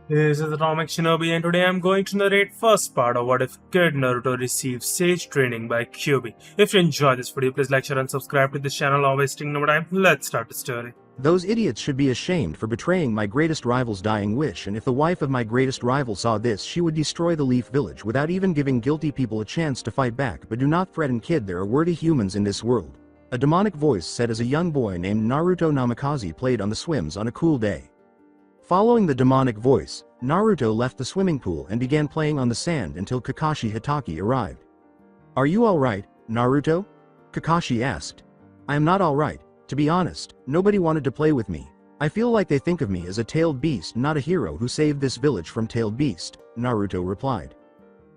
This is Atomic Shinobi, and today I'm going to narrate first part of What If Kid Naruto receives sage training by Kyuubi. If you enjoy this video, please like, share, and subscribe to this channel. Not wasting no more time. Let's start the story. Those idiots should be ashamed for betraying my greatest rival's dying wish, and if the wife of my greatest rival saw this, she would destroy the Leaf Village without even giving guilty people a chance to fight back. But do not threaten, kid, there are worthy humans in this world. A demonic voice said as a young boy named Naruto Namikaze played on the swims on a cool day. Following the demonic voice, Naruto left the swimming pool and began playing on the sand until Kakashi Hatake arrived. "Are you alright, Naruto?" Kakashi asked. "I am not alright. To be honest, nobody wanted to play with me. I feel like they think of me as a tailed beast, not a hero who saved this village from tailed beast," Naruto replied.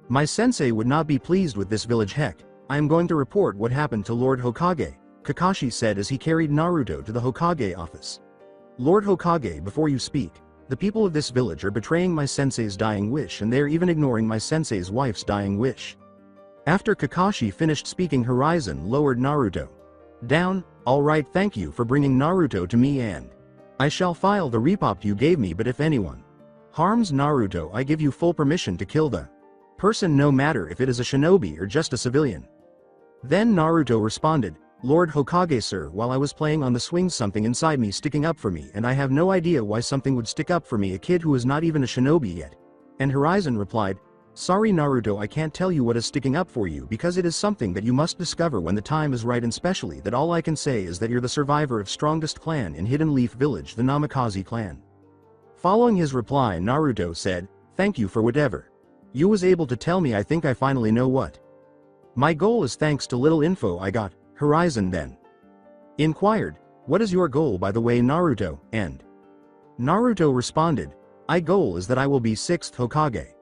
"My sensei would not be pleased with this village, heck. I am going to report what happened to Lord Hokage," Kakashi said as he carried Naruto to the Hokage office. "Lord Hokage, before you speak, the people of this village are betraying my sensei's dying wish, and they're even ignoring my sensei's wife's dying wish." After Kakashi finished speaking, Horizon lowered Naruto down. "Alright, thank you for bringing Naruto to me, and I shall file the report you gave me, but if anyone harms Naruto, I give you full permission to kill the person, no matter if it is a shinobi or just a civilian." Then Naruto responded, "Lord Hokage sir, while I was playing on the swings something inside me sticking up for me, and I have no idea why something would stick up for me, a kid who is not even a shinobi yet." And Horizon replied, "Sorry Naruto, I can't tell you what is sticking up for you because it is something that you must discover when the time is right, and especially that all I can say is that you're the survivor of strongest clan in Hidden Leaf Village, the Namikaze clan." Following his reply, Naruto said, "Thank you for whatever you was able to tell me. I think I finally know what my goal is thanks to little info I got." Horizon then inquired, "What is your goal, by the way, Naruto?" And Naruto responded, "My goal is that I will be 6th Hokage.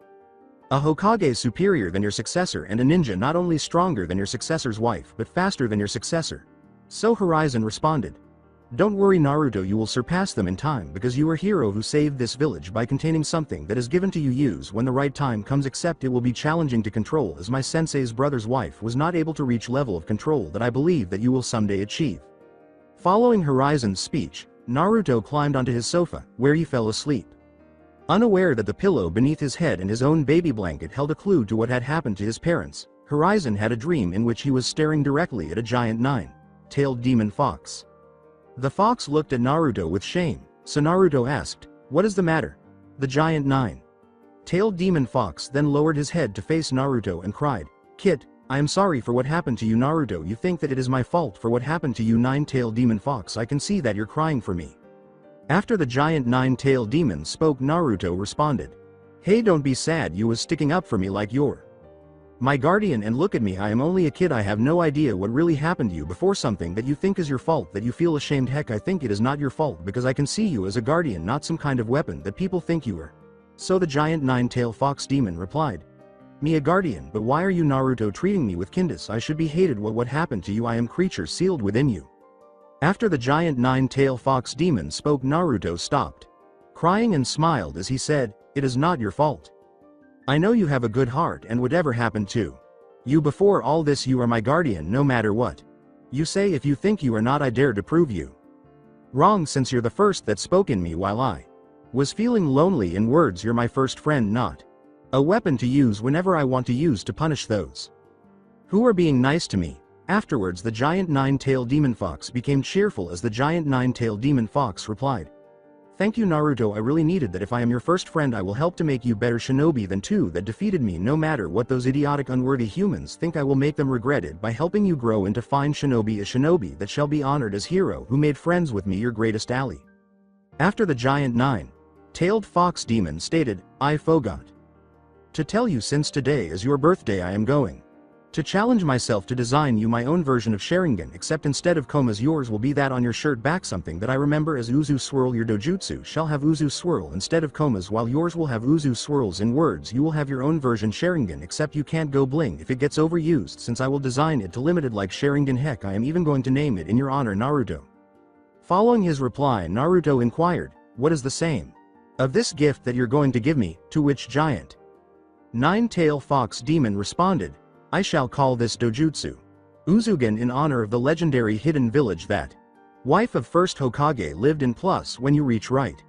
A Hokage superior than your successor, and a ninja not only stronger than your successor's wife but faster than your successor." So Horizon responded, "Don't worry Naruto, you will surpass them in time because you are a hero who saved this village by containing something that is given to you. Use when the right time comes, except it will be challenging to control as my sensei's brother's wife was not able to reach level of control that I believe that you will someday achieve." Following Horizon's speech, Naruto climbed onto his sofa, where he fell asleep. Unaware that the pillow beneath his head and his own baby blanket held a clue to what had happened to his parents, Horizon had a dream in which he was staring directly at a giant nine-tailed demon fox. The fox looked at Naruto with shame, so Naruto asked, "What is the matter?" The giant nine-tailed demon fox then lowered his head to face Naruto and cried, "Kid, I am sorry for what happened to you." Naruto, "You think that it is my fault for what happened to you, nine-tailed demon fox? I can see that you're crying for me." After the giant nine-tailed demon spoke, Naruto responded, "Hey, don't be sad, you was sticking up for me like you're my guardian, and look at me, I am only a kid, I have no idea what really happened to you before. Something that you think is your fault, that you feel ashamed, heck, I think it is not your fault because I can see you as a guardian, not some kind of weapon that people think you are." So the giant nine-tailed fox demon replied, "Me a guardian, but why are you Naruto treating me with kindness? I should be hated. What happened to you? I am creature sealed within you." After the giant nine-tailed fox demon spoke, Naruto stopped crying and smiled as he said, "It is not your fault. I know you have a good heart, and whatever happened to you before all this, you are my guardian no matter what you say. If you think you are not, I dare to prove you wrong, since you're the first that spoke in me while I was feeling lonely. In words, you're my first friend, not a weapon to use whenever I want to use to punish those who are being nice to me." Afterwards, the giant nine-tailed demon fox became cheerful as the giant nine-tailed demon fox replied, "Thank you Naruto, I really needed that. If I am your first friend, I will help to make you better shinobi than two that defeated me. No matter what those idiotic unworthy humans think, I will make them regret it by helping you grow into fine shinobi, a shinobi that shall be honored as hero who made friends with me, your greatest ally." After the giant nine-tailed fox demon stated, "I forgot to tell you, since today is your birthday, I am going to challenge myself to design you my own version of Sharingan, except instead of komas, yours will be that on your shirt back, something that I remember as Uzu Swirl. Your dojutsu shall have Uzu Swirl instead of komas, while yours will have Uzu Swirls. In words, you will have your own version Sharingan, except you can't go bling if it gets overused, since I will design it to limited like Sharingan. Heck, I am even going to name it in your honor, Naruto." Following his reply, Naruto inquired, "What is the same of this gift that you're going to give me?" To which giant nine-tailed fox demon responded, "I shall call this dojutsu Uzugen in honor of the legendary hidden village that wife of first Hokage lived in. Plus, when you reach right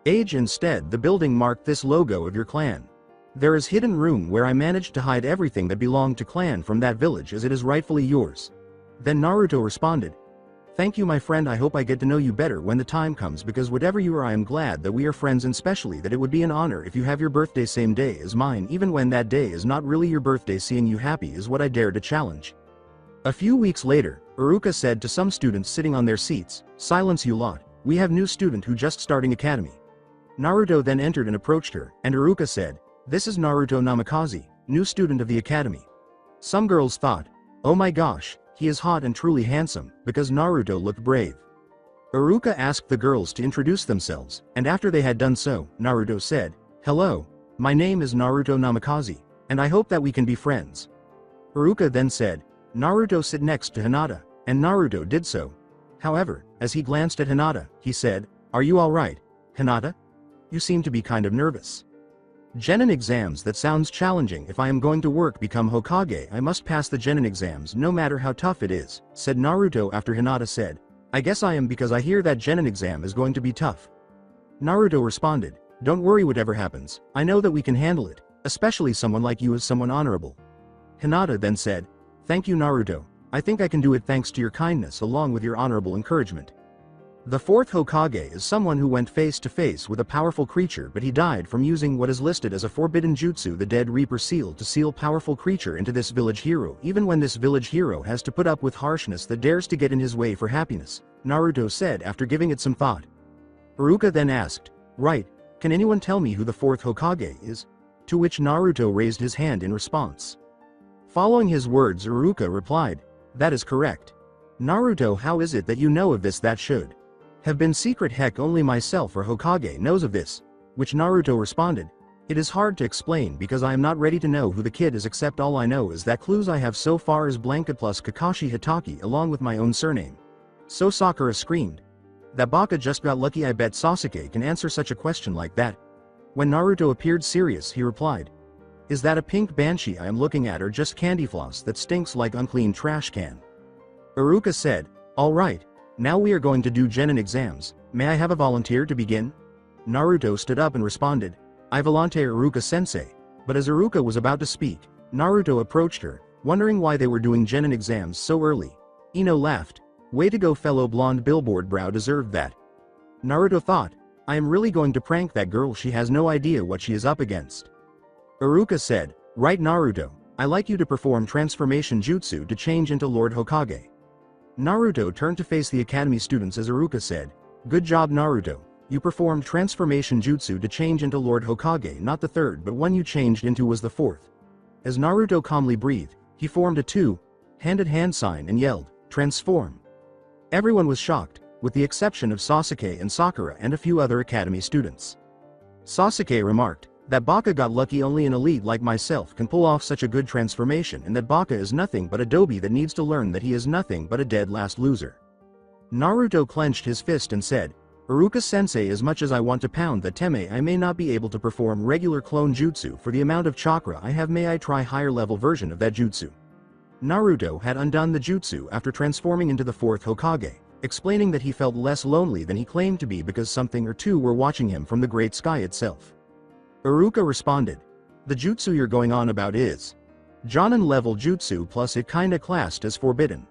Age instead, the building marked this logo of your clan. There is hidden room where I managed to hide everything that belonged to clan from that village as it is rightfully yours. Then Naruto responded. Thank you my friend, I hope I get to know you better when the time comes, because whatever you are I am glad that we are friends, and especially that it would be an honor if you have your birthday same day as mine, even when that day is not really your birthday. Seeing you happy is what I dare to challenge. A few weeks later, Iruka said to some students sitting on their seats, silence you lot, we have new student who just starting academy. Naruto then entered and approached her, and Iruka said, this is Naruto Namikaze, new student of the academy. Some girls thought, oh my gosh, he is hot and truly handsome, because Naruto looked brave. Iruka asked the girls to introduce themselves, and after they had done so, Naruto said, hello, my name is Naruto Namikaze, and I hope that we can be friends. Iruka then said, Naruto sit next to Hinata, and Naruto did so. However, as he glanced at Hinata, he said, are you alright, Hinata? You seem to be kind of nervous. Genin exams, that sounds challenging. If I am going to become Hokage I must pass the Genin exams no matter how tough it is, said Naruto after Hinata said, I guess I am because I hear that Genin exam is going to be tough. Naruto responded, don't worry whatever happens, I know that we can handle it, especially someone like you is someone honorable. Hinata then said, thank you Naruto, I think I can do it thanks to your kindness along with your honorable encouragement. The fourth Hokage is someone who went face to face with a powerful creature, but he died from using what is listed as a forbidden jutsu, the Dead Reaper seal, to seal powerful creature into this village hero, even when this village hero has to put up with harshness that dares to get in his way for happiness, Naruto said after giving it some thought. Iruka then asked, right, can anyone tell me who the fourth Hokage is? To which Naruto raised his hand in response. Following his words, Iruka replied, that is correct. Naruto, how is it that you know of this? That should have been secret. Heck, only myself or Hokage knows of this. Which Naruto responded, it is hard to explain because I am not ready to know who the kid is, except all I know is that clues I have so far is blanket plus Kakashi Hitaki along with my own surname. So Sakura screamed. That Baka just got lucky. I bet Sasuke can answer such a question like that. When Naruto appeared serious, he replied, is that a pink banshee I am looking at or just candy floss that stinks like unclean trash can? Iruka said, alright, now we are going to do Genin exams, may I have a volunteer to begin? Naruto stood up and responded, I volunteer Iruka sensei, but as Iruka was about to speak, Naruto approached her, wondering why they were doing Genin exams so early. Ino laughed, way to go fellow blonde, billboard brow deserved that. Naruto thought, I am really going to prank that girl, she has no idea what she is up against. Iruka said, right Naruto, I like you to perform transformation jutsu to change into Lord Hokage. Naruto turned to face the academy students as Iruka said, good job Naruto, you performed transformation jutsu to change into Lord Hokage, not the third but one you changed into was the fourth. As Naruto calmly breathed, he formed a two-handed hand sign and yelled, transform. Everyone was shocked, with the exception of Sasuke and Sakura and a few other academy students. Sasuke remarked, that Baka got lucky, only an elite like myself can pull off such a good transformation, and that Baka is nothing but a dobi that needs to learn that he is nothing but a dead last loser. Naruto clenched his fist and said, Iruka sensei, as much as I want to pound that teme, I may not be able to perform regular clone jutsu for the amount of chakra I have. May I try higher level version of that jutsu? Naruto had undone the jutsu after transforming into the fourth Hokage, explaining that he felt less lonely than he claimed to be because something or two were watching him from the great sky itself. Iruka responded, the jutsu you're going on about is Jonin level jutsu, plus it kinda classed as forbidden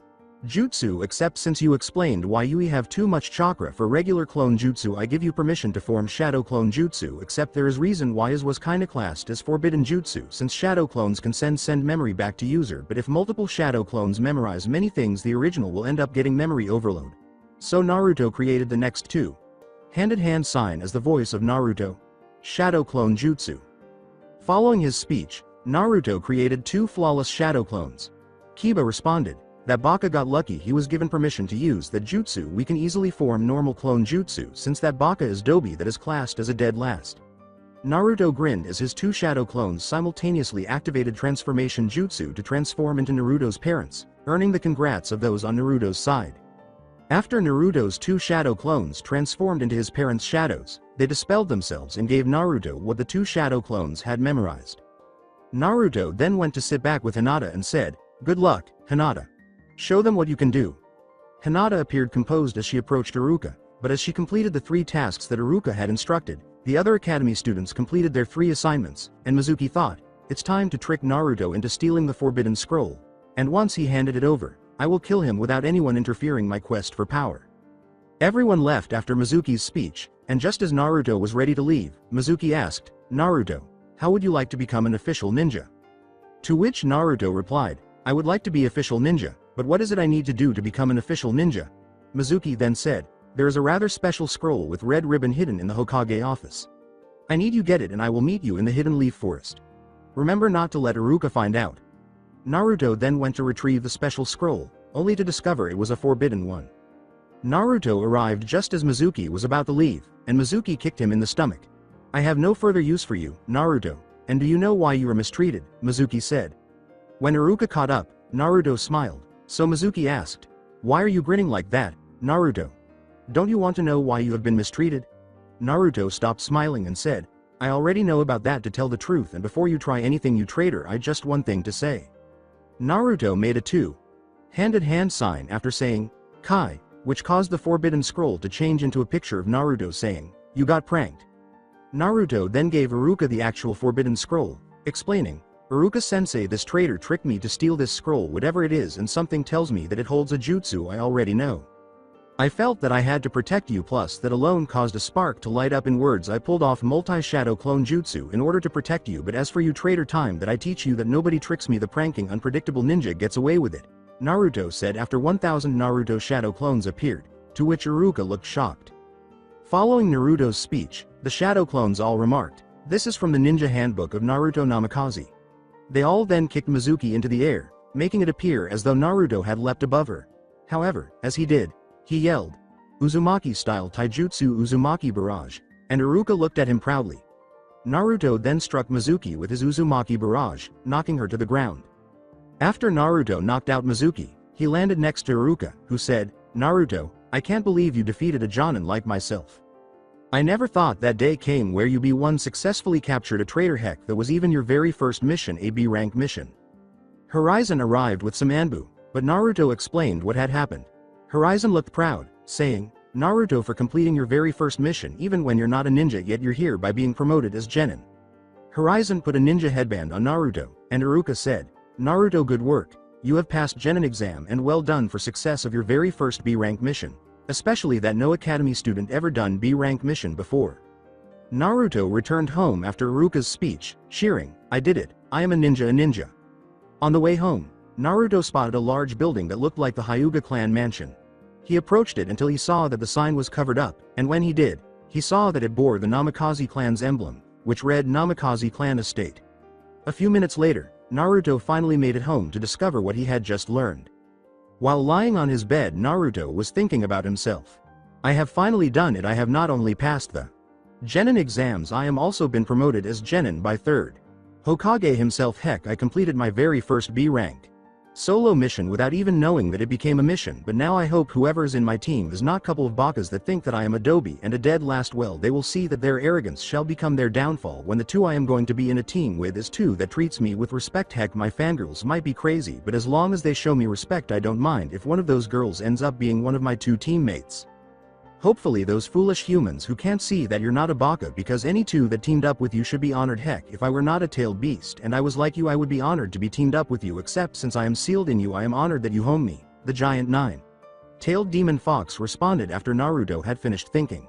jutsu, except since you explained why you have too much chakra for regular clone jutsu, I give you permission to form shadow clone jutsu, except there is reason why is was kinda classed as forbidden jutsu, since shadow clones can send memory back to user, but if multiple shadow clones memorize many things the original will end up getting memory overload. So Naruto created the next two-handed hand sign as the voice of Naruto. Shadow clone jutsu. Following his speech, Naruto created two flawless shadow clones. Kiba responded, that Baka got lucky he was given permission to use that jutsu, we can easily form normal clone jutsu since that Baka is dobi that is classed as a dead last. Naruto grinned as his two shadow clones simultaneously activated transformation jutsu to transform into Naruto's parents, earning the congrats of those on Naruto's side. After Naruto's two shadow clones transformed into his parents' shadows, they dispelled themselves and gave Naruto what the two shadow clones had memorized. Naruto then went to sit back with Hinata and said, good luck, Hinata. Show them what you can do. Hinata appeared composed as she approached Iruka, but as she completed the 3 tasks that Iruka had instructed, the other academy students completed their 3 assignments, and Mizuki thought, it's time to trick Naruto into stealing the Forbidden Scroll. And once he handed it over, I will kill him without anyone interfering my quest for power. Everyone left after Mizuki's speech, and just as Naruto was ready to leave, Mizuki asked, Naruto, how would you like to become an official ninja? To which Naruto replied, I would like to be official ninja, but what is it I need to do to become an official ninja? Mizuki then said, there is a rather special scroll with red ribbon hidden in the Hokage office. I need you get it and I will meet you in the Hidden Leaf Forest. Remember not to let Iruka find out. Naruto then went to retrieve the special scroll, only to discover it was a forbidden one. Naruto arrived just as Mizuki was about to leave, and Mizuki kicked him in the stomach. I have no further use for you, Naruto, and do you know why you were mistreated? Mizuki said. When Iruka caught up, Naruto smiled, so Mizuki asked, why are you grinning like that, Naruto? Don't you want to know why you have been mistreated? Naruto stopped smiling and said, I already know about that to tell the truth, and before you try anything you traitor, I just one thing to say. Naruto made a two-handed hand sign after saying, Kai, which caused the Forbidden Scroll to change into a picture of Naruto saying, you got pranked. Naruto then gave Iruka the actual Forbidden Scroll, explaining, Iruka-sensei, this traitor tricked me to steal this scroll, whatever it is, and something tells me that it holds a jutsu I already know. I felt that I had to protect you, plus that alone caused a spark to light up. In words, I pulled off multi-shadow clone jutsu in order to protect you, but as for you traitor, time that I teach you that nobody tricks me, the pranking unpredictable ninja gets away with it, Naruto said after 1000 Naruto shadow clones appeared, to which Iruka looked shocked. Following Naruto's speech, the shadow clones all remarked, this is from the ninja handbook of Naruto Namikaze. They all then kicked Mizuki into the air, making it appear as though Naruto had leapt above her. However, as he did, he yelled, Uzumaki-style Taijutsu Uzumaki Barrage, and Iruka looked at him proudly. Naruto then struck Mizuki with his Uzumaki Barrage, knocking her to the ground. After Naruto knocked out Mizuki, he landed next to Iruka, who said, Naruto, I can't believe you defeated a Jonin like myself. I never thought that day came where you B1 successfully captured a traitor. Heck, that was even your very first mission, a B-rank mission. Horizon arrived with some Anbu, but Naruto explained what had happened. Horizon looked proud, saying, Naruto, for completing your very first mission, even when you're not a ninja yet you're here by being promoted as Genin. Horizon put a ninja headband on Naruto, and Iruka said, Naruto, good work, you have passed Genin exam and well done for success of your very first B-rank mission, especially that no academy student ever done B-rank mission before. Naruto returned home after Iruka's speech, cheering, I did it, I am a ninja. On the way home, Naruto spotted a large building that looked like the Hyuga clan mansion. He approached it until he saw that the sign was covered up, and when he did, he saw that it bore the Namikaze clan's emblem, which read Namikaze Clan Estate. A few minutes later, Naruto finally made it home to discover what he had just learned. While lying on his bed, Naruto was thinking about himself. I have finally done it. I have not only passed the Genin exams, I am also been promoted as Genin by 3rd Hokage himself. Heck, I completed my very first B-rank solo mission without even knowing that it became a mission. But now I hope whoever is in my team is not couple of bakas that think that I am Adobe and a dead last. Well, they will see that their arrogance shall become their downfall when the 2 I am going to be in a team with is 2 that treats me with respect. Heck, my fangirls might be crazy, but as long as they show me respect, I don't mind if one of those girls ends up being one of my 2 teammates. Hopefully those foolish humans who can't see that you're not a baka, because any 2 that teamed up with you should be honored. Heck, if I were not a tailed beast and I was like you, I would be honored to be teamed up with you, except since I am sealed in you, I am honored that you home me, the giant 9-tailed demon fox responded after Naruto had finished thinking.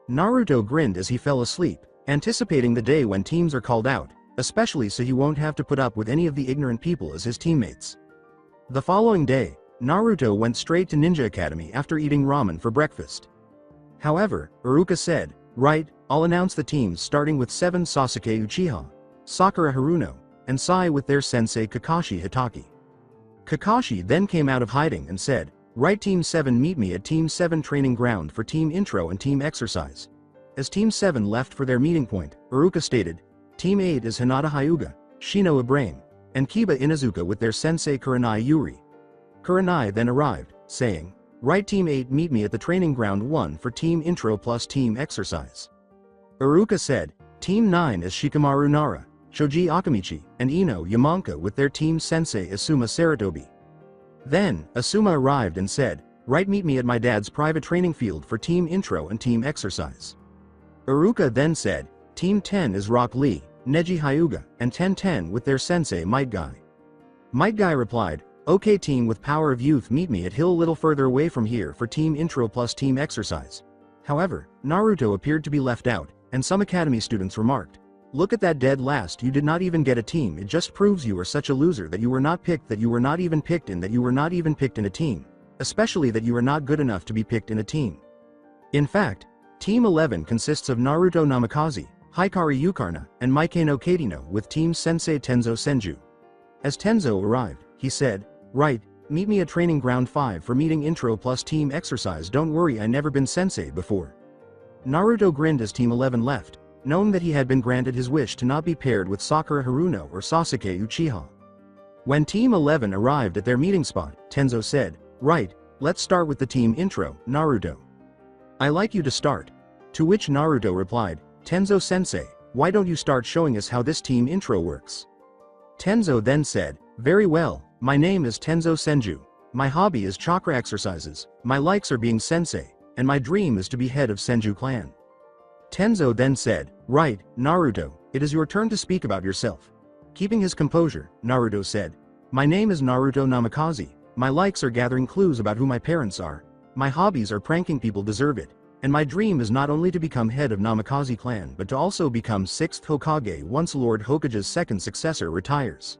Naruto grinned as he fell asleep, anticipating the day when teams are called out, especially so he won't have to put up with any of the ignorant people as his teammates. The following day, Naruto went straight to Ninja Academy after eating ramen for breakfast. However, Iruka said, right, I'll announce the teams starting with 7 Sasuke Uchiha, Sakura Haruno, and Sai with their sensei Kakashi Hitaki. Kakashi then came out of hiding and said, right, Team 7 meet me at Team 7 training ground for team intro and team exercise. As Team 7 left for their meeting point, Iruka stated, Team 8 is Hinata Hyuga, Shino Ibrahim, and Kiba Inazuka with their sensei Kurenai Yuri. Kurenai then arrived, saying, right, Team 8 meet me at the training ground 1 for team intro plus team exercise. Iruka said, Team 9 is Shikamaru Nara, Shoji Akamichi, and Ino Yamanka with their team sensei Asuma Saratobi. Then, Asuma arrived and said, Right, meet me at my dad's private training field for team intro and team exercise. Iruka then said, Team 10 is Rock Lee, Neji Hyuga, and 10-10 with their sensei Might Guy. Might Guy replied, okay, team with Power of Youth, meet me at hill a little further away from here for team intro plus team exercise. However, Naruto appeared to be left out, and some academy students remarked, look at that dead last, you did not even get a team, it just proves you are such a loser that you were not picked, that you were not even picked in, that you were not even picked in a team. Especially that you are not good enough to be picked in a team. In fact, Team 11 consists of Naruto Namikaze, Hikari Yukarna, and Maike no Kadino with Team Sensei Tenzo Senju. As Tenzo arrived, he said, right, meet me at Training Ground 5 for meeting intro plus team exercise, don't worry, I never been sensei before. Naruto grinned as Team 11 left, knowing that he had been granted his wish to not be paired with Sakura Haruno or Sasuke Uchiha. When Team 11 arrived at their meeting spot, Tenzo said, right, let's start with the team intro, Naruto. I like you to start. To which Naruto replied, Tenzo sensei, why don't you start showing us how this team intro works? Tenzo then said, very well, my name is Tenzo Senju, my hobby is chakra exercises, my likes are being sensei, and my dream is to be head of Senju clan. Tenzo then said, right, Naruto, it is your turn to speak about yourself. Keeping his composure, Naruto said, my name is Naruto Namikaze. My likes are gathering clues about who my parents are, my hobbies are pranking people deserve it, and my dream is not only to become head of Namikaze clan but to also become 6th Hokage once Lord Hokage's second successor retires.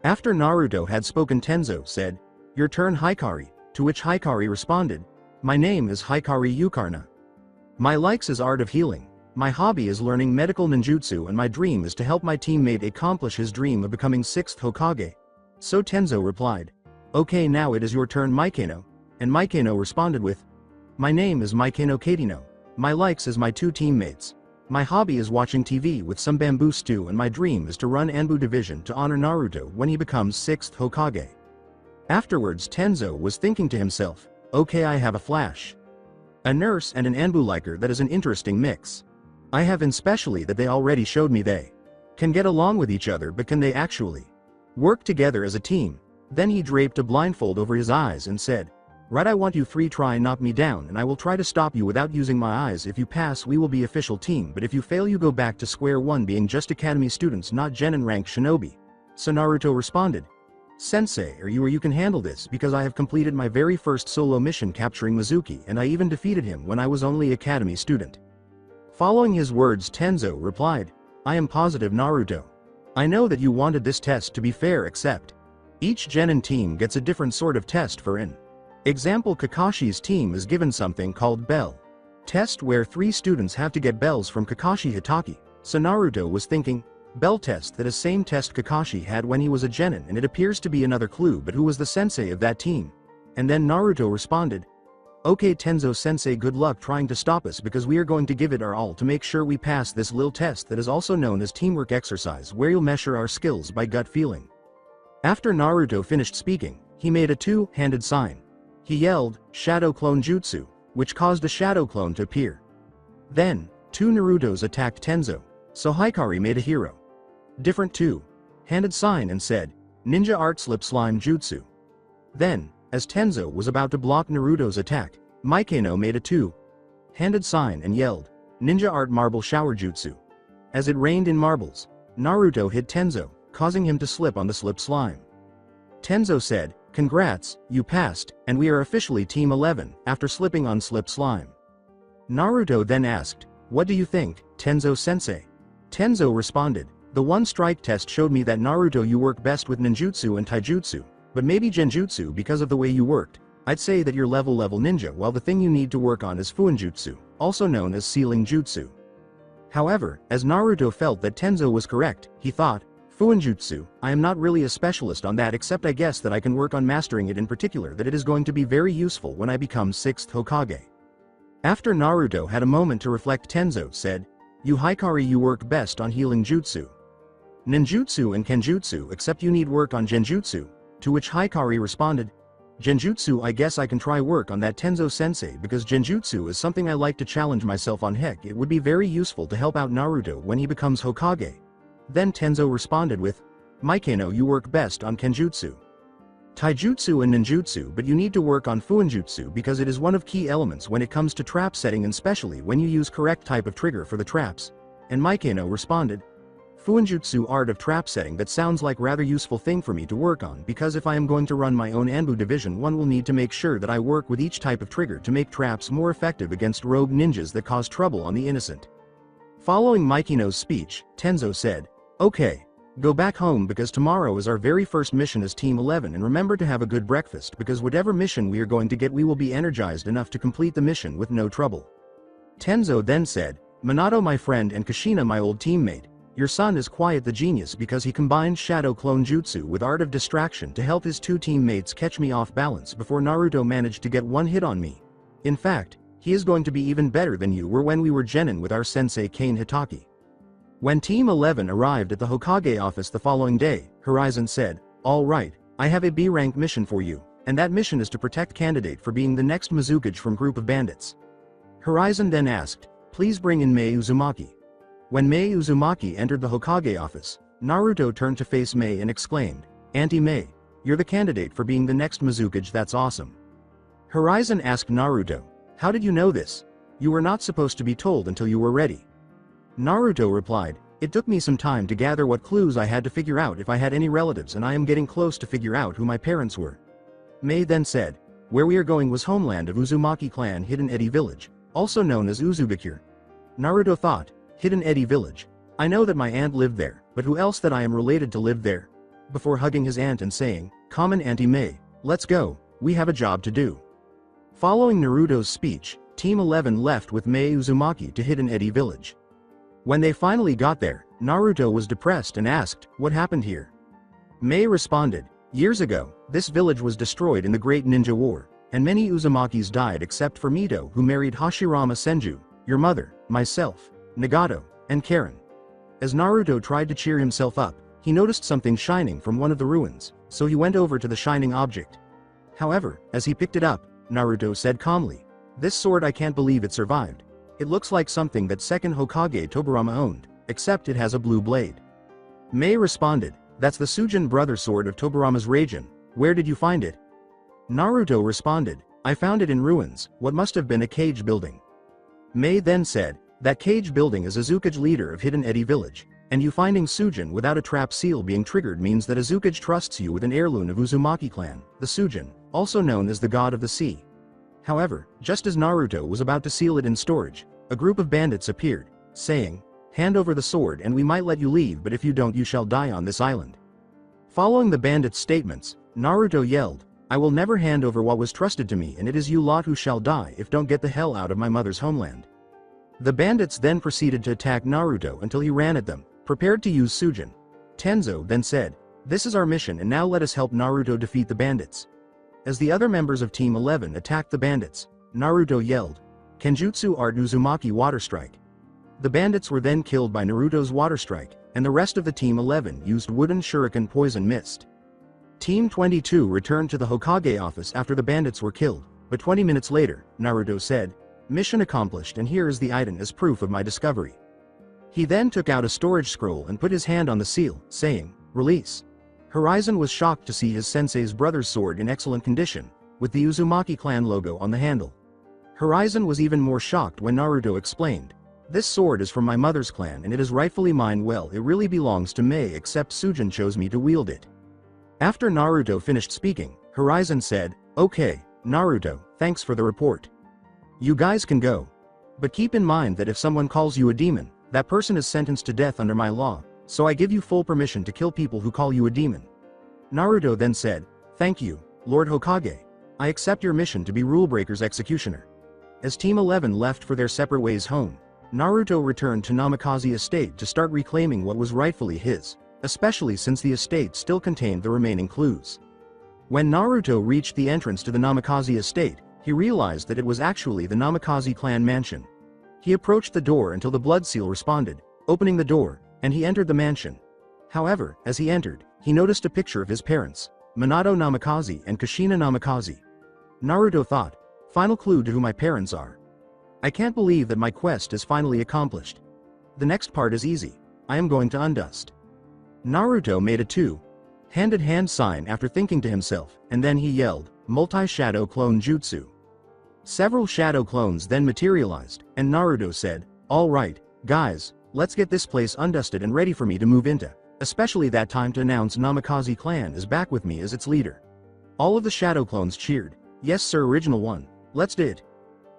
After Naruto had spoken, Tenzo said, your turn Hikari, to which Hikari responded, my name is Hikari Yukarna. My likes is art of healing, my hobby is learning medical ninjutsu, and my dream is to help my teammate accomplish his dream of becoming 6th Hokage. So Tenzo replied, okay, now it is your turn Maikeno, and Maikeno responded with, my name is Maikeno Kadino, my likes is my 2 teammates, my hobby is watching TV with some bamboo stew, and my dream is to run Anbu division to honor Naruto when he becomes 6th Hokage. Afterwards Tenzo was thinking to himself, okay, I have a flash. A nurse and an Anbu liker, that is an interesting mix. I have in specially that they already showed me they can get along with each other, but can they actually work together as a team? Then he draped a blindfold over his eyes and said, right, I want you 3 try knock me down and I will try to stop you without using my eyes. If you pass we will be official team, but if you fail you go back to square one being just academy students, not genin rank shinobi. So Naruto responded, sensei, are you can handle this because I have completed my very first solo mission capturing Mizuki, and I even defeated him when I was only academy student. Following his words, Tenzo replied, I am positive Naruto. I know that you wanted this test to be fair, except each genin team gets a different sort of test. For in example, Kakashi's team is given something called bell test, where 3 students have to get bells from Kakashi Hitaki. So Naruto was thinking, bell test, that is same test Kakashi had when he was a genin, and it appears to be another clue, but who was the sensei of that team? And then Naruto responded, okay Tenzo sensei, good luck trying to stop us because we are going to give it our all to make sure we pass this little test that is also known as teamwork exercise, where you'll measure our skills by gut feeling. After Naruto finished speaking, he made a 2-handed sign. He yelled, Shadow Clone Jutsu, which caused a shadow clone to appear. Then, 2 Narutos attacked Tenzo, so Hikari made a hero different 2-handed sign and said, Ninja Art Slip Slime Jutsu. Then, as Tenzo was about to block Naruto's attack, Maikeno made a 2-handed sign and yelled, Ninja Art Marble Shower Jutsu. As it rained in marbles, Naruto hit Tenzo, causing him to slip on the slip slime. Tenzo said, congrats, you passed, and we are officially Team 11, after slipping on slip slime. Naruto then asked, what do you think, Tenzo sensei? Tenzo responded, the 1-strike test showed me that Naruto you work best with ninjutsu and taijutsu, but maybe genjutsu because of the way you worked. I'd say that you're level ninja, while the thing you need to work on is fuinjutsu, also known as sealing jutsu. However, as Naruto felt that Tenzo was correct, he thought, fuinjutsu, I am not really a specialist on that, except I guess that I can work on mastering it, in particular that it is going to be very useful when I become 6th Hokage. After Naruto had a moment to reflect, Tenzo said, you Hikari you work best on healing jutsu, ninjutsu and kenjutsu, except you need work on genjutsu, to which Hikari responded, genjutsu, I guess I can try work on that Tenzo sensei because genjutsu is something I like to challenge myself on. Heck, it would be very useful to help out Naruto when he becomes Hokage. Then Tenzo responded with, Maikeno you work best on kenjutsu. taijutsu and ninjutsu, but you need to work on fuinjutsu because it is one of key elements when it comes to trap setting, and especially when you use correct type of trigger for the traps. And Maikano responded, Fuinjutsu, art of trap setting, that sounds like rather useful thing for me to work on, because if I am going to run my own Anbu division, one will need to make sure that I work with each type of trigger to make traps more effective against rogue ninjas that cause trouble on the innocent. Following Maikino's speech, Tenzo said, okay, go back home because tomorrow is our very first mission as Team 11, and remember to have a good breakfast because whatever mission we are going to get, we will be energized enough to complete the mission with no trouble. Tenzo then said, Minato my friend and Kushina my old teammate, your son is quite the genius because he combined Shadow Clone Jutsu with Art of Distraction to help his two teammates catch me off balance before Naruto managed to get one hit on me. In fact, he is going to be even better than you were when we were genin with our sensei Kane Hitaki. When Team 11 arrived at the Hokage office the following day, Horizon said, alright, I have a B-rank mission for you, and that mission is to protect candidate for being the next Mizukage from group of bandits. Horizon then asked, please bring in Mei Uzumaki. When Mei Uzumaki entered the Hokage office, Naruto turned to face Mei and exclaimed, Auntie Mei, you're the candidate for being the next Mizukage, that's awesome. Horizon asked Naruto, how did you know this? You were not supposed to be told until you were ready. Naruto replied, it took me some time to gather what clues I had to figure out if I had any relatives, and I am getting close to figure out who my parents were. Mei then said, where we are going was homeland of Uzumaki clan Hidden Eddy village, also known as Uzubikure. Naruto thought, Hidden Eddy village. I know that my aunt lived there, but who else that I am related to lived there? Before hugging his aunt and saying, common Auntie Mei, let's go, we have a job to do. Following Naruto's speech, Team 11 left with Mei Uzumaki to Hidden Eddy village. When they finally got there, Naruto was depressed and asked, what happened here? Mei responded, years ago, this village was destroyed in the Great Ninja War, and many Uzumakis died except for Mito, who married Hashirama Senju, your mother, myself, Nagato, and Karen. As Naruto tried to cheer himself up, he noticed something shining from one of the ruins, so he went over to the shining object. However, as he picked it up, Naruto said calmly, this sword, I can't believe it survived. It looks like something that second Hokage Tobirama owned, except it has a blue blade. Mei responded, that's the Sujin brother sword of Tobirama's Raijin, where did you find it? Naruto responded, I found it in ruins, what must have been a cage building. Mei then said, that cage building is Azukage leader of Hidden Eddy village, and you finding Sujin without a trap seal being triggered means that Azukage trusts you with an heirloom of Uzumaki clan, the Sujin, also known as the god of the sea. However, just as Naruto was about to seal it in storage, a group of bandits appeared, saying, hand over the sword and we might let you leave, but if you don't you shall die on this island. Following the bandits' statements, Naruto yelled, I will never hand over what was trusted to me, and it is you lot who shall die if don't get the hell out of my mother's homeland. The bandits then proceeded to attack Naruto until he ran at them, prepared to use Sujin. Tenzo then said, this is our mission and now let us help Naruto defeat the bandits. As the other members of Team 11 attacked the bandits, Naruto yelled, Kenjutsu Art Uzumaki Water Strike. The bandits were then killed by Naruto's Water Strike, and the rest of the Team 11 used Wooden Shuriken Poison Mist. Team 22 returned to the Hokage office after the bandits were killed, but 20 minutes later, Naruto said, mission accomplished, and here is the item as proof of my discovery. He then took out a storage scroll and put his hand on the seal, saying, release. Horizon was shocked to see his sensei's brother's sword in excellent condition, with the Uzumaki clan logo on the handle. Horizon was even more shocked when Naruto explained, this sword is from my mother's clan and it is rightfully mine. Well, it really belongs to Mei, except Sujin chose me to wield it. After Naruto finished speaking, Horizon said, okay, Naruto, thanks for the report. You guys can go. But keep in mind that if someone calls you a demon, that person is sentenced to death under my law, so I give you full permission to kill people who call you a demon. Naruto then said, thank you, Lord Hokage. I accept your mission to be Rulebreaker's executioner. As Team 11 left for their separate ways home, Naruto returned to Namikaze Estate to start reclaiming what was rightfully his, especially since the estate still contained the remaining clues. When Naruto reached the entrance to the Namikaze Estate, he realized that it was actually the Namikaze clan mansion. He approached the door until the blood seal responded, opening the door, and he entered the mansion. However, as he entered, he noticed a picture of his parents, Minato Namikaze and Kushina Namikaze. Naruto thought, final clue to who my parents are. I can't believe that my quest is finally accomplished. The next part is easy. I am going to Undust. Naruto made a 2. hand sign after thinking to himself, and then he yelled, multi-shadow clone jutsu. Several shadow clones then materialized, and Naruto said, alright, guys, let's get this place undusted and ready for me to move into, especially that time to announce Namikaze clan is back with me as its leader. All of the shadow clones cheered, yes sir original one, let's do it.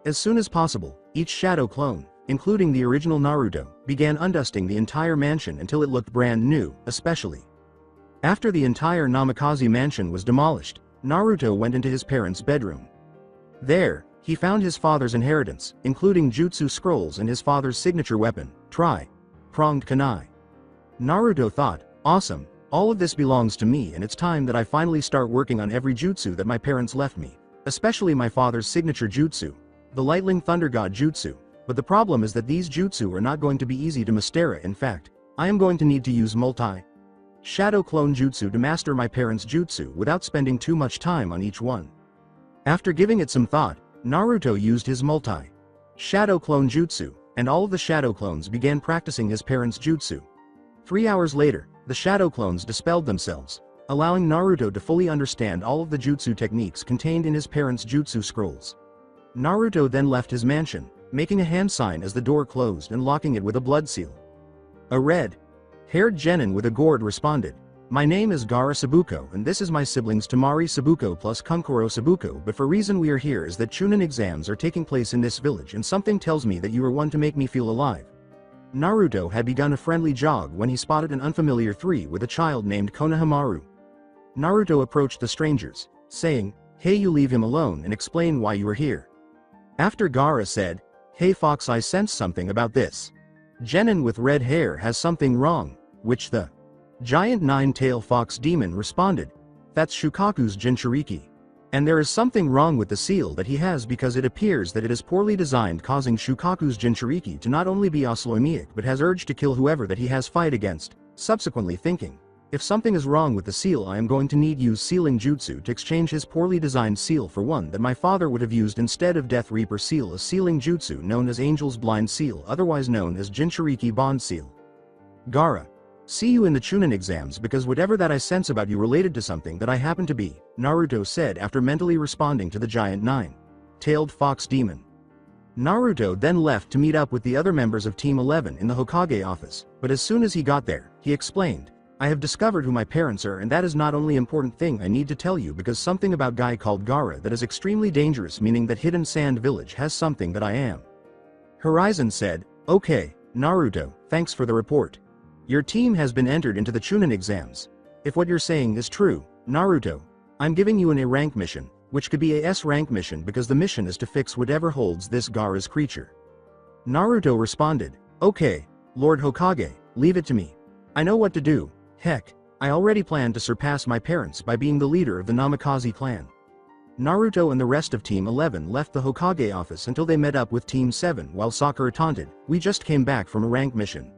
As soon as possible, each shadow clone, including the original Naruto, began undusting the entire mansion until it looked brand new, especially. After the entire Namikaze mansion was demolished, Naruto went into his parents' bedroom. There, he found his father's inheritance, including jutsu scrolls and his father's signature weapon, Tri-Pronged Kunai. Naruto thought, awesome, all of this belongs to me and it's time that I finally start working on every jutsu that my parents left me, especially my father's signature jutsu, the Lightning Thunder God jutsu, but the problem is that these jutsu are not going to be easy to master. In fact, I am going to need to use multi-shadow clone jutsu to master my parents' jutsu without spending too much time on each one. After giving it some thought, Naruto used his multi-shadow clone jutsu, and all of the shadow clones began practicing his parents' jutsu. 3 hours later, the shadow clones dispelled themselves, allowing Naruto to fully understand all of the jutsu techniques contained in his parents' jutsu scrolls. Naruto then left his mansion, making a hand sign as the door closed and locking it with a blood seal. A red-haired genin with a gourd responded, my name is Gaara Sabuko and this is my siblings Tamari Sabuko plus Kunkuro Sabuko, but for reason we are here is that Chunin exams are taking place in this village and something tells me that you are one to make me feel alive. Naruto had begun a friendly jog when he spotted an unfamiliar three with a child named Konohamaru. Naruto approached the strangers, saying, hey you leave him alone and explain why you are here. After Gaara said, hey Fox I sense something about this genin with red hair has something wrong, which the giant nine-tailed fox demon responded, that's Shukaku's Jinchuriki. And there is something wrong with the seal that he has because it appears that it is poorly designed, causing Shukaku's Jinchuriki to not only be Osloimic but has urge to kill whoever that he has fight against, subsequently thinking, if something is wrong with the seal I am going to need use sealing jutsu to exchange his poorly designed seal for one that my father would have used instead of Death Reaper seal, a sealing jutsu known as Angel's Blind Seal, otherwise known as Jinchuriki Bond Seal. Gaara, see you in the Chunin exams because whatever that I sense about you related to something that I happen to be, Naruto said after mentally responding to the giant nine-tailed fox demon. Naruto then left to meet up with the other members of Team 11 in the Hokage office, but as soon as he got there, he explained, I have discovered who my parents are and that is not only important thing I need to tell you because something about guy called Gaara that is extremely dangerous, meaning that Hidden Sand Village has something that I am. Horizon said, okay, Naruto, thanks for the report. Your team has been entered into the Chunin exams. If what you're saying is true, Naruto, I'm giving you an A rank mission, which could be a S rank mission because the mission is to fix whatever holds this Gaara's creature. Naruto responded, okay, Lord Hokage, leave it to me. I know what to do, heck, I already planned to surpass my parents by being the leader of the Namikaze clan. Naruto and the rest of Team 11 left the Hokage office until they met up with Team 7 while Sakura taunted, we just came back from a rank mission.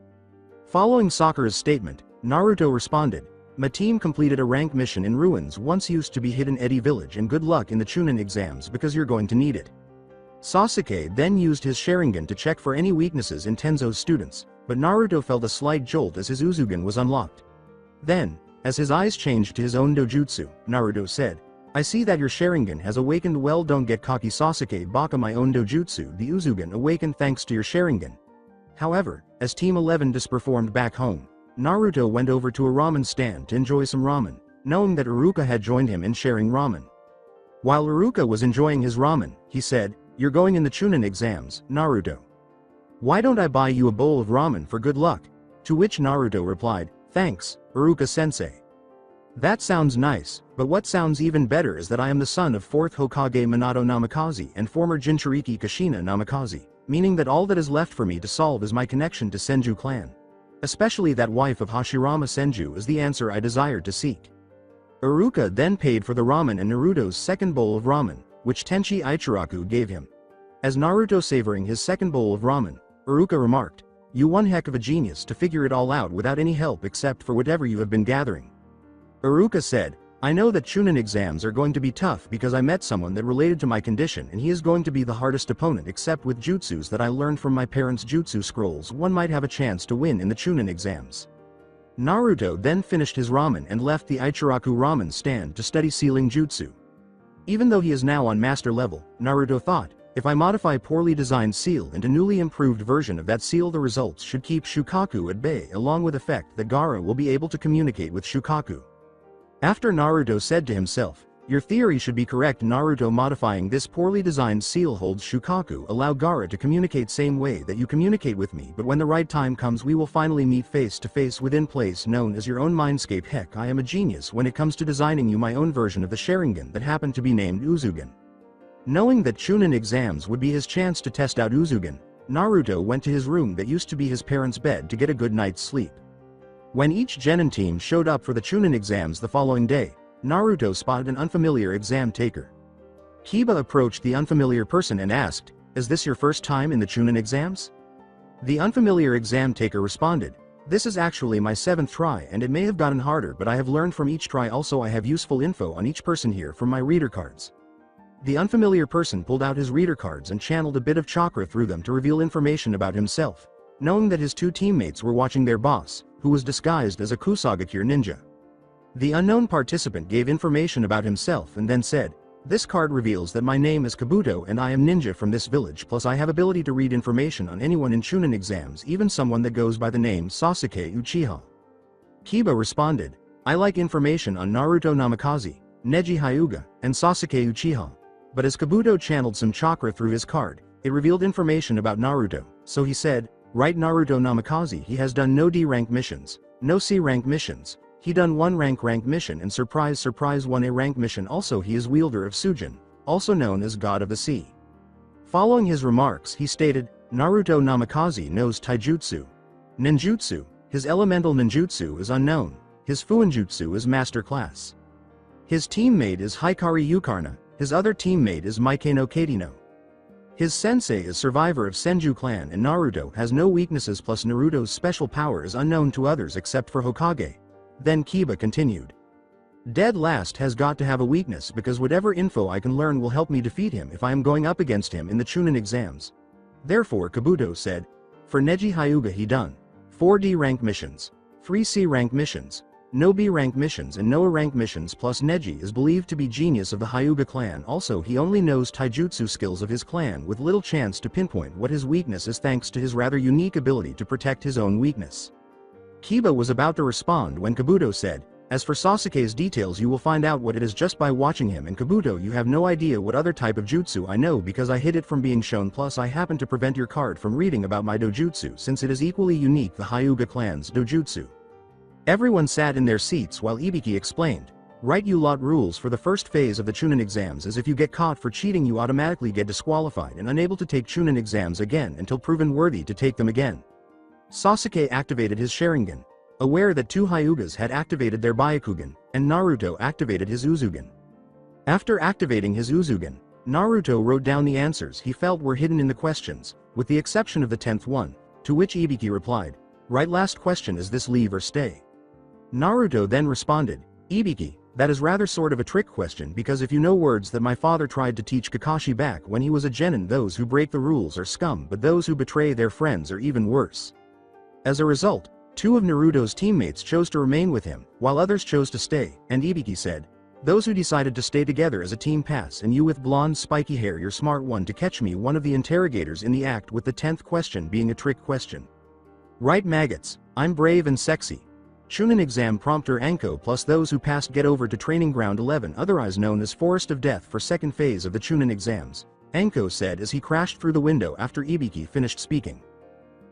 Following Sakura's statement, Naruto responded, my team completed a rank mission in ruins once used to be Hidden Eddy Village and good luck in the Chunin exams because you're going to need it. Sasuke then used his Sharingan to check for any weaknesses in Tenzo's students, but Naruto felt a slight jolt as his Uzugan was unlocked. Then, as his eyes changed to his own dojutsu, Naruto said, I see that your Sharingan has awakened, well don't get cocky Sasuke baka, my own dojutsu the Uzugan awakened thanks to your Sharingan. However, as Team 11 disperformed back home, Naruto went over to a ramen stand to enjoy some ramen, knowing that Iruka had joined him in sharing ramen. While Iruka was enjoying his ramen, he said, you're going in the Chunin exams, Naruto. Why don't I buy you a bowl of ramen for good luck? To which Naruto replied, thanks, Iruka-sensei. That sounds nice, but what sounds even better is that I am the son of 4th Hokage Minato Namikaze and former Jinchuriki Kushina Namikaze, meaning that all that is left for me to solve is my connection to Senju clan. Especially that wife of Hashirama Senju is the answer I desired to seek. Iruka then paid for the ramen and Naruto's second bowl of ramen, which Tenchi Ichiraku gave him. As Naruto savoring his second bowl of ramen, Iruka remarked, you one heck of a genius to figure it all out without any help except for whatever you have been gathering. Iruka said, I know that Chunin exams are going to be tough because I met someone that related to my condition and he is going to be the hardest opponent, except with jutsus that I learned from my parents' jutsu scrolls one might have a chance to win in the Chunin exams. Naruto then finished his ramen and left the Ichiraku ramen stand to study sealing jutsu. Even though he is now on master level, Naruto thought, if I modify poorly designed seal into newly improved version of that seal, the results should keep Shukaku at bay, along with effect that Gaara will be able to communicate with Shukaku. After Naruto said to himself, your theory should be correct. Naruto modifying this poorly designed seal holds Shukaku, allow Gaara to communicate same way that you communicate with me, but when the right time comes we will finally meet face to face within place known as your own mindscape. Heck, I am a genius when it comes to designing you my own version of the Sharingan that happened to be named Uzugen. Knowing that Chunin exams would be his chance to test out Uzugen, Naruto went to his room that used to be his parents' bed to get a good night's sleep. When each Genin team showed up for the Chunin exams the following day, Naruto spotted an unfamiliar exam taker. Kiba approached the unfamiliar person and asked, is this your first time in the Chunin exams? The unfamiliar exam taker responded, this is actually my 7th try and it may have gotten harder, but I have learned from each try. Also I have useful info on each person here from my reader cards. The unfamiliar person pulled out his reader cards and channeled a bit of chakra through them to reveal information about himself, knowing that his 2 teammates were watching their boss, who was disguised as a Kusagakure ninja. The unknown participant gave information about himself and then said, this card reveals that my name is Kabuto and I am ninja from this village, plus I have ability to read information on anyone in Chunin exams, even someone that goes by the name Sasuke Uchiha. Kiba responded, I like information on Naruto Namikaze, Neji Hyuga, and Sasuke Uchiha. But as Kabuto channeled some chakra through his card, it revealed information about Naruto, so he said, right, Naruto Namikaze, he has done no D rank missions, no C rank missions. He done 1 rank mission and surprise 1 A rank mission. Also he is wielder of Sujin, also known as God of the Sea. Following his remarks he stated, Naruto Namikaze knows taijutsu. Ninjutsu, his elemental ninjutsu is unknown, his fuinjutsu is master class. His teammate is Hikari Yukarna, his other teammate is Maike no Kaitino. His sensei is survivor of Senju clan and Naruto has no weaknesses, plus Naruto's special power is unknown to others except for Hokage. Then Kiba continued. Dead Last has got to have a weakness because whatever info I can learn will help me defeat him if I am going up against him in the Chunin exams. Therefore Kabuto said, for Neji Hyuga he done 4 D rank missions, 3 C rank missions, no B rank missions and no A rank missions, plus Neji is believed to be genius of the Hyuga clan. Also he only knows taijutsu skills of his clan with little chance to pinpoint what his weakness is thanks to his rather unique ability to protect his own weakness. Kiba was about to respond when Kabuto said, as for Sasuke's details you will find out what it is just by watching him, and Kabuto you have no idea what other type of jutsu I know because I hid it from being shown, plus I happen to prevent your card from reading about my dojutsu since it is equally unique, the Hyuga clan's dojutsu. Everyone sat in their seats while Ibiki explained, right, you lot rules for the first phase of the Chunin exams is if you get caught for cheating you automatically get disqualified and unable to take Chunin exams again until proven worthy to take them again. Sasuke activated his Sharingan, aware that 2 Hyugas had activated their Byakugan, and Naruto activated his Uzugen. After activating his Uzugen, Naruto wrote down the answers he felt were hidden in the questions, with the exception of the 10th one, to which Ibiki replied, right, last question is this leave or stay? Naruto then responded, Ibiki, that is rather sort of a trick question because if you know words that my father tried to teach Kakashi back when he was a genin, those who break the rules are scum but those who betray their friends are even worse. As a result, 2 of Naruto's teammates chose to remain with him, while others chose to stay, and Ibiki said, those who decided to stay together as a team pass, and you with blonde spiky hair you're smart one to catch me, one of the interrogators in the act, with the 10th question being a trick question. Right, maggots, I'm brave and sexy. Chunin exam prompter Anko, plus those who passed get over to training ground 11, otherwise known as Forest of Death, for second phase of the Chunin exams, Anko said as he crashed through the window after Ibiki finished speaking.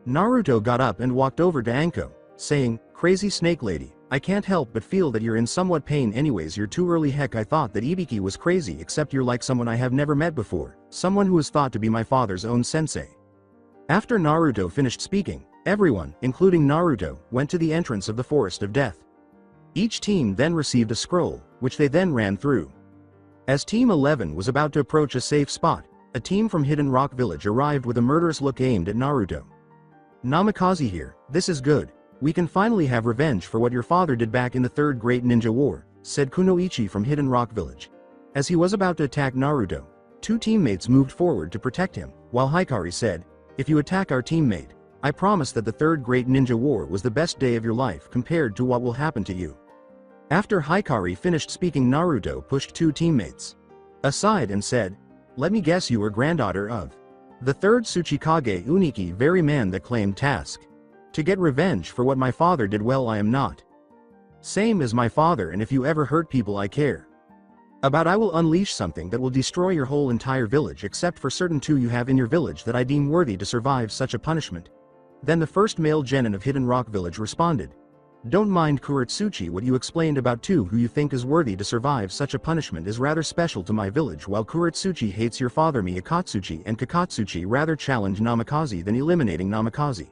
Naruto got up and walked over to Anko, saying, crazy snake lady, I can't help but feel that you're in somewhat pain. Anyways, you're too early. Heck, I thought that Ibiki was crazy, except you're like someone I have never met before, someone who is thought to be my father's own sensei. After Naruto finished speaking, everyone, including Naruto, went to the entrance of the Forest of Death. Each team then received a scroll, which they then ran through. As Team 11 was about to approach a safe spot, a team from Hidden Rock Village arrived with a murderous look aimed at Naruto. Namikaze here, this is good. We can finally have revenge for what your father did back in the Third Great Ninja War, said Kunoichi from Hidden Rock Village. As he was about to attack Naruto, 2 teammates moved forward to protect him, while Hikari said, if you attack our teammate, I promise that the third great ninja war was the best day of your life compared to what will happen to you. After Hikari finished speaking, Naruto pushed two teammates aside and said, let me guess, you are granddaughter of the third Tsuchikage Uniki, very man that claimed task to get revenge for what my father did. Well, I am not same as my father, and if you ever hurt people I care about, I will unleash something that will destroy your whole entire village except for certain two you have in your village that I deem worthy to survive such a punishment. Then the first male genin of Hidden Rock Village responded, don't mind Kuretsuchi, what you explained about two who you think is worthy to survive such a punishment is rather special to my village. While Kuretsuchi hates your father, Akatsuchi and Kakatsuchi rather challenge Namikaze than eliminating Namikaze.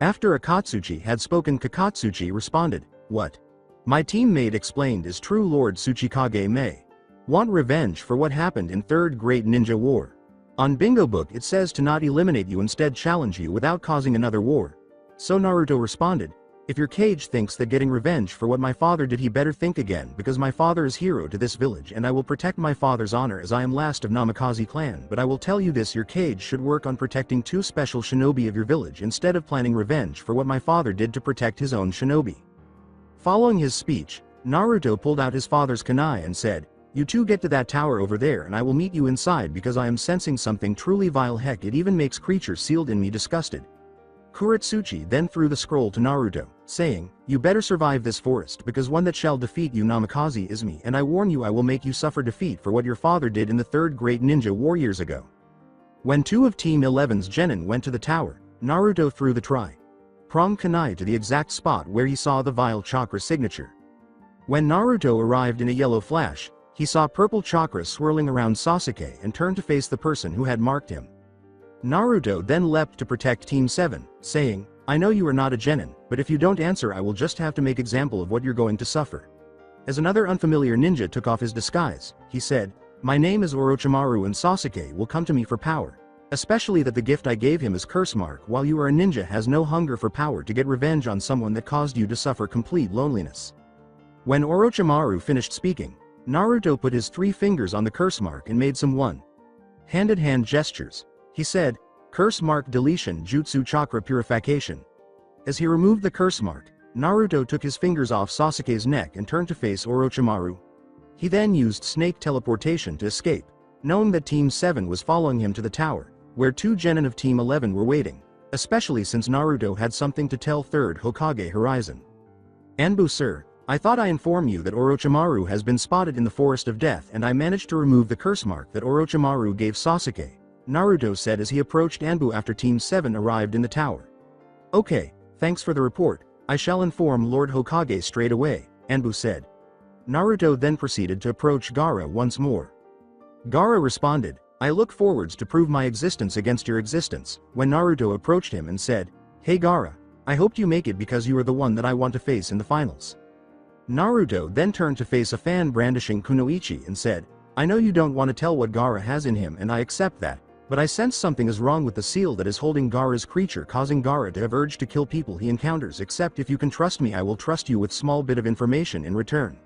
After Akatsuchi had spoken, Kakatsuchi responded, what my teammate explained is true. Lord Tsuchikage may want revenge for what happened in Third Great Ninja War. On Bingo Book it says to not eliminate you, instead challenge you without causing another war. So Naruto responded, if your Kage thinks that getting revenge for what my father did, he better think again, because my father is hero to this village and I will protect my father's honor as I am last of Namikaze clan. But I will tell you this, your Kage should work on protecting two special shinobi of your village instead of planning revenge for what my father did to protect his own shinobi. Following his speech, Naruto pulled out his father's kunai and said, you two get to that tower over there and I will meet you inside, because I am sensing something truly vile. Heck, it even makes creatures sealed in me disgusted. Kuretsuchi then threw the scroll to Naruto, saying, you better survive this forest, because one that shall defeat you, Namikaze, is me, and I warn you I will make you suffer defeat for what your father did in the third great ninja war years ago. When two of Team 11's genin went to the tower, Naruto threw the tri-pronged kunai to the exact spot where he saw the vile chakra signature. When Naruto arrived in a yellow flash, he saw purple chakra swirling around Sasuke and turned to face the person who had marked him. Naruto then leapt to protect Team 7, saying, I know you are not a genin, but if you don't answer I will just have to make example of what you're going to suffer. As another unfamiliar ninja took off his disguise, he said, my name is Orochimaru and Sasuke will come to me for power. Especially that the gift I gave him is curse mark, while you are a ninja has no hunger for power to get revenge on someone that caused you to suffer complete loneliness. When Orochimaru finished speaking, Naruto put his 3 fingers on the curse mark and made some one-handed hand gestures. He said, curse mark deletion jutsu chakra purification. As he removed the curse mark, Naruto took his fingers off Sasuke's neck and turned to face Orochimaru. He then used snake teleportation to escape, knowing that Team 7 was following him to the tower, where 2 genin of Team 11 were waiting, especially since Naruto had something to tell third Hokage Horizon. Anbu sir, I thought I inform you that Orochimaru has been spotted in the Forest of Death and I managed to remove the curse mark that Orochimaru gave Sasuke, Naruto said as he approached Anbu after Team 7 arrived in the tower. Okay, thanks for the report, I shall inform Lord Hokage straight away, Anbu said. Naruto then proceeded to approach Gaara once more. Gaara responded, I look forwards to prove my existence against your existence, when Naruto approached him and said, hey Gaara, I hoped you make it because you are the one that I want to face in the finals. Naruto then turned to face a fan brandishing kunoichi and said, I know you don't want to tell what Gaara has in him and I accept that, but I sense something is wrong with the seal that is holding Gaara's creature, causing Gaara to have urge to kill people he encounters, except if you can trust me I will trust you with small bit of information in return.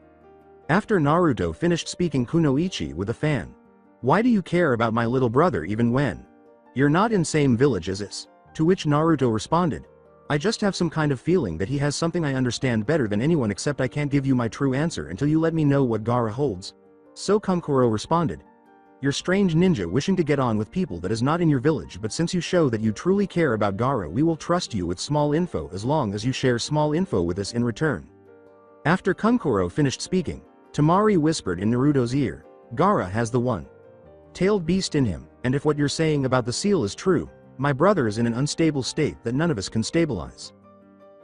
After Naruto finished speaking kunoichi with a fan, why do you care about my little brother even when you're not in same village as us? To which Naruto responded, I just have some kind of feeling that he has something I understand better than anyone, except I can't give you my true answer until you let me know what Gaara holds. So Kankuro responded, you're strange ninja wishing to get on with people that is not in your village, but since you show that you truly care about Gaara we will trust you with small info as long as you share small info with us in return. After Kankuro finished speaking, Temari whispered in Naruto's ear, Gaara has the one-tailed beast in him, and if what you're saying about the seal is true, my brother is in an unstable state that none of us can stabilize.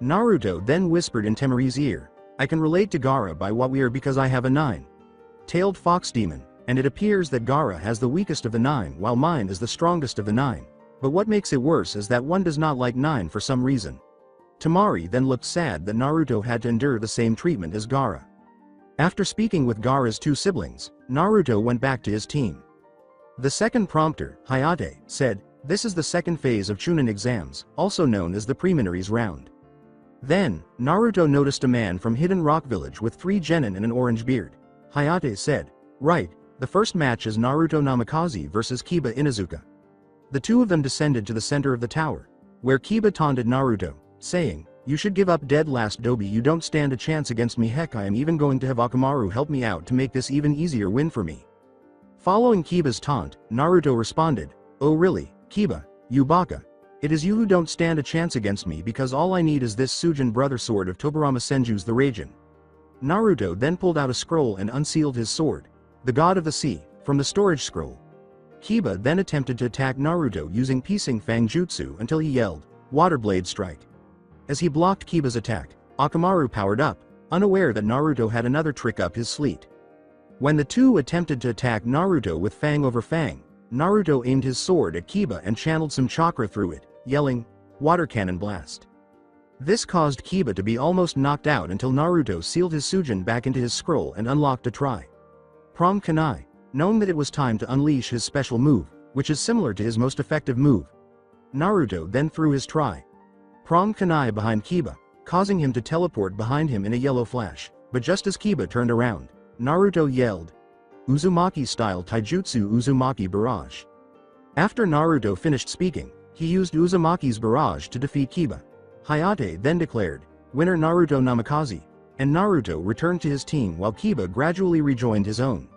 Naruto then whispered in Temari's ear, I can relate to Gaara by what we are because I have a 9-tailed fox demon, and it appears that Gaara has the weakest of the 9 while mine is the strongest of the 9. But what makes it worse is that one does not like 9 for some reason. Temari then looked sad that Naruto had to endure the same treatment as Gaara. After speaking with Gaara's 2 siblings, Naruto went back to his team. The second prompter, Hayate, said, this is the second phase of Chunin exams, also known as the preliminaries round. Then, Naruto noticed a man from Hidden Rock Village with 3 genin and an orange beard. Hayate said, right, the first match is Naruto Namikaze versus Kiba Inuzuka. The 2 of them descended to the center of the tower, where Kiba taunted Naruto, saying, "You should give up dead last Dobi, you don't stand a chance against me, heck I am even going to have Akamaru help me out to make this even easier win for me." Following Kiba's taunt, Naruto responded, "Oh really, Kiba, you baka. It is you who don't stand a chance against me because all I need is this Sujin brother sword of Tobirama Senju's the Raijin." Naruto then pulled out a scroll and unsealed his sword, the God of the Sea, from the storage scroll. Kiba then attempted to attack Naruto using Pising Fang Jutsu until he yelled, "Water Blade Strike." As he blocked Kiba's attack, Akamaru powered up, unaware that Naruto had another trick up his sleeve. When the two attempted to attack Naruto with Fang over Fang, Naruto aimed his sword at Kiba and channeled some chakra through it, yelling, "Water Cannon Blast." This caused Kiba to be almost knocked out until Naruto sealed his Sujin back into his scroll and unlocked a try. Prom Kunai, knowing that it was time to unleash his special move, which is similar to his most effective move. Naruto then threw his try. Prom Kunai behind Kiba, causing him to teleport behind him in a yellow flash, but just as Kiba turned around, Naruto yelled, "Uzumaki-style Taijutsu Uzumaki Barrage." After Naruto finished speaking, he used Uzumaki's barrage to defeat Kiba. Hayate then declared, "Winner Naruto Namikaze," and Naruto returned to his team while Kiba gradually rejoined his own.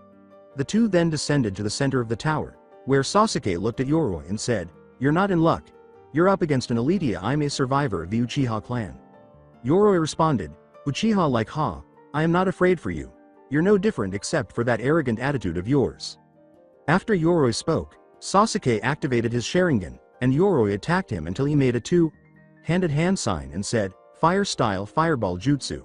The two then descended to the center of the tower, where Sasuke looked at Yoroi and said, "You're not in luck. You're up against an Elitia. I'm a survivor of the Uchiha clan." Yoroi responded, "Uchiha like ha, I am not afraid for you. You're no different except for that arrogant attitude of yours." After Yoroi spoke, Sasuke activated his Sharingan, and Yoroi attacked him until he made a two-handed hand sign and said, "Fire-style Fireball Jutsu."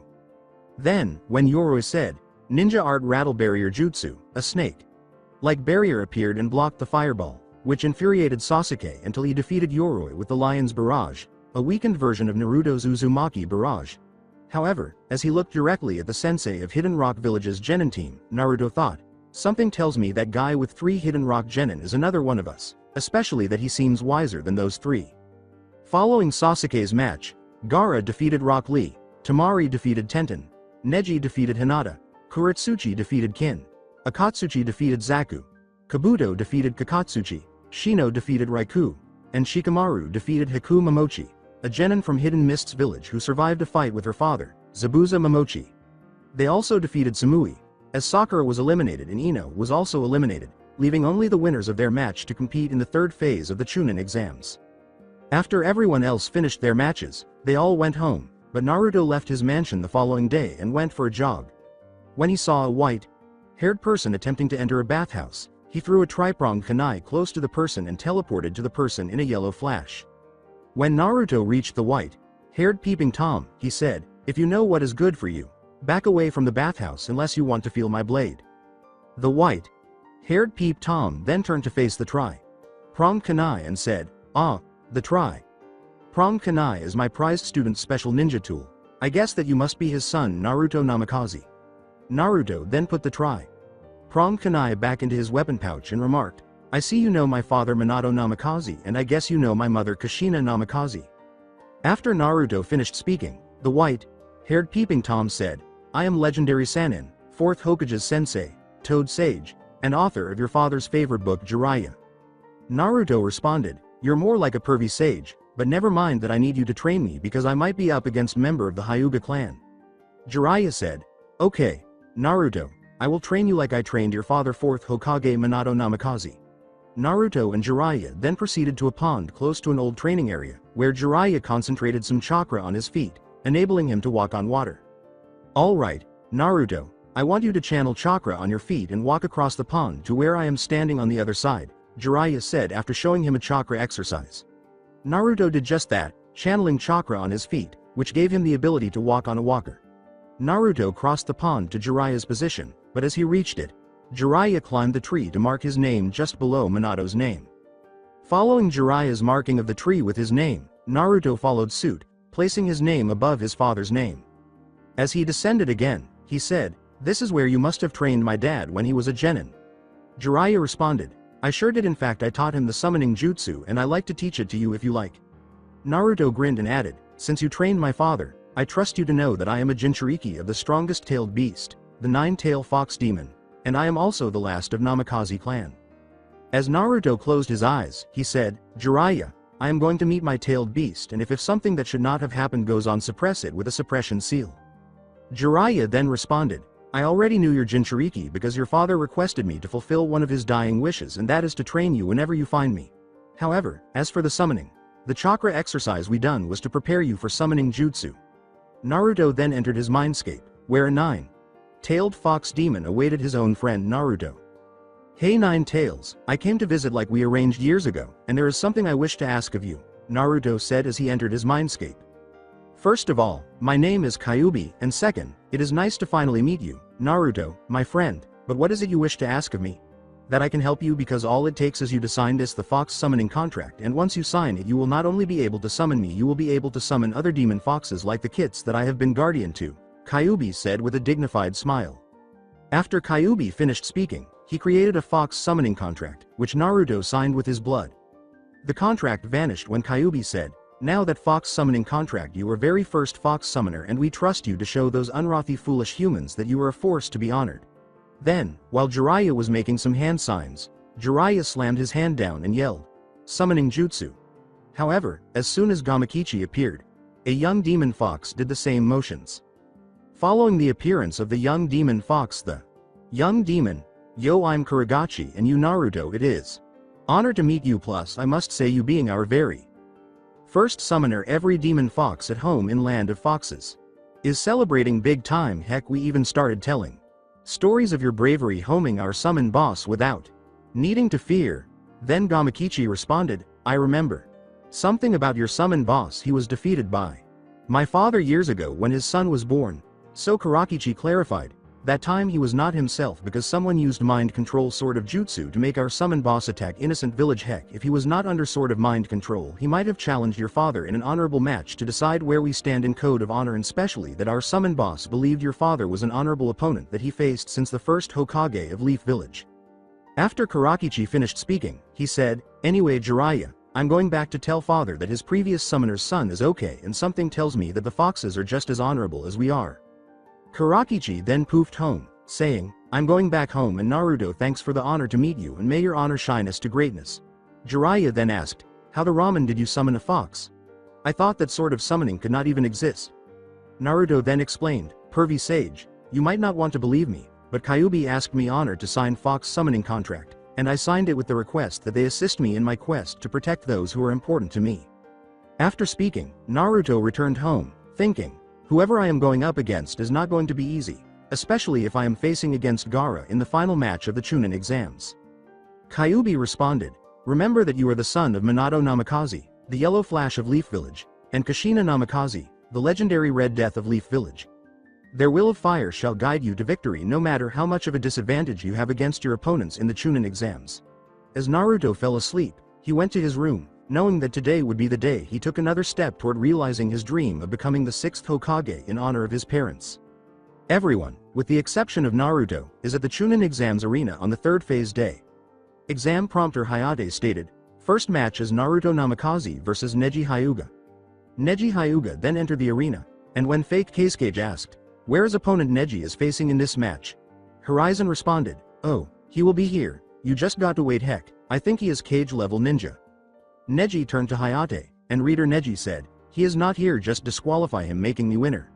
Then, when Yoroi said, "Ninja Art Rattle Barrier Jutsu," a snake-like barrier appeared and blocked the fireball, which infuriated Sasuke until he defeated Yoroi with the Lion's Barrage, a weakened version of Naruto's Uzumaki Barrage. However, as he looked directly at the sensei of Hidden Rock Village's Genin team, Naruto thought, "Something tells me that guy with 3 Hidden Rock Genin is another one of us, especially that he seems wiser than those 3. Following Sasuke's match, Gaara defeated Rock Lee, Tamari defeated Tenten, Neji defeated Hinata, Kuretsuchi defeated Kin, Akatsuchi defeated Zaku, Kabuto defeated Kakatsuchi, Shino defeated Raikou, and Shikamaru defeated Haku Momochi, a genin from Hidden Mist's village who survived a fight with her father, Zabuza Momochi. They also defeated Samui, as Sakura was eliminated and Ino was also eliminated, leaving only the winners of their match to compete in the third phase of the Chunin exams. After everyone else finished their matches, they all went home, but Naruto left his mansion the following day and went for a jog. When he saw a white-haired person attempting to enter a bathhouse, he threw a tri-pronged kunai close to the person and teleported to the person in a yellow flash. When Naruto reached the white-haired peeping Tom, he said, "If you know what is good for you, back away from the bathhouse unless you want to feel my blade." The white-haired peep Tom then turned to face the tri-pronged kunai and said, "Ah, the tri-pronged kunai is my prized student's special ninja tool. I guess that you must be his son Naruto Namikaze." Naruto then put the tri-pronged kunai back into his weapon pouch and remarked, "I see you know my father Minato Namikaze and I guess you know my mother Kushina Namikaze." After Naruto finished speaking, the white-haired peeping Tom said, "I am legendary Sannin, 4th Hokage's sensei, Toad Sage, and author of your father's favorite book Jiraiya." Naruto responded, "You're more like a pervy sage, but never mind that I need you to train me because I might be up against member of the Hyuga clan." Jiraiya said, "Okay, Naruto, I will train you like I trained your father 4th Hokage Minato Namikaze." Naruto and Jiraiya then proceeded to a pond close to an old training area, where Jiraiya concentrated some chakra on his feet, enabling him to walk on water. "Alright, Naruto, I want you to channel chakra on your feet and walk across the pond to where I am standing on the other side," Jiraiya said after showing him a chakra exercise. Naruto did just that, channeling chakra on his feet, which gave him the ability to walk on a walker. Naruto crossed the pond to Jiraiya's position, but as he reached it, Jiraiya climbed the tree to mark his name just below Minato's name. Following Jiraiya's marking of the tree with his name, Naruto followed suit, placing his name above his father's name. As he descended again, he said, "This is where you must have trained my dad when he was a genin." Jiraiya responded, "I sure did. In fact I taught him the summoning jutsu and I like to teach it to you if you like." Naruto grinned and added, "Since you trained my father, I trust you to know that I am a Jinchuriki of the strongest tailed beast, the 9-tailed fox demon, and I am also the last of Namikaze clan." As Naruto closed his eyes, he said, "Jiraiya, I am going to meet my tailed beast, and if something that should not have happened goes on, suppress it with a suppression seal. Jiraiya then responded, I already knew your Jinchuriki because your father requested me to fulfill one of his dying wishes, and that is to train you whenever you find me. However, as for the summoning, the chakra exercise we done was to prepare you for summoning jutsu. Naruto then entered his mindscape, where a nine-tailed fox demon awaited his own friend Naruto. Hey Nine Tails, I came to visit like we arranged years ago, and there is something I wish to ask of you, Naruto said as he entered his mindscape. First of all, my name is Kyuubi, and second, it is nice to finally meet you, Naruto, my friend, but what is it you wish to ask of me? That I can help you, because all it takes is you to sign the fox summoning contract, and once you sign it you will not only be able to summon me, you will be able to summon other demon foxes like the kits that I have been guardian to, Kyuubi said with a dignified smile. After Kyuubi finished speaking, he created a fox summoning contract, which Naruto signed with his blood. The contract vanished when Kyuubi said, now that fox summoning contract, you are very first fox summoner, and we trust you to show those unwrathy foolish humans that you are a force to be honored. Then, while Jiraiya was making some hand signs, Jiraiya slammed his hand down and yelled, summoning jutsu. However, as soon as Gamakichi appeared, a young demon fox did the same motions. Following the appearance of the young demon fox, the young demon, yo, I'm Kuragachi, and you Naruto, it is honor to meet you, plus I must say you being our very first summoner, every demon fox at home in Land of Foxes is celebrating big time. Heck, we even started telling stories of your bravery homing our summon boss without needing to fear. Then Gamakichi responded, I remember something about your summon boss. He was defeated by my father years ago when his son was born. So Kurakichi clarified, that time he was not himself because someone used mind control sort of jutsu to make our summon boss attack innocent village. Heck, if he was not under sort of mind control, he might have challenged your father in an honorable match to decide where we stand in code of honor, and especially that our summon boss believed your father was an honorable opponent that he faced since the first Hokage of Leaf Village. After Kurakichi finished speaking, he said, anyway Jiraiya, I'm going back to tell father that his previous summoner's son is okay, and something tells me that the foxes are just as honorable as we are. Kurakichi then poofed home, saying, I'm going back home, and Naruto, thanks for the honor to meet you, and may your honor shine us to greatness. Jiraiya then asked, how the ramen did you summon a fox? I thought that sort of summoning could not even exist. Naruto then explained, pervy sage, you might not want to believe me, but Kyuubi asked me honor to sign fox summoning contract, and I signed it with the request that they assist me in my quest to protect those who are important to me. After speaking, Naruto returned home, thinking, whoever I am going up against is not going to be easy, especially if I am facing against Gaara in the final match of the Chunin exams. Kyuubi responded, remember that you are the son of Minato Namikaze, the Yellow Flash of Leaf Village, and Kushina Namikaze, the legendary Red Death of Leaf Village. Their will of fire shall guide you to victory no matter how much of a disadvantage you have against your opponents in the Chunin exams. As Naruto fell asleep, he went to his room, knowing that today would be the day he took another step toward realizing his dream of becoming the 6th Hokage in honor of his parents. Everyone, with the exception of Naruto, is at the Chunin exams arena on the third phase day. Exam prompter Hayate stated, first match is Naruto Namikaze versus Neji Hyuga. Neji Hyuga then entered the arena, and when fake Kazekage asked, where is opponent Neji is facing in this match? Horizon responded, oh, he will be here, you just got to wait. Heck, I think he is cage level ninja. Neji turned to Hayate, and reader Neji said, he is not here, just disqualify him, making me winner.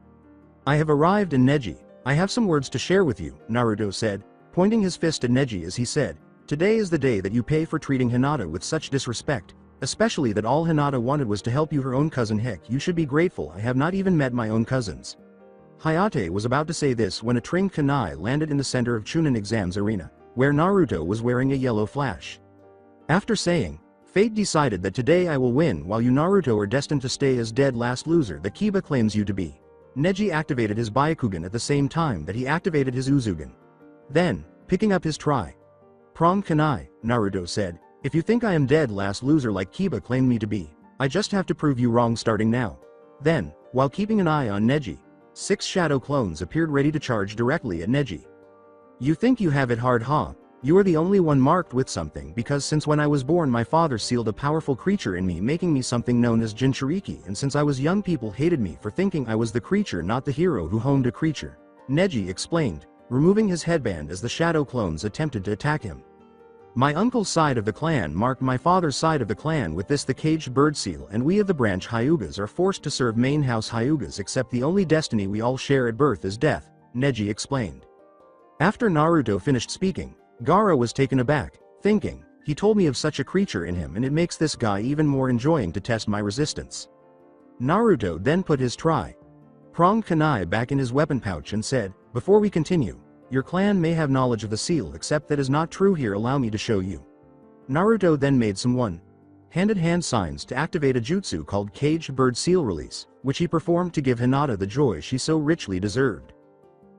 I have arrived, and Neji, I have some words to share with you, Naruto said, pointing his fist at Neji as he said, today is the day that you pay for treating Hinata with such disrespect, especially that all Hinata wanted was to help you, her own cousin. Heck, you should be grateful I have not even met my own cousins. Hayate was about to say this when a trained kunai landed in the center of Chunin exams arena, where Naruto was wearing a yellow flash. After saying, fate decided that today I will win while you Naruto are destined to stay as dead last loser that Kiba claims you to be. Neji activated his Byakugan at the same time that he activated his Uzugan. Then, picking up his Prom Kunai, Naruto said, if you think I am dead last loser like Kiba claimed me to be, I just have to prove you wrong starting now. Then, while keeping an eye on Neji, 6 shadow clones appeared ready to charge directly at Neji. You think you have it hard, huh? You are the only one marked with something, because since when I was born my father sealed a powerful creature in me, making me something known as Jinchuriki, and since I was young people hated me for thinking I was the creature, not the hero who homed a creature. Neji explained, removing his headband as the shadow clones attempted to attack him. My uncle's side of the clan marked my father's side of the clan with this the caged bird seal, and we of the branch Hyugas are forced to serve main house Hyugas, except the only destiny we all share at birth is death, Neji explained. After Naruto finished speaking, Gaara was taken aback, thinking, he told me of such a creature in him and it makes this guy even more enjoying to test my resistance. Naruto then put his pronged kunai back in his weapon pouch and said, before we continue, your clan may have knowledge of the seal, except that is not true here, allow me to show you. Naruto then made some one-handed hand signs to activate a jutsu called Caged Bird Seal Release, which he performed to give Hinata the joy she so richly deserved.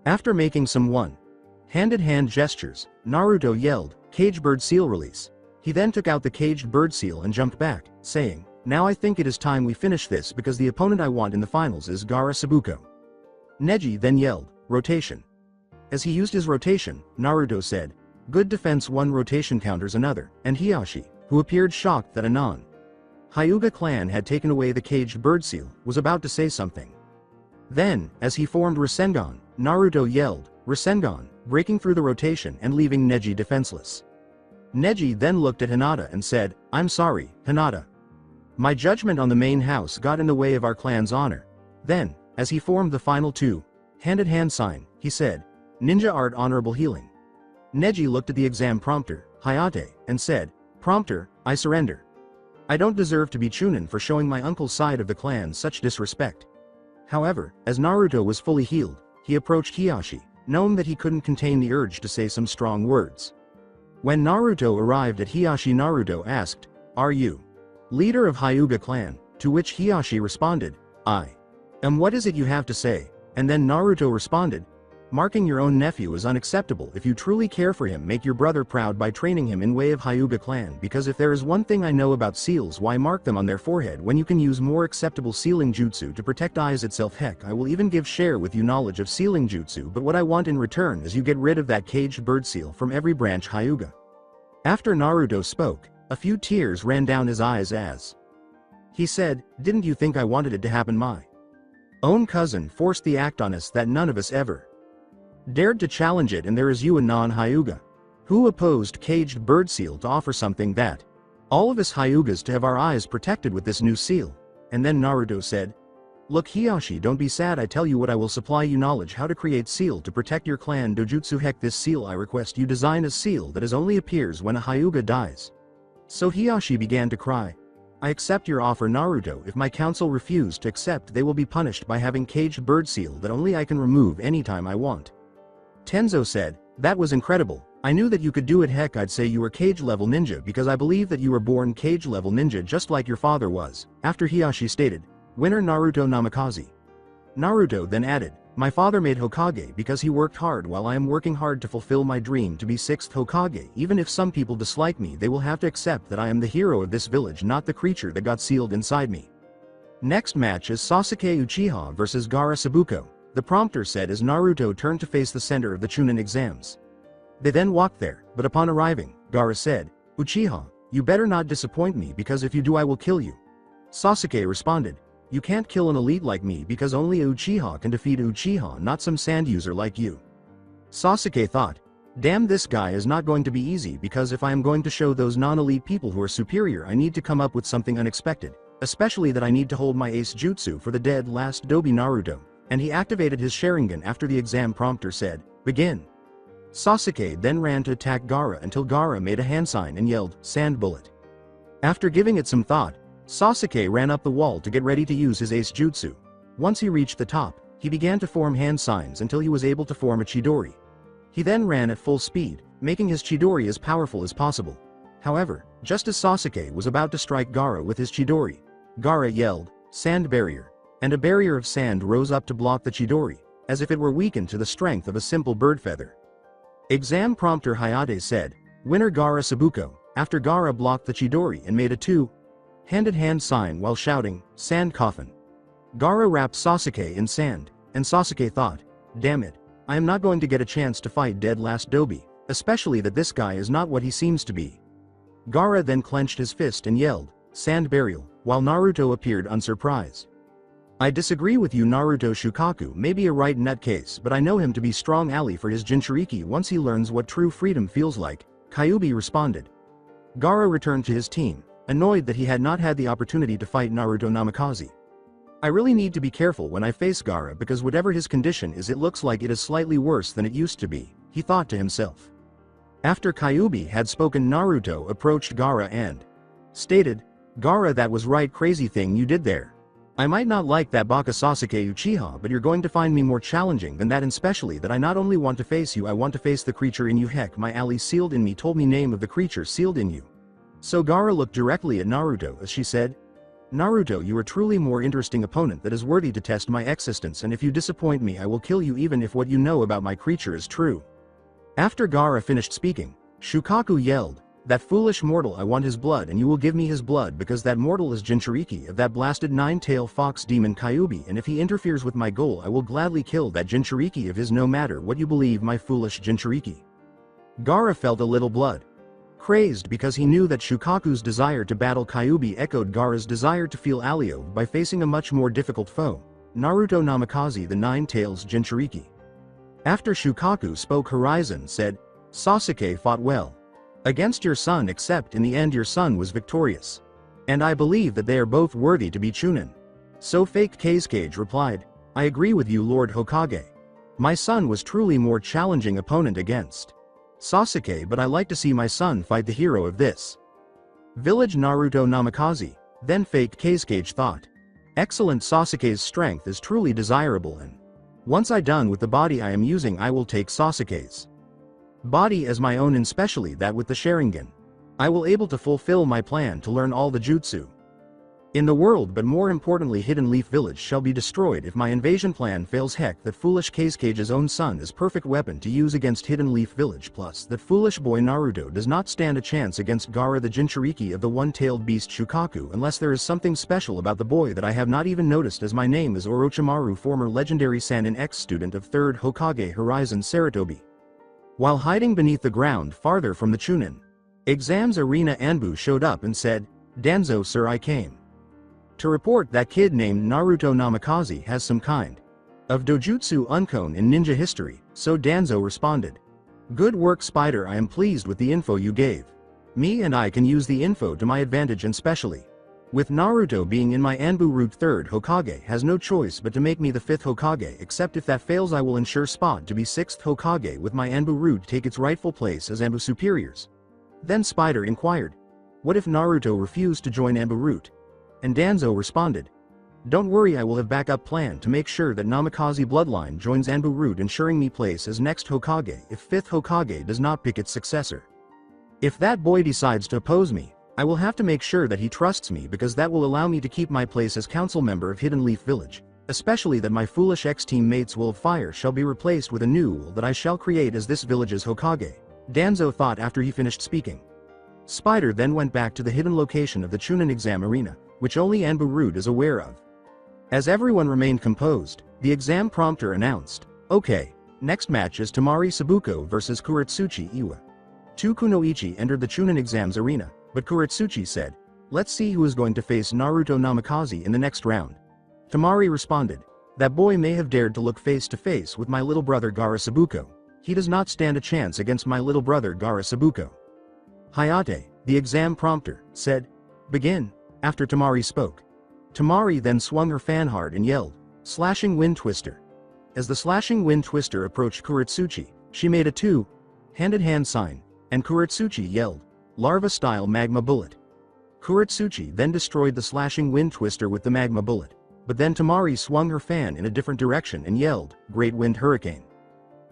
After making some one-handed hand gestures, Naruto yelled, Caged Bird Seal Release. He then took out the caged bird seal and jumped back, saying, now I think it is time we finish this because the opponent I want in the finals is Gaara Sabuko. Neji then yelled, rotation. As he used his rotation, Naruto said, good defense, one rotation counters another, and Hiyashi, who appeared shocked that a non-Hyuga clan had taken away the caged bird seal, was about to say something. Then, as he formed Rasengan, Naruto yelled, Rasengan, breaking through the rotation and leaving Neji defenseless. Neji then looked at Hinata and said, I'm sorry, Hinata. My judgment on the main house got in the way of our clan's honor. Then, as he formed the final two-handed hand sign, he said, Ninja Art Honorable Healing. Neji looked at the exam prompter, Hayate, and said, Prompter, I surrender. I don't deserve to be Chunin for showing my uncle's side of the clan such disrespect. However, as Naruto was fully healed, he approached Hiyashi, knowing that he couldn't contain the urge to say some strong words. When Naruto arrived at Hiyashi, Naruto asked, are you leader of Hyuga clan? To which Hiyashi responded, I am. What is it you have to say? And then Naruto responded, marking your own nephew is unacceptable. If you truly care for him, make your brother proud by training him in way of Hyuga clan, because if there is one thing I know about seals, why mark them on their forehead when you can use more acceptable sealing jutsu to protect eyes itself. Heck, I will even share with you knowledge of sealing jutsu, but what I want in return is you get rid of that caged bird seal from every branch Hyuga. After Naruto spoke, a few tears ran down his eyes as he said, didn't you think I wanted it to happen? My own cousin forced the act on us that none of us ever dared to challenge it, and there is you, a non-Hyuga, who opposed caged bird seal to offer something that all of us Hyugas to have our eyes protected with this new seal. And then Naruto said, look Hiyashi, don't be sad, I tell you what, I will supply you knowledge how to create seal to protect your clan dojutsu. Heck, this seal I request you design a seal that only appears when a Hyuga dies. So Hiyashi began to cry. I accept your offer, Naruto. If my council refuse to accept, they will be punished by having caged bird seal that only I can remove anytime I want. Tenzo said, that was incredible. I knew that you could do it. Heck, I'd say you were cage level ninja because I believe that you were born cage level ninja just like your father was. After Hiyashi stated, winner Naruto Namikaze. Naruto then added, my father made Hokage because he worked hard while I am working hard to fulfill my dream to be 6th Hokage. Even if some people dislike me, they will have to accept that I am the hero of this village, not the creature that got sealed inside me. Next match is Sasuke Uchiha vs Gaara Sabuko, the prompter said as Naruto turned to face the center of the Chunin exams. They then walked there, but upon arriving, Gaara said, Uchiha, you better not disappoint me because if you do I will kill you. Sasuke responded, you can't kill an elite like me because only a Uchiha can defeat Uchiha, not some sand user like you. Sasuke thought, damn, this guy is not going to be easy because if I am going to show those non-elite people who are superior, I need to come up with something unexpected, especially that I need to hold my ace jutsu for the dead last Dobi Naruto, and he activated his Sharingan after the exam prompter said, begin. Sasuke then ran to attack Gaara until Gaara made a hand sign and yelled, sand bullet. After giving it some thought, Sasuke ran up the wall to get ready to use his ace jutsu. Once he reached the top, he began to form hand signs until he was able to form a Chidori. He then ran at full speed, making his Chidori as powerful as possible. However, just as Sasuke was about to strike Gaara with his Chidori, Gaara yelled, sand barrier, and a barrier of sand rose up to block the Chidori, as if it were weakened to the strength of a simple bird feather. Exam prompter Hayate said, winner Gaara Sabuko, after Gaara blocked the Chidori and made a two-handed hand sign while shouting, sand coffin. Gaara wrapped Sasuke in sand, and Sasuke thought, damn it, I am not going to get a chance to fight dead last Dobi, especially that this guy is not what he seems to be. Gaara then clenched his fist and yelled, sand burial, while Naruto appeared unsurprised. I disagree with you, Naruto. Shukaku may be a right nutcase, but I know him to be strong ally for his Jinchuriki once he learns what true freedom feels like. Kyuubi responded. Gaara returned to his team, annoyed that he had not had the opportunity to fight Naruto Namikaze. I really need to be careful when I face Gaara because whatever his condition is, it looks like it is slightly worse than it used to be, he thought to himself. After Kyuubi had spoken, Naruto approached Gaara and stated, Gaara, that was right crazy thing you did there. I might not like that Baka Sasuke Uchiha, but you're going to find me more challenging than that, and especially that I not only want to face you, I want to face the creature in you. Heck, my ally sealed in me told me name of the creature sealed in you. So Gaara looked directly at Naruto as she said, Naruto, you are truly more interesting opponent that is worthy to test my existence, and if you disappoint me I will kill you even if what you know about my creature is true. After Gaara finished speaking, Shukaku yelled, that foolish mortal, I want his blood and you will give me his blood because that mortal is Jinchuriki of that blasted nine-tailed fox demon Kyuubi, and if he interferes with my goal I will gladly kill that Jinchuriki of his, no matter what you believe, my foolish Jinchuriki. Gaara felt a little blood crazed because he knew that Shukaku's desire to battle Kyuubi echoed Gaara's desire to feel Alio by facing a much more difficult foe, Naruto Namikaze the Nine-Tails Jinchuriki. After Shukaku spoke, Horizon said, Sasuke fought well against your son, except in the end your son was victorious. And I believe that they are both worthy to be Chunin. So Fake Kazekage replied, I agree with you, Lord Hokage. My son was truly more challenging opponent against Sasuke, but I like to see my son fight the hero of this village, Naruto Namikaze. Then Fake Kazekage thought, excellent, Sasuke's strength is truly desirable, and once I done with the body I am using I will take Sasuke's body as my own, and especially that with the Sharingan. I will able to fulfill my plan to learn all the jutsu in the world, but more importantly Hidden Leaf Village shall be destroyed if my invasion plan fails. Heck, that foolish Kazekage's own son is perfect weapon to use against Hidden Leaf Village, plus that foolish boy Naruto does not stand a chance against Gaara the Jinchuriki of the one-tailed beast Shukaku, unless there is something special about the boy that I have not even noticed, as my name is Orochimaru, former legendary Sannin ex-student of 3rd Hokage Horizon Saratobi. While hiding beneath the ground farther from the Chunin exams arena, Anbu showed up and said, Danzo sir, I came to report that kid named Naruto Namikaze has some kind of dojutsu unknown in ninja history. So Danzo responded, good work Spider, I am pleased with the info you gave me, and I can use the info to my advantage, and especially with Naruto being in my Anbu route, 3rd Hokage has no choice but to make me the 5th Hokage, except if that fails I will ensure Spot to be 6th Hokage with my Anbu route take its rightful place as Anbu superiors. Then Spider inquired, what if Naruto refused to join Anbu route? And Danzo responded, don't worry, I will have backup plan to make sure that Namikaze bloodline joins Anbu route, ensuring me place as next Hokage if 5th Hokage does not pick its successor. If that boy decides to oppose me, I will have to make sure that he trusts me, because that will allow me to keep my place as council member of Hidden Leaf Village, especially that my foolish ex-teammates Will of Fire shall be replaced with a new Will that I shall create as this village's Hokage, Danzo thought after he finished speaking. Spider then went back to the hidden location of the Chunin exam arena, which only Anbu route is aware of. As everyone remained composed, the exam prompter announced, okay, next match is Tamari Sabuko versus Kuretsuchi Iwa. Two Kunoichi entered the Chunin exams arena, but Kuretsuchi said, let's see who is going to face Naruto Namikaze in the next round. Tamari responded, that boy may have dared to look face to face with my little brother Gaara Sabuko. He does not stand a chance against my little brother Gaara Sabuko. Hayate, the exam prompter, said, begin, after Tamari spoke. Tamari then swung her fan hard and yelled, slashing wind twister. As the slashing wind twister approached Kuretsuchi, she made a two-handed hand sign, and Kuretsuchi yelled, larva-style magma bullet. Kuretsuchi then destroyed the slashing wind twister with the magma bullet, but then Tamari swung her fan in a different direction and yelled, great wind hurricane.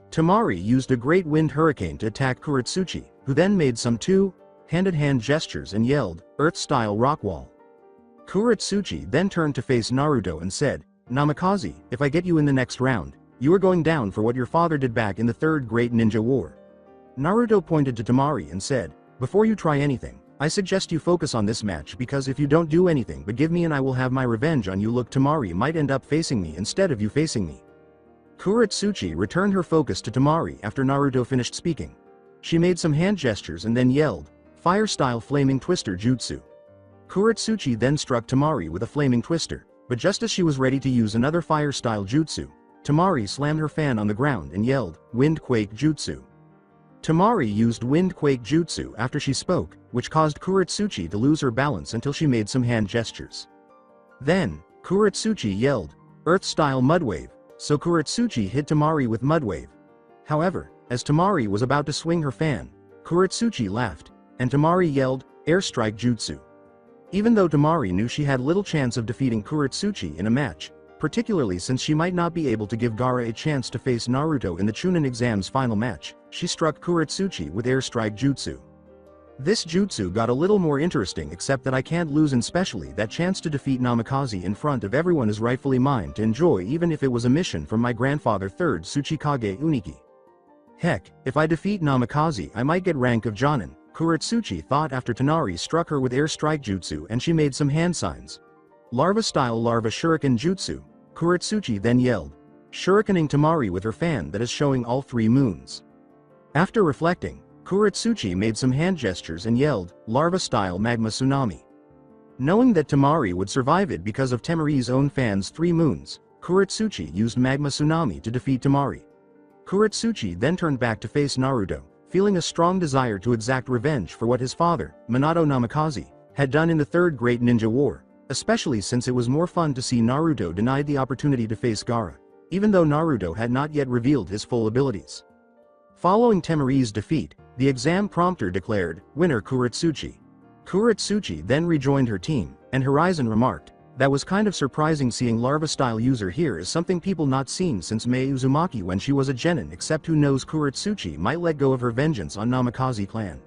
Tamari used a great wind hurricane to attack Kuretsuchi, who then made some two-handed hand gestures and yelled, earth-style rock wall. Kuretsuchi then turned to face Naruto and said, Namikaze, if I get you in the next round, you are going down for what your father did back in the 3rd Great Ninja War. Naruto pointed to Tamari and said, before you try anything, I suggest you focus on this match, because if you don't do anything but give me and I will have my revenge on you. Look, Tamari might end up facing me instead of you facing me. Kuretsuchi returned her focus to Tamari after Naruto finished speaking. She made some hand gestures and then yelled, fire-style flaming twister jutsu. Kuretsuchi then struck Tamari with a flaming twister, but just as she was ready to use another fire-style jutsu, Tamari slammed her fan on the ground and yelled, wind quake jutsu. Tamari used Wind Quake Jutsu after she spoke, which caused Kuretsuchi to lose her balance until she made some hand gestures. Then, Kuretsuchi yelled, Earth-style Mudwave, so Kuretsuchi hit Tamari with Mudwave. However, as Tamari was about to swing her fan, Kuretsuchi laughed, and Tamari yelled, Airstrike Jutsu. Even though Tamari knew she had little chance of defeating Kuretsuchi in a match, particularly since she might not be able to give Gaara a chance to face Naruto in the Chunin exam's final match, she struck Kuretsuchi with Airstrike Jutsu. This jutsu got a little more interesting, except that I can't lose, and especially that chance to defeat Namikaze in front of everyone is rightfully mine to enjoy, even if it was a mission from my grandfather 3rd Tsuchikage Uniki. Heck, if I defeat Namikaze I might get rank of Jonin, Kuretsuchi thought after Tanari struck her with Airstrike Jutsu and she made some hand signs. Larva-style Larva Shuriken Jutsu, Kuretsuchi then yelled, shurikening Tamari with her fan that is showing all 3 moons. After reflecting, Kuretsuchi made some hand gestures and yelled, Larva-style Magma Tsunami. Knowing that Tamari would survive it because of Tamari's own fan's 3 moons, Kuretsuchi used Magma Tsunami to defeat Tamari. Kuretsuchi then turned back to face Naruto, feeling a strong desire to exact revenge for what his father, Minato Namikaze, had done in the 3rd Great Ninja War, especially since it was more fun to see Naruto denied the opportunity to face Gaara, even though Naruto had not yet revealed his full abilities. Following Tamari's defeat, the exam prompter declared, winner Kuretsuchi. Kuretsuchi then rejoined her team, and Horizon remarked, that was kind of surprising seeing Larva-style user here is something people not seen since Mei Uzumaki when she was a genin, except who knows Kuretsuchi might let go of her vengeance on Namikaze clan.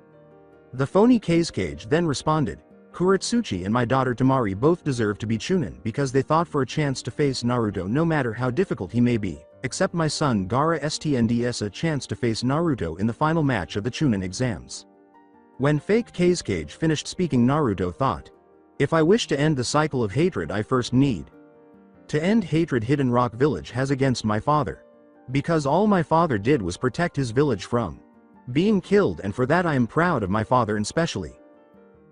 The phony Kazekage then responded, Kuretsuchi and my daughter Tamari both deserve to be Chunin because they thought for a chance to face Naruto no matter how difficult he may be, except my son Gaara STNDS a chance to face Naruto in the final match of the Chunin exams. When fake Kazekage finished speaking, Naruto thought, if I wish to end the cycle of hatred I first need to end hatred Hidden Rock Village has against my father. Because all my father did was protect his village from being killed, and for that I am proud of my father, and especially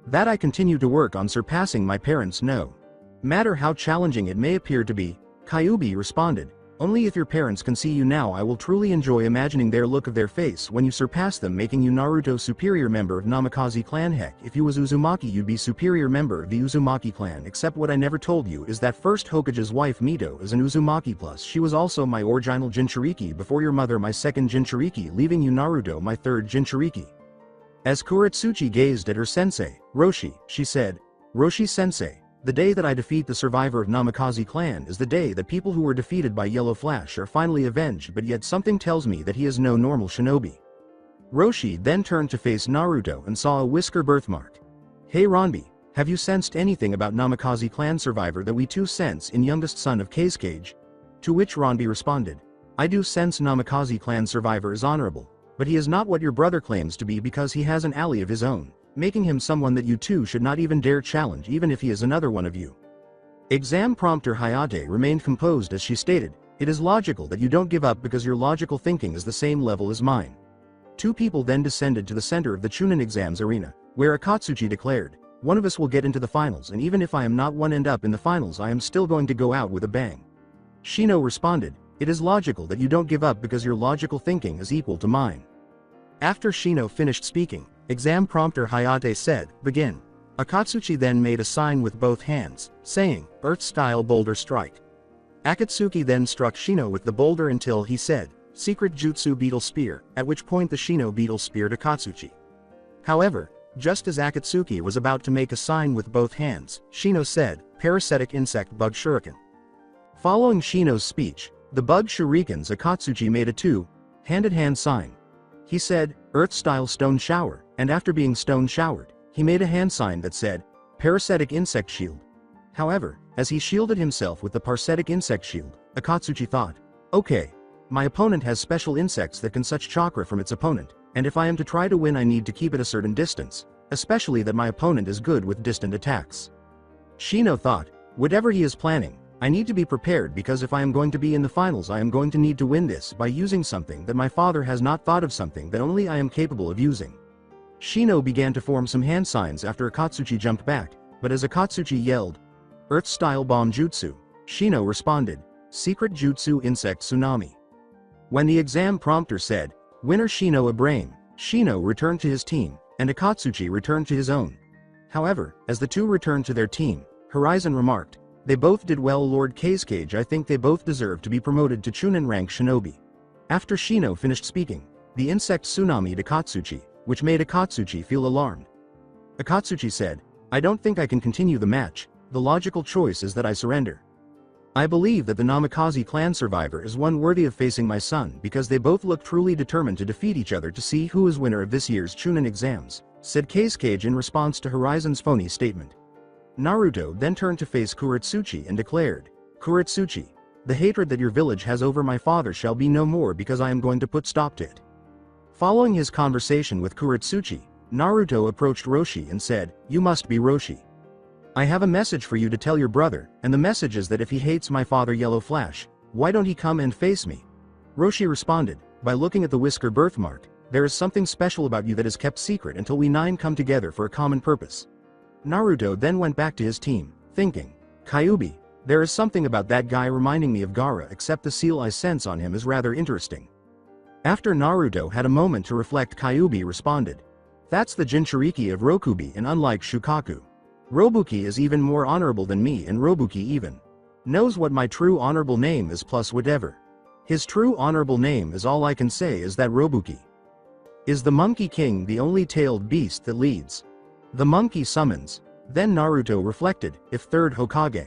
that I continue to work on surpassing my parents no matter how challenging it may appear to be. Kyuubi responded, only if your parents can see you now I will truly enjoy imagining their look of their face when you surpass them, making you Naruto superior member of Namikaze clan. Heck, if you was Uzumaki you'd be superior member of the Uzumaki clan, except what I never told you is that first Hokage's wife Mito is an Uzumaki, plus she was also my original Jinchuriki before your mother my 2nd Jinchuriki, leaving you Naruto my 3rd Jinchuriki. As Kuretsuchi gazed at her sensei, Roshi, she said, Roshi sensei, the day that I defeat the survivor of Namikaze clan is the day that people who were defeated by Yellow Flash are finally avenged, but yet something tells me that he is no normal shinobi. Roshi then turned to face Naruto and saw a whisker birthmark. Hey Ranbi, have you sensed anything about Namikaze clan survivor that we too sense in youngest son of Kazekage? To which Ranbi responded, I do sense Namikaze clan survivor is honorable, but he is not what your brother claims to be because he has an ally of his own, making him someone that you two should not even dare challenge even if he is another one of you. Exam prompter Hayate remained composed as she stated, it is logical that you don't give up because your logical thinking is the same level as mine. 2 people then descended to the center of the Chunin exams arena, where Akatsuchi declared, one of us will get into the finals, and even if I am not one end up in the finals I am still going to go out with a bang. Shino responded, it is logical that you don't give up because your logical thinking is equal to mine. After Shino finished speaking, exam prompter Hayate said, begin. Akatsuchi then made a sign with both hands, saying, Earth-style boulder strike. Akatsuki then struck Shino with the boulder until he said, secret jutsu beetle spear, at which point the Shino beetle speared Akatsuchi. However, just as Akatsuki was about to make a sign with both hands, Shino said, parasitic insect bug shuriken. Following Shino's speech, the bug shurikens, Akatsuchi made a 2-handed hand sign. He said, Earth-style stone shower, and after being stone showered, he made a hand sign that said, parasitic insect shield. However, as he shielded himself with the parasitic insect shield, Akatsuchi thought, okay, my opponent has special insects that can such chakra from its opponent, and if I am to try to win I need to keep at a certain distance, especially that my opponent is good with distant attacks. Shino thought, whatever he is planning, I need to be prepared because if I am going to be in the finals I am going to need to win this by using something that my father has not thought of, something that only I am capable of using. Shino began to form some hand signs after Akatsuchi jumped back, but as Akatsuchi yelled, Earth-style bomb jutsu, Shino responded, secret jutsu insect tsunami. When the exam prompter said, winner Shino Abraham, Shino returned to his team, and Akatsuchi returned to his own. However, as the two returned to their team, Horizon remarked, "They both did well, Lord Casecage. I think they both deserve to be promoted to Chunin rank shinobi." After Shino finished speaking, the insect tsunami'd Akatsuchi, which made Akatsuchi feel alarmed. Akatsuchi said, "I don't think I can continue the match. The logical choice is that I surrender. I believe that the Namikaze clan survivor is one worthy of facing my son because they both look truly determined to defeat each other to see who is winner of this year's Chunin exams," said Casecage in response to Horizon's phony statement. Naruto then turned to face Kuretsuchi and declared, "Kuretsuchi, the hatred that your village has over my father shall be no more because I am going to put stop to it." Following his conversation with Kuretsuchi, Naruto approached Roshi and said, "You must be Roshi. I have a message for you to tell your brother, and the message is that if he hates my father Yellow Flash, why don't he come and face me?" Roshi responded, "By looking at the whisker birthmark, there is something special about you that is kept secret until we 9 come together for a common purpose." Naruto then went back to his team, thinking, "Kyuubi, there is something about that guy reminding me of Gaara, except the seal I sense on him is rather interesting." After Naruto had a moment to reflect, Kyuubi responded, "That's the Jinchuriki of Rokubi, and unlike Shukaku, Robuki is even more honorable than me, and Robuki even knows what my true honorable name is plus whatever. His true honorable name is all I can say is that Robuki is the Monkey King, the only tailed beast that leads the monkey summons." Then Naruto reflected, "If third Hokage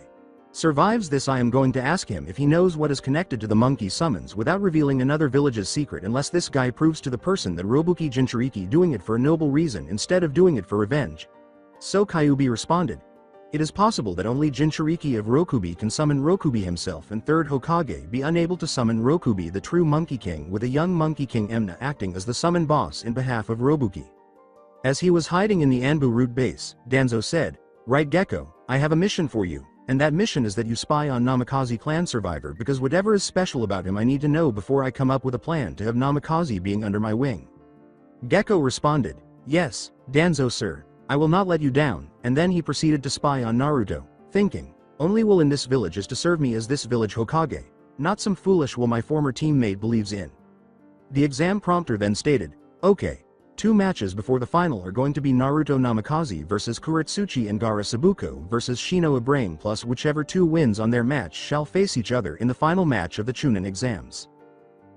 survives this, I am going to ask him if he knows what is connected to the monkey summons without revealing another village's secret, unless this guy proves to the person that Robuki Jinchuriki doing it for a noble reason instead of doing it for revenge." So Kyuubi responded, "It is possible that only Jinchuriki of Rokubi can summon Rokubi himself, and third Hokage be unable to summon Rokubi, the true Monkey King, with a young Monkey King Emna acting as the summon boss in behalf of Robuki." As he was hiding in the Anbu root base, Danzo said, "Right, Gecko, I have a mission for you, and that mission is that you spy on Namikaze clan survivor, because whatever is special about him I need to know before I come up with a plan to have Namikaze being under my wing." Gecko responded, "Yes, Danzo sir, I will not let you down," and then he proceeded to spy on Naruto, thinking, "Only will in this village is to serve me as this village Hokage, not some foolish will my former teammate believes in." The exam prompter then stated, "Okay, 2 matches before the final are going to be Naruto Namikaze versus Kuretsuchi and Gaara Sabuko versus Shino Ibrahim, plus whichever 2 wins on their match shall face each other in the final match of the Chunin exams."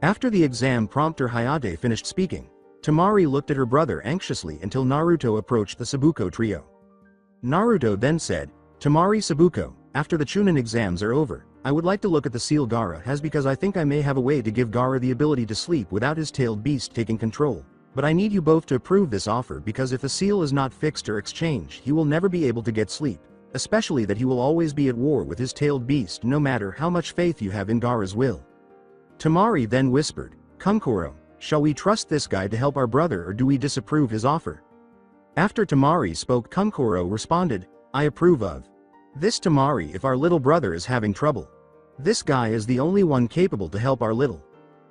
After the exam prompter Hayate finished speaking, Tamari looked at her brother anxiously until Naruto approached the Sabuko trio. Naruto then said, "Tamari Sabuko, after the Chunin exams are over, I would like to look at the seal Gaara has because I think I may have a way to give Gaara the ability to sleep without his tailed beast taking control. But I need you both to approve this offer because if the seal is not fixed or exchanged, he will never be able to get sleep, especially that he will always be at war with his tailed beast no matter how much faith you have in Gaara's will." Tamari then whispered, "Kunkuro, shall we trust this guy to help our brother, or do we disapprove his offer?" After Tamari spoke, Kunkuro responded, "I approve of this Tamari if our little brother is having trouble. This guy is the only one capable to help our little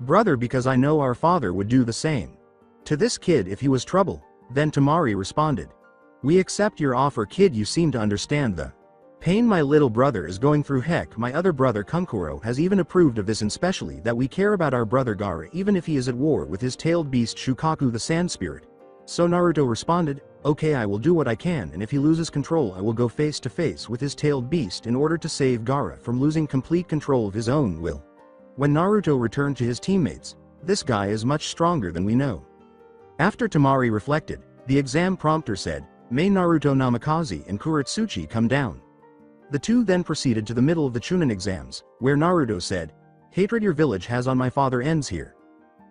brother because I know our father would do the same to this kid if he was trouble." Then Tamari responded, "We accept your offer, kid. You seem to understand the pain my little brother is going through. Heck, my other brother Kunkuro has even approved of this, and especially that we care about our brother Gaara even if he is at war with his tailed beast Shukaku the Sand Spirit." So Naruto responded, "Okay, I will do what I can, and if he loses control I will go face to face with his tailed beast in order to save Gaara from losing complete control of his own will." When Naruto returned to his teammates, "This guy is much stronger than we know." After Tamari reflected, the exam prompter said, "May Naruto Namikaze and Kuretsuchi come down." The 2 then proceeded to the middle of the Chunin exams, where Naruto said, "Hatred your village has on my father ends here."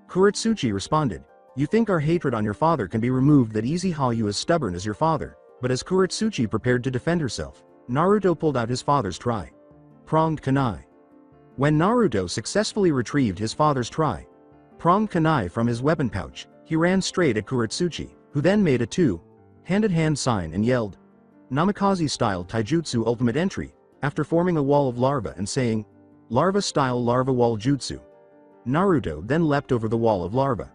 Kuretsuchi responded, "You think our hatred on your father can be removed that easy? Ha, you as stubborn as your father." But as Kuretsuchi prepared to defend herself, Naruto pulled out his father's tri-pronged kunai. When Naruto successfully retrieved his father's tri-pronged kunai from his weapon pouch, he ran straight at Kuretsuchi, who then made a 2-handed hand sign and yelled, "Namikaze-style taijutsu ultimate entry," after forming a wall of larva and saying, "Larva-style larva wall jutsu." Naruto then leapt over the wall of larva.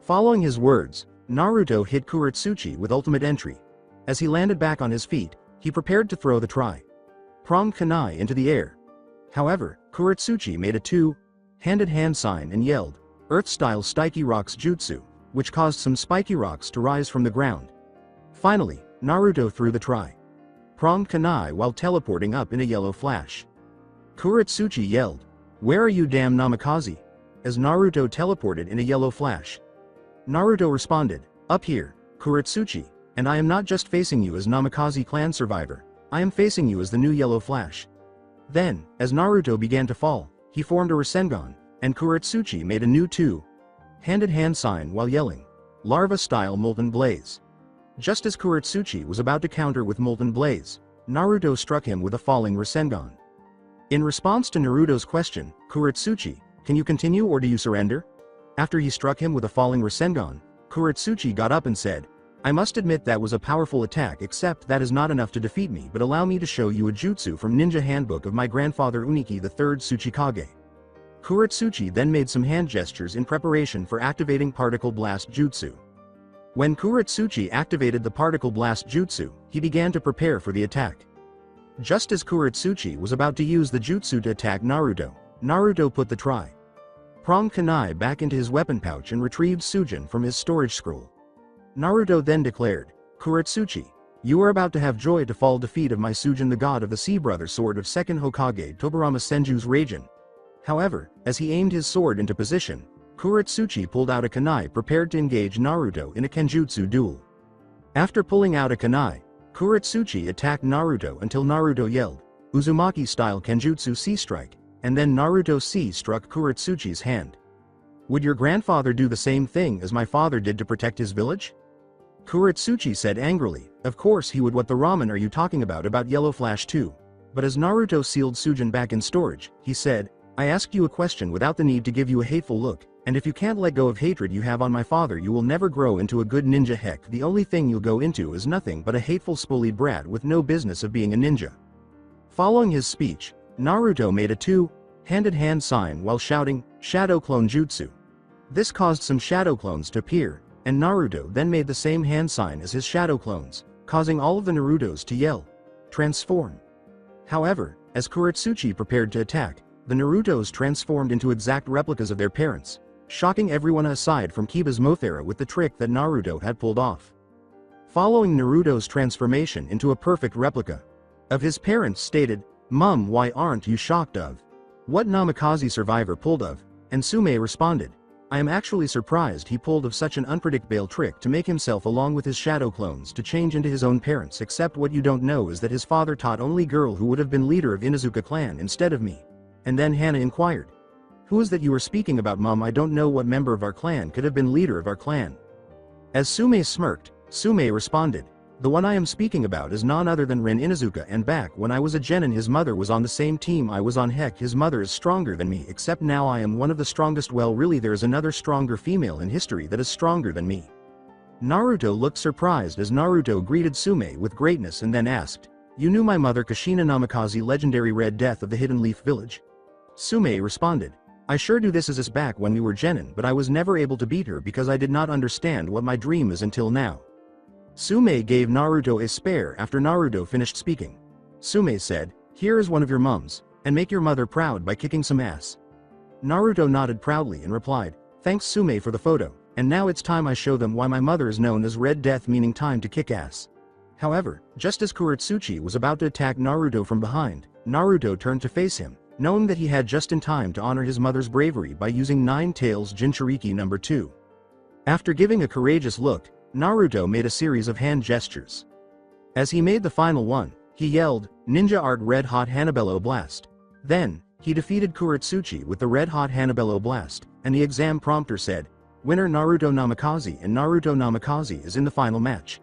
Following his words, Naruto hit Kuretsuchi with ultimate entry. As he landed back on his feet, he prepared to throw the tri-pronged kunai into the air. However, Kuretsuchi made a 2-handed hand sign and yelled, "Earth-style Sticky Rocks Jutsu," which caused some spiky rocks to rise from the ground. Finally, Naruto threw the tri-pronged kunai while teleporting up in a yellow flash. Kuretsuchi yelled, "Where are you, damn Namikaze?" as Naruto teleported in a yellow flash. Naruto responded, "Up here, Kuretsuchi, and I am not just facing you as Namikaze clan survivor, I am facing you as the new yellow flash." Then, as Naruto began to fall, he formed a Rasengan, and Kuretsuchi made a new two-handed hand sign while yelling, "Larva-style Molten Blaze." Just as Kuretsuchi was about to counter with Molten Blaze, Naruto struck him with a falling Rasengan. In response to Naruto's question, "Kuretsuchi, can you continue or do you surrender?" After he struck him with a falling Rasengan, Kuretsuchi got up and said, "I must admit that was a powerful attack, except that is not enough to defeat me, but allow me to show you a jutsu from Ninja Handbook of my grandfather Uniki the 3rd Tsuchikage." Kuretsuchi then made some hand gestures in preparation for activating Particle Blast Jutsu. When Kuretsuchi activated the Particle Blast Jutsu, he began to prepare for the attack. Just as Kuretsuchi was about to use the jutsu to attack Naruto, Naruto put the tri-pronged kunai back into his weapon pouch and retrieved Sujin from his storage scroll. Naruto then declared, "Kuretsuchi, you are about to have joy to fall defeat of my Sujin the god of the Sea Brother sword of 2nd Hokage Tobirama Senju's Raijin." However, as he aimed his sword into position, Kuretsuchi pulled out a kunai prepared to engage Naruto in a kenjutsu duel. After pulling out a kunai, Kuretsuchi attacked Naruto until Naruto yelled, "Uzumaki-style kenjutsu C-strike," and then Naruto C struck Kuretsuchi's hand. "Would your grandfather do the same thing as my father did to protect his village?" Kuretsuchi said angrily, "Of course he would. What the ramen are you talking about Yellow Flash too?" But as Naruto sealed Sujin back in storage, he said, "I asked you a question without the need to give you a hateful look, and if you can't let go of hatred you have on my father you will never grow into a good ninja. Heck, the only thing you'll go into is nothing but a hateful spoiled brat with no business of being a ninja." Following his speech, Naruto made a two-handed hand sign while shouting, "Shadow Clone Jutsu." This caused some shadow clones to appear, and Naruto then made the same hand sign as his shadow clones, causing all of the Narutos to yell, "Transform." However, as Kuretsuchi prepared to attack, the Narutos transformed into exact replicas of their parents, shocking everyone aside from Kiba's Mothera with the trick that Naruto had pulled off. Following Naruto's transformation into a perfect replica of his parents stated, "Mum, why aren't you shocked of what Namikaze survivor pulled of?" And Sume responded, "I am actually surprised he pulled of such an unpredictable trick to make himself along with his shadow clones to change into his own parents, except what you don't know is that his father taught only girl who would have been leader of Inuzuka clan instead of me." And then Hana inquired, "Who is that you are speaking about, Mom? I don't know what member of our clan could have been leader of our clan." As Sume smirked, Sume responded, "The one I am speaking about is none other than Rin Inuzuka, and back when I was a genin his mother was on the same team I was on. Heck, his mother is stronger than me, except now I am one of the strongest. Well, really there is another stronger female in history that is stronger than me." Naruto looked surprised as Naruto greeted Sume with greatness and then asked, "You knew my mother Kushina Namikaze, legendary Red Death of the Hidden Leaf Village?" Sume responded, "I sure do. This is back when we were genin, but I was never able to beat her because I did not understand what my dream is until now." Sume gave Naruto a spare after Naruto finished speaking. Sume said, "Here is one of your mums, and make your mother proud by kicking some ass." Naruto nodded proudly and replied, "Thanks Sume for the photo, and now it's time I show them why my mother is known as Red Death, meaning time to kick ass." However, just as Kuretsuchi was about to attack Naruto from behind, Naruto turned to face him, knowing that he had just in time to honor his mother's bravery by using Nine Tails Jinchuriki No. 2. After giving a courageous look, Naruto made a series of hand gestures. As he made the final one, he yelled, "Ninja Art Red Hot Hanabello Blast." Then, he defeated Kuretsuchi with the Red Hot Hanabello Blast, and the exam prompter said, "Winner Naruto Namikaze," and Naruto Namikaze is in the final match.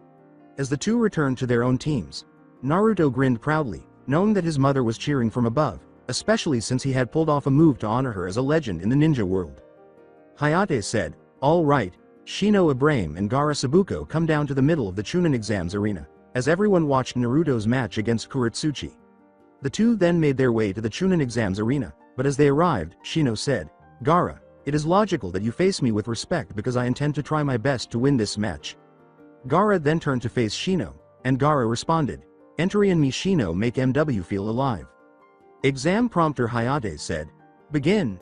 As the two returned to their own teams, Naruto grinned proudly, knowing that his mother was cheering from above, especially since he had pulled off a move to honor her as a legend in the ninja world. Hayate said, "All right, Shino Ibrahim and Gaara Sabuko come down to the middle of the Chunin exams arena," as everyone watched Naruto's match against Kuretsuchi. The two then made their way to the Chunin exams arena, but as they arrived, Shino said, "Gaara, it is logical that you face me with respect because I intend to try my best to win this match." Gaara then turned to face Shino, and Gaara responded, "Entry and me Shino make MW feel alive." Exam prompter Hayate said, "Begin."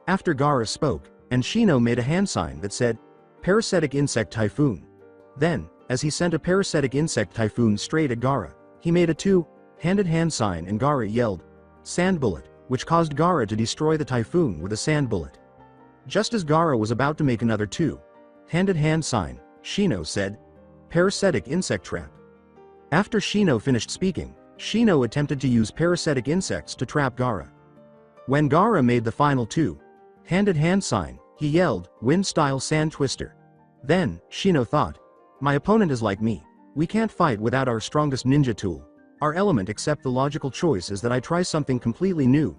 After Gaara spoke, and Shino made a hand sign that said, Parasitic Insect Typhoon. Then, as he sent a parasitic insect typhoon straight at Gaara, he made a two-handed hand sign and Gaara yelled, "Sand Bullet," which caused Gaara to destroy the typhoon with a sand bullet. Just as Gaara was about to make another two-handed hand sign, Shino said, "Parasitic Insect Trap." After Shino finished speaking, Shino attempted to use parasitic insects to trap Gaara. When Gaara made the final two-handed hand sign, he yelled, "Wind-style sand twister." Then, Shino thought, "My opponent is like me. We can't fight without our strongest ninja tool. Our element except the logical choice is that I try something completely new."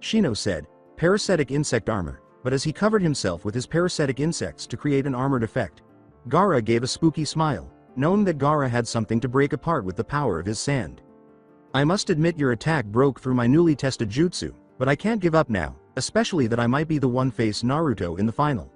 Shino said, "Parasitic insect armor," but as he covered himself with his parasitic insects to create an armored effect, Gaara gave a spooky smile, knowing that Gaara had something to break apart with the power of his sand. "I must admit your attack broke through my newly tested jutsu, but I can't give up now, especially that I might be the one face Naruto in the final.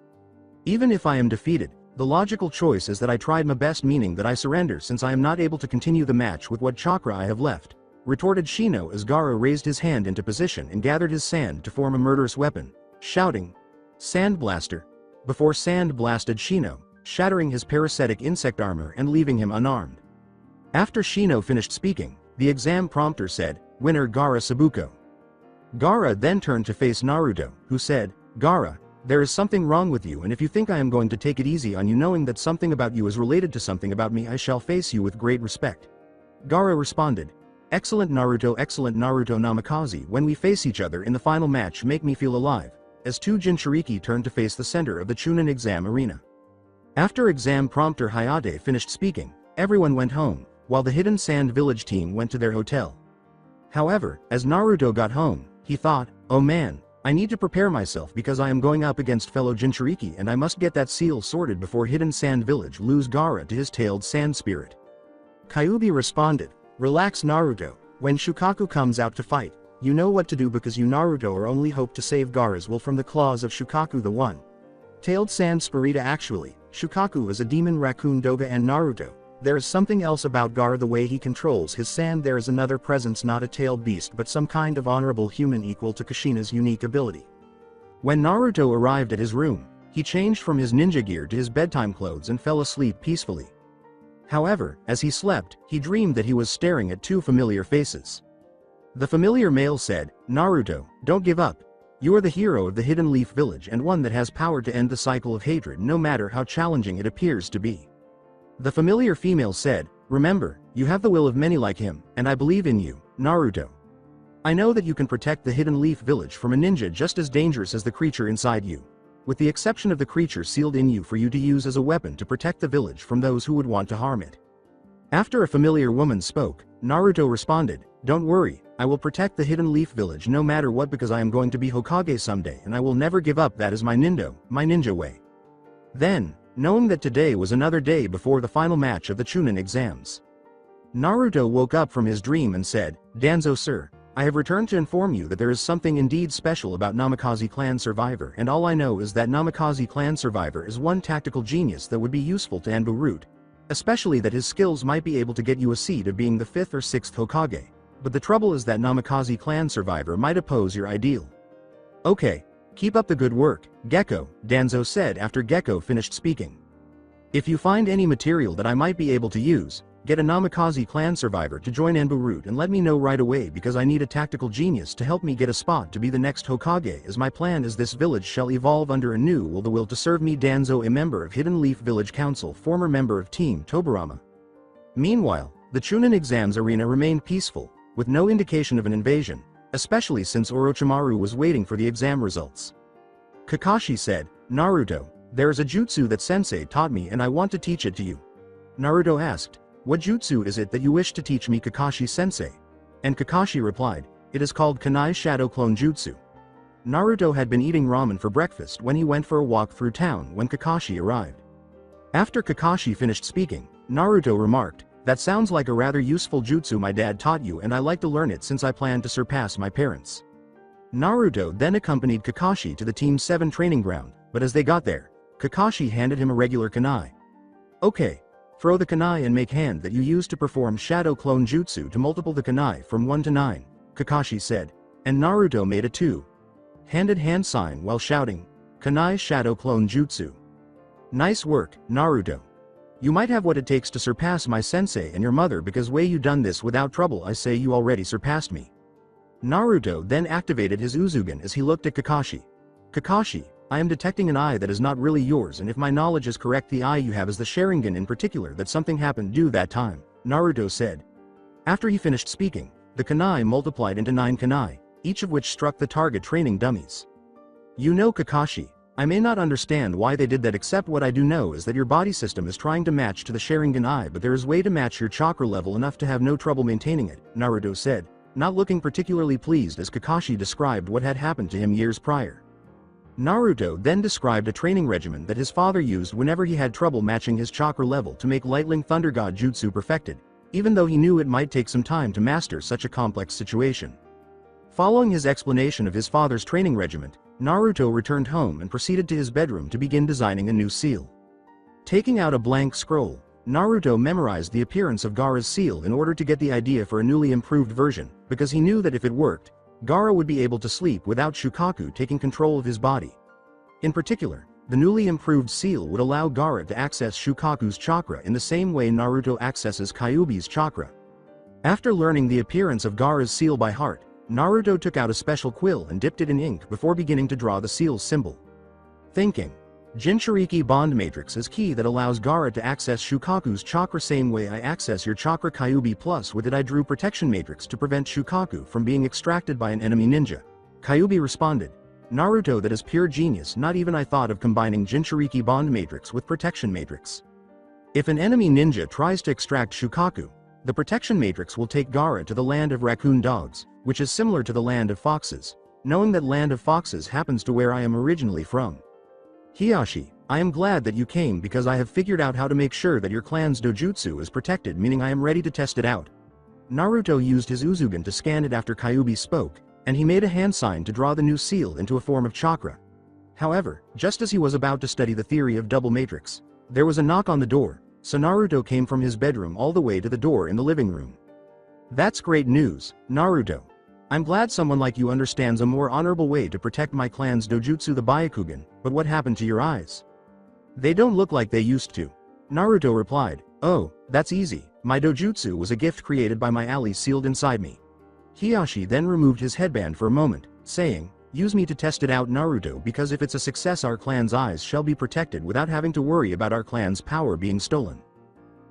Even if I am defeated, the logical choice is that I tried my best, meaning that I surrender since I am not able to continue the match with what chakra I have left," retorted Shino as Gaara raised his hand into position and gathered his sand to form a murderous weapon, shouting, "Sand Blaster," before sand blasted Shino, shattering his parasitic insect armor and leaving him unarmed. After Shino finished speaking, the exam prompter said, "Winner Gaara Sabuko." Gaara then turned to face Naruto, who said, "Gaara, there is something wrong with you, and if you think I am going to take it easy on you knowing that something about you is related to something about me, I shall face you with great respect." Gaara responded, excellent Naruto Namikaze, when we face each other in the final match make me feel alive," as two Jinchuriki turned to face the center of the Chunin exam arena. After exam prompter Hayate finished speaking, everyone went home, while the Hidden Sand Village team went to their hotel. However, as Naruto got home, he thought, "Oh man, I need to prepare myself because I am going up against fellow Jinchuriki and I must get that seal sorted before Hidden Sand Village lose Gaara to his tailed sand spirit." Kyuubi responded, "Relax Naruto, when Shukaku comes out to fight, you know what to do because you Naruto are only hope to save Gaara's will from the claws of Shukaku the one-tailed sand spirita. Actually, Shukaku is a demon raccoon Doga and Naruto. There is something else about Gaara, the way he controls his sand. There is another presence, not a tailed beast but some kind of honorable human equal to Kushina's unique ability." When Naruto arrived at his room, he changed from his ninja gear to his bedtime clothes and fell asleep peacefully. However, as he slept, he dreamed that he was staring at two familiar faces. The familiar male said, "Naruto, don't give up. You are the hero of the Hidden Leaf Village and one that has power to end the cycle of hatred no matter how challenging it appears to be." The familiar female said, "Remember, you have the will of many like him, and I believe in you, Naruto. I know that you can protect the Hidden Leaf Village from a ninja just as dangerous as the creature inside you, with the exception of the creature sealed in you for you to use as a weapon to protect the village from those who would want to harm it." After a familiar woman spoke, Naruto responded, "Don't worry, I will protect the Hidden Leaf Village no matter what because I am going to be Hokage someday and I will never give up. That is my ninja way." Then, knowing that today was another day before the final match of the Chunin exams, Naruto woke up from his dream and said, "Danzo sir, I have returned to inform you that there is something indeed special about Namikaze clan survivor, and all I know is that Namikaze clan survivor is one tactical genius that would be useful to Anbu Root, especially that his skills might be able to get you a seat of being the 5th or 6th Hokage. But the trouble is that Namikaze clan survivor might oppose your ideal." "Okay. Keep up the good work, Gecko," Danzo said after Gecko finished speaking. "If you find any material that I might be able to use, get a Namikaze clan survivor to join Anbu Root and let me know right away because I need a tactical genius to help me get a spot to be the next Hokage, as my plan is this village shall evolve under a new will to serve me." Danzo, a member of Hidden Leaf Village Council, former member of Team Tobirama. Meanwhile, the Chunin exams arena remained peaceful, with no indication of an invasion, especially since Orochimaru was waiting for the exam results. Kakashi said, "Naruto, there is a jutsu that sensei taught me and I want to teach it to you." Naruto asked, "What jutsu is it that you wish to teach me, Kakashi sensei?" And Kakashi replied, "It is called Kanai Shadow Clone Jutsu." Naruto had been eating ramen for breakfast when he went for a walk through town when Kakashi arrived. After Kakashi finished speaking, Naruto remarked, "That sounds like a rather useful jutsu my dad taught you and I like to learn it since I plan to surpass my parents." Naruto then accompanied Kakashi to the Team 7 training ground, but as they got there, Kakashi handed him a regular kunai. "Okay. Throw the kunai and make hand that you use to perform Shadow Clone Jutsu to multiple the kunai from 1 to 9, Kakashi said, and Naruto made a two-handed hand sign while shouting, "Kunai Shadow Clone Jutsu." Nice work, Naruto. You might have what it takes to surpass my sensei and your mother because way you done this without trouble. I say you already surpassed me. Naruto then activated his Uzugen as he looked at Kakashi. Kakashi, I am detecting an eye that is not really yours, and if my knowledge is correct the eye you have is the Sharingan, in particular that something happened due that time, Naruto said. After he finished speaking, the kunai multiplied into 9 kunai, each of which struck the target training dummies. You know Kakashi, I may not understand why they did that, except what I do know is that your body system is trying to match to the Sharingan eye, but there is way to match your chakra level enough to have no trouble maintaining it, Naruto said, not looking particularly pleased as Kakashi described what had happened to him years prior. Naruto then described a training regimen that his father used whenever he had trouble matching his chakra level to make Lightning Thunder God Jutsu perfected, even though he knew it might take some time to master such a complex situation. Following his explanation of his father's training regimen, Naruto returned home and proceeded to his bedroom to begin designing a new seal. Taking out a blank scroll, Naruto memorized the appearance of Gaara's seal in order to get the idea for a newly improved version, because he knew that if it worked, Gaara would be able to sleep without Shukaku taking control of his body. In particular, the newly improved seal would allow Gaara to access Shukaku's chakra in the same way Naruto accesses Kyuubi's chakra. After learning the appearance of Gaara's seal by heart, Naruto took out a special quill and dipped it in ink before beginning to draw the seal's symbol. Thinking, Jinchuriki bond matrix is key that allows Gaara to access Shukaku's chakra same way I access your chakra Kyuubi, plus with it I drew protection matrix to prevent Shukaku from being extracted by an enemy ninja. Kyuubi responded, Naruto, that is pure genius, not even I thought of combining Jinchuriki bond matrix with protection matrix. If an enemy ninja tries to extract Shukaku, the protection matrix will take Gaara to the land of raccoon dogs, which is similar to the land of foxes, knowing that land of foxes happens to where I am originally from. Hiyashi, I am glad that you came because I have figured out how to make sure that your clan's dojutsu is protected, meaning I am ready to test it out. Naruto used his Uzugen to scan it after Kyuubi spoke, and he made a hand sign to draw the new seal into a form of chakra. However, just as he was about to study the theory of double matrix, there was a knock on the door, so Naruto came from his bedroom all the way to the door in the living room. That's great news, Naruto. I'm glad someone like you understands a more honorable way to protect my clan's dojutsu, the Byakugan, but what happened to your eyes? They don't look like they used to. Naruto replied, oh, that's easy, my dojutsu was a gift created by my ally sealed inside me. Hiyashi then removed his headband for a moment, saying, use me to test it out, Naruto, because if it's a success our clan's eyes shall be protected without having to worry about our clan's power being stolen.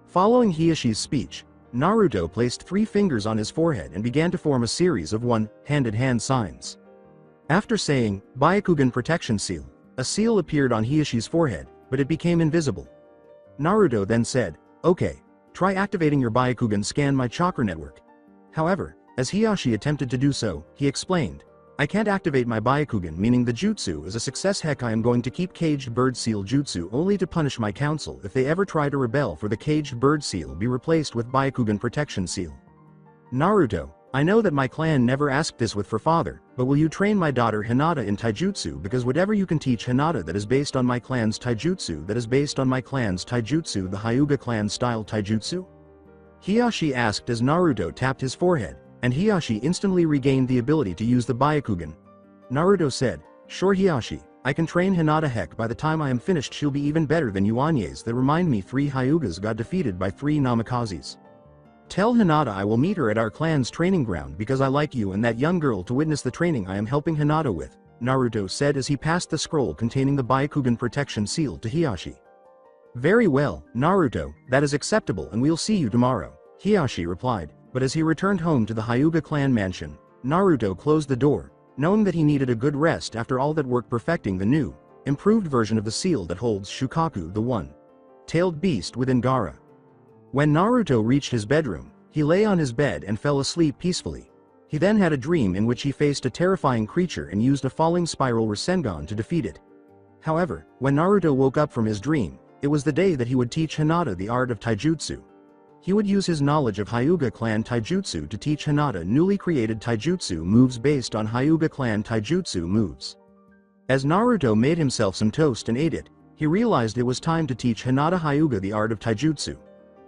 Following Hiyashi's speech, Naruto placed 3 fingers on his forehead and began to form a series of one-handed hand signs. After saying, Byakugan protection seal, a seal appeared on Hiyashi's forehead, but it became invisible. Naruto then said, okay, try activating your Byakugan, scan my chakra network. However, as Hiyashi attempted to do so, he explained, I can't activate my Byakugan, meaning the jutsu is a success. Heck, I am going to keep caged bird seal jutsu only to punish my council if they ever try to rebel, for the caged bird seal be replaced with Byakugan protection seal. Naruto, I know that my clan never asked this with for father, but will you train my daughter Hinata in taijutsu, because whatever you can teach Hinata that is based on my clan's taijutsu, that is based on my clan's taijutsu, the Hyuga clan style taijutsu? Hiyashi asked as Naruto tapped his forehead, and Hiyashi instantly regained the ability to use the Byakugan. Naruto said, sure Hiyashi, I can train Hinata. Heck, by the time I am finished she'll be even better than you Anyes. That remind me, 3 Hyugas got defeated by 3 Namakazes. Tell Hinata I will meet her at our clan's training ground because I like you and that young girl to witness the training I am helping Hinata with, Naruto said as he passed the scroll containing the Byakugan protection seal to Hiyashi. Very well, Naruto, that is acceptable and we'll see you tomorrow, Hiyashi replied. But as he returned home to the Hyuga clan mansion, Naruto closed the door, knowing that he needed a good rest after all that work perfecting the new, improved version of the seal that holds Shukaku, the one-tailed beast within Gaara. When Naruto reached his bedroom, he lay on his bed and fell asleep peacefully. He then had a dream in which he faced a terrifying creature and used a falling spiral Rasengan to defeat it. However, when Naruto woke up from his dream, it was the day that he would teach Hinata the art of taijutsu. He would use his knowledge of Hyuga clan taijutsu to teach Hinata newly created taijutsu moves based on Hyuga clan taijutsu moves. As Naruto made himself some toast and ate it, he realized it was time to teach Hinata Hyuga the art of taijutsu.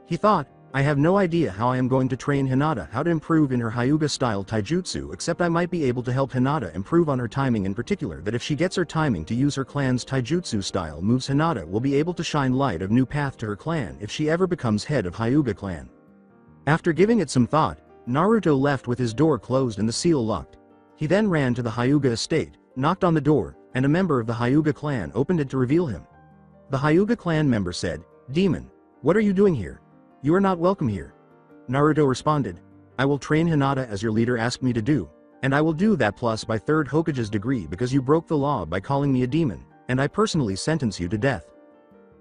He thought, I have no idea how I am going to train Hinata how to improve in her Hyuga-style taijutsu, except I might be able to help Hinata improve on her timing, in particular that if she gets her timing to use her clan's taijutsu style moves, Hinata will be able to shine light of new path to her clan if she ever becomes head of Hyuga clan. After giving it some thought, Naruto left with his door closed and the seal locked. He then ran to the Hyuga estate, knocked on the door, and a member of the Hyuga clan opened it to reveal him. The Hyuga clan member said, "Demon, what are you doing here? You are not welcome here." Naruto responded, "I will train Hinata as your leader asked me to do, and I will do that plus by third Hokage's degree because you broke the law by calling me a demon, and I personally sentence you to death."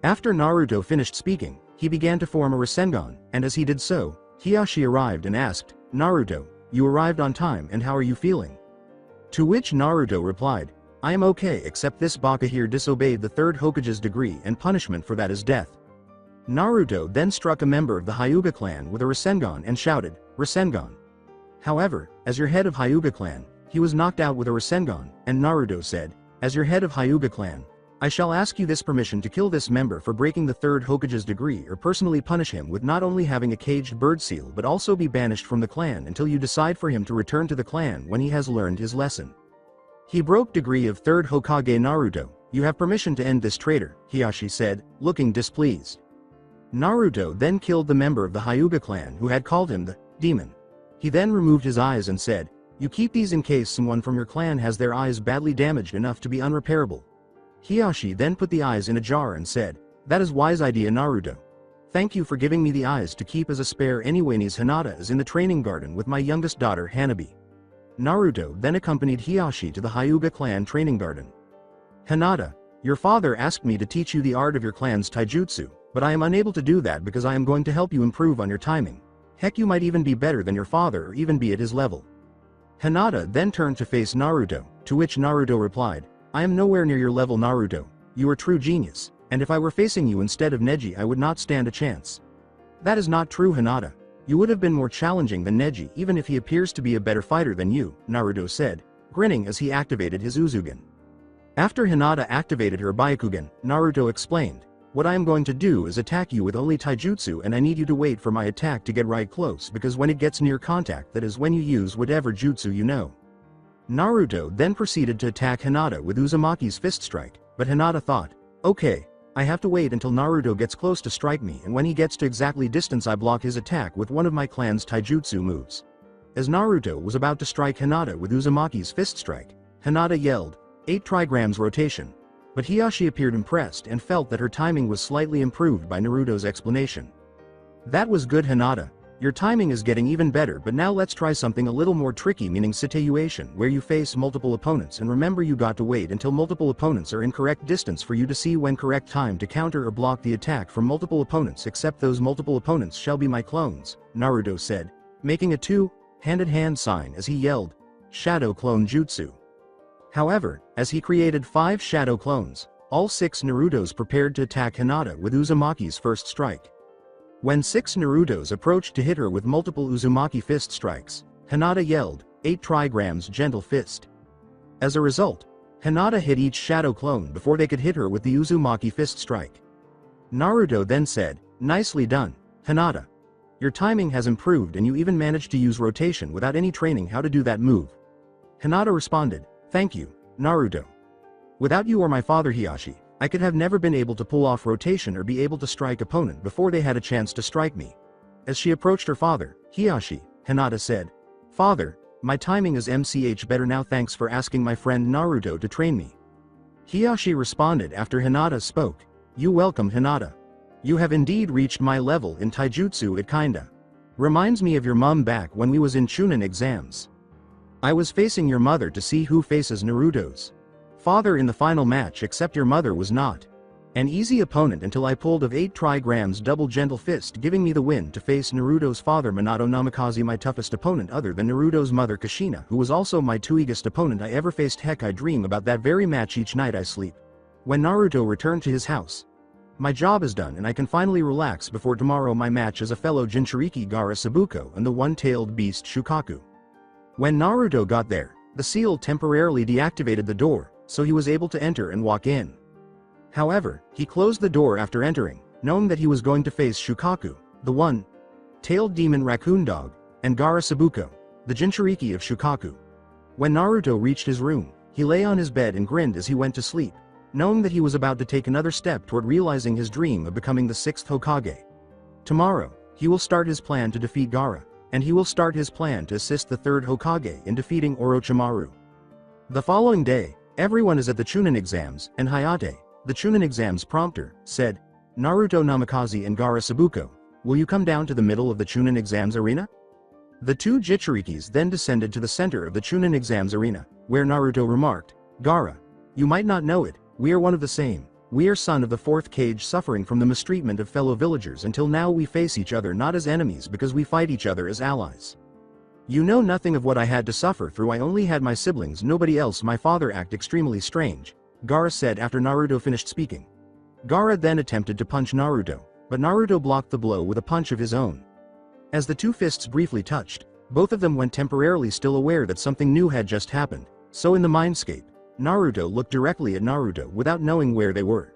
After Naruto finished speaking, he began to form a Rasengan, and as he did so, Hiyashi arrived and asked, "Naruto, you arrived on time and how are you feeling?" To which Naruto replied, "I am okay except this Baka here disobeyed the third Hokage's degree and punishment for that is death." Naruto then struck a member of the Hyuga clan with a Rasengan and shouted, "Rasengan!" However, as your head of Hyuga clan, he was knocked out with a Rasengan, and Naruto said, "As your head of Hyuga clan, I shall ask you this permission to kill this member for breaking the third Hokage's degree or personally punish him with not only having a caged bird seal but also be banished from the clan until you decide for him to return to the clan when he has learned his lesson." He broke degree of third Hokage. Naruto, you have permission to end this traitor, Hiyashi said, looking displeased. Naruto then killed the member of the Hyuga clan who had called him the demon. He then removed his eyes and said, "You keep these in case someone from your clan has their eyes badly damaged enough to be unrepairable." Hiyashi then put the eyes in a jar and said, "That is wise idea, Naruto. Thank you for giving me the eyes to keep as a spare anyway. Hinata is in the training garden with my youngest daughter Hanabi." Naruto then accompanied Hiyashi to the Hyuga clan training garden. "Hinata, your father asked me to teach you the art of your clan's taijutsu, but I am unable to do that because I am going to help you improve on your timing. Heck, you might even be better than your father or even be at his level." Hinata then turned to face Naruto, to which Naruto replied, "I am nowhere near your level, Naruto. You are true genius, and if I were facing you instead of Neji I would not stand a chance." "That is not true, Hinata. You would have been more challenging than Neji even if he appears to be a better fighter than you," Naruto said, grinning as he activated his Uzugen. After Hinata activated her Byakugan, Naruto explained, "What I am going to do is attack you with only taijutsu and I need you to wait for my attack to get right close because when it gets near contact that is when you use whatever jutsu you know." Naruto then proceeded to attack Hinata with Uzumaki's fist strike, but Hinata thought, "Okay, I have to wait until Naruto gets close to strike me and when he gets to exactly distance I block his attack with one of my clan's taijutsu moves." As Naruto was about to strike Hinata with Uzumaki's fist strike, Hinata yelled, 8 trigrams rotation. But Hiyashi appeared impressed and felt that her timing was slightly improved by Naruto's explanation. "That was good, Hinata. Your timing is getting even better, but now let's try something a little more tricky, meaning situation where you face multiple opponents and remember you got to wait until multiple opponents are in correct distance for you to see when correct time to counter or block the attack from multiple opponents except those multiple opponents shall be my clones," Naruto said, making a two-handed hand sign as he yelled, "Shadow Clone Jutsu." However, as he created 5 shadow clones, all 6 Narutos prepared to attack Hinata with Uzumaki's first strike. When 6 Narutos approached to hit her with multiple Uzumaki fist strikes, Hinata yelled, 8 trigrams gentle fist. As a result, Hinata hit each shadow clone before they could hit her with the Uzumaki fist strike. Naruto then said, "Nicely done, Hinata. Your timing has improved and you even managed to use rotation without any training how to do that move." Hinata responded, "Thank you, Naruto. Without you or my father Hiyashi, I could have never been able to pull off rotation or be able to strike opponent before they had a chance to strike me." As she approached her father, Hiyashi, Hinata said, "Father, my timing is much better now, thanks for asking my friend Naruto to train me." Hiyashi responded after Hinata spoke, "You welcome, Hinata. You have indeed reached my level in taijutsu. It kinda reminds me of your mom back when we was in Chunin exams. I was facing your mother to see who faces Naruto's father in the final match, except your mother was not an easy opponent until I pulled of 8 trigrams double gentle fist, giving me the win to face Naruto's father Minato Namikaze, my toughest opponent other than Naruto's mother Kushina, who was also my easiest opponent I ever faced. Heck, I dream about that very match each night I sleep." When Naruto returned to his house, "My job is done and I can finally relax before tomorrow my match as a fellow Jinchuriki Gaara Sabuko and the one-tailed beast Shukaku." When Naruto got there, the seal temporarily deactivated the door, so he was able to enter and walk in. However, he closed the door after entering, knowing that he was going to face Shukaku, the one Tailed Demon Raccoon Dog, and Gaara Sabuko, the Jinchuriki of Shukaku. When Naruto reached his room, he lay on his bed and grinned as he went to sleep, knowing that he was about to take another step toward realizing his dream of becoming the 6th Hokage. Tomorrow, he will start his plan to defeat Gaara, and he will start his plan to assist the 3rd Hokage in defeating Orochimaru. The following day, everyone is at the Chunin exams, and Hayate, the Chunin exams prompter, said, "Naruto Namikaze and Gaara Sabuko, will you come down to the middle of the Chunin exams arena?" The two Jinchurikis then descended to the center of the Chunin exams arena, where Naruto remarked, "Gaara, you might not know it, we are one of the same. We are son of the 4th Kage suffering from the mistreatment of fellow villagers until now we face each other not as enemies because we fight each other as allies. You know nothing of what I had to suffer through. I only had my siblings, nobody else. My father act extremely strange," Gaara said after Naruto finished speaking. Gaara then attempted to punch Naruto, but Naruto blocked the blow with a punch of his own. As the two fists briefly touched, both of them went temporarily still aware that something new had just happened, so in the mindscape, Naruto looked directly at Naruto without knowing where they were.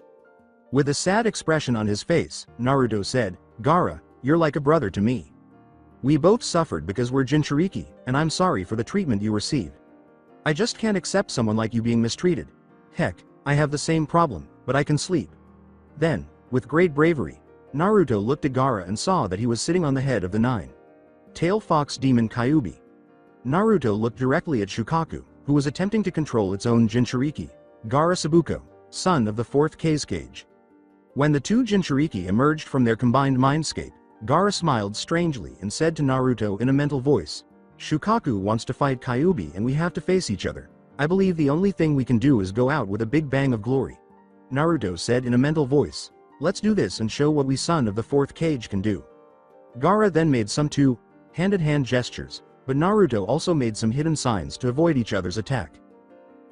With a sad expression on his face, Naruto said, "Gaara, you're like a brother to me. We both suffered because we're Jinchuriki, and I'm sorry for the treatment you received. I just can't accept someone like you being mistreated. Heck, I have the same problem, but I can sleep." Then, with great bravery, Naruto looked at Gaara and saw that he was sitting on the head of the 9-tail fox demon Kyuubi. Naruto looked directly at Shukaku, who was attempting to control its own Jinchuriki, Gaara Sabuko, son of the 4th Kage. When the two Jinchuriki emerged from their combined mindscape, Gaara smiled strangely and said to Naruto in a mental voice, "Shukaku wants to fight Kyuubi and we have to face each other. I believe the only thing we can do is go out with a big bang of glory." Naruto said in a mental voice, "Let's do this and show what we son of the 4th Kage can do." Gaara then made some two-handed hand gestures, but Naruto also made some hidden signs to avoid each other's attack.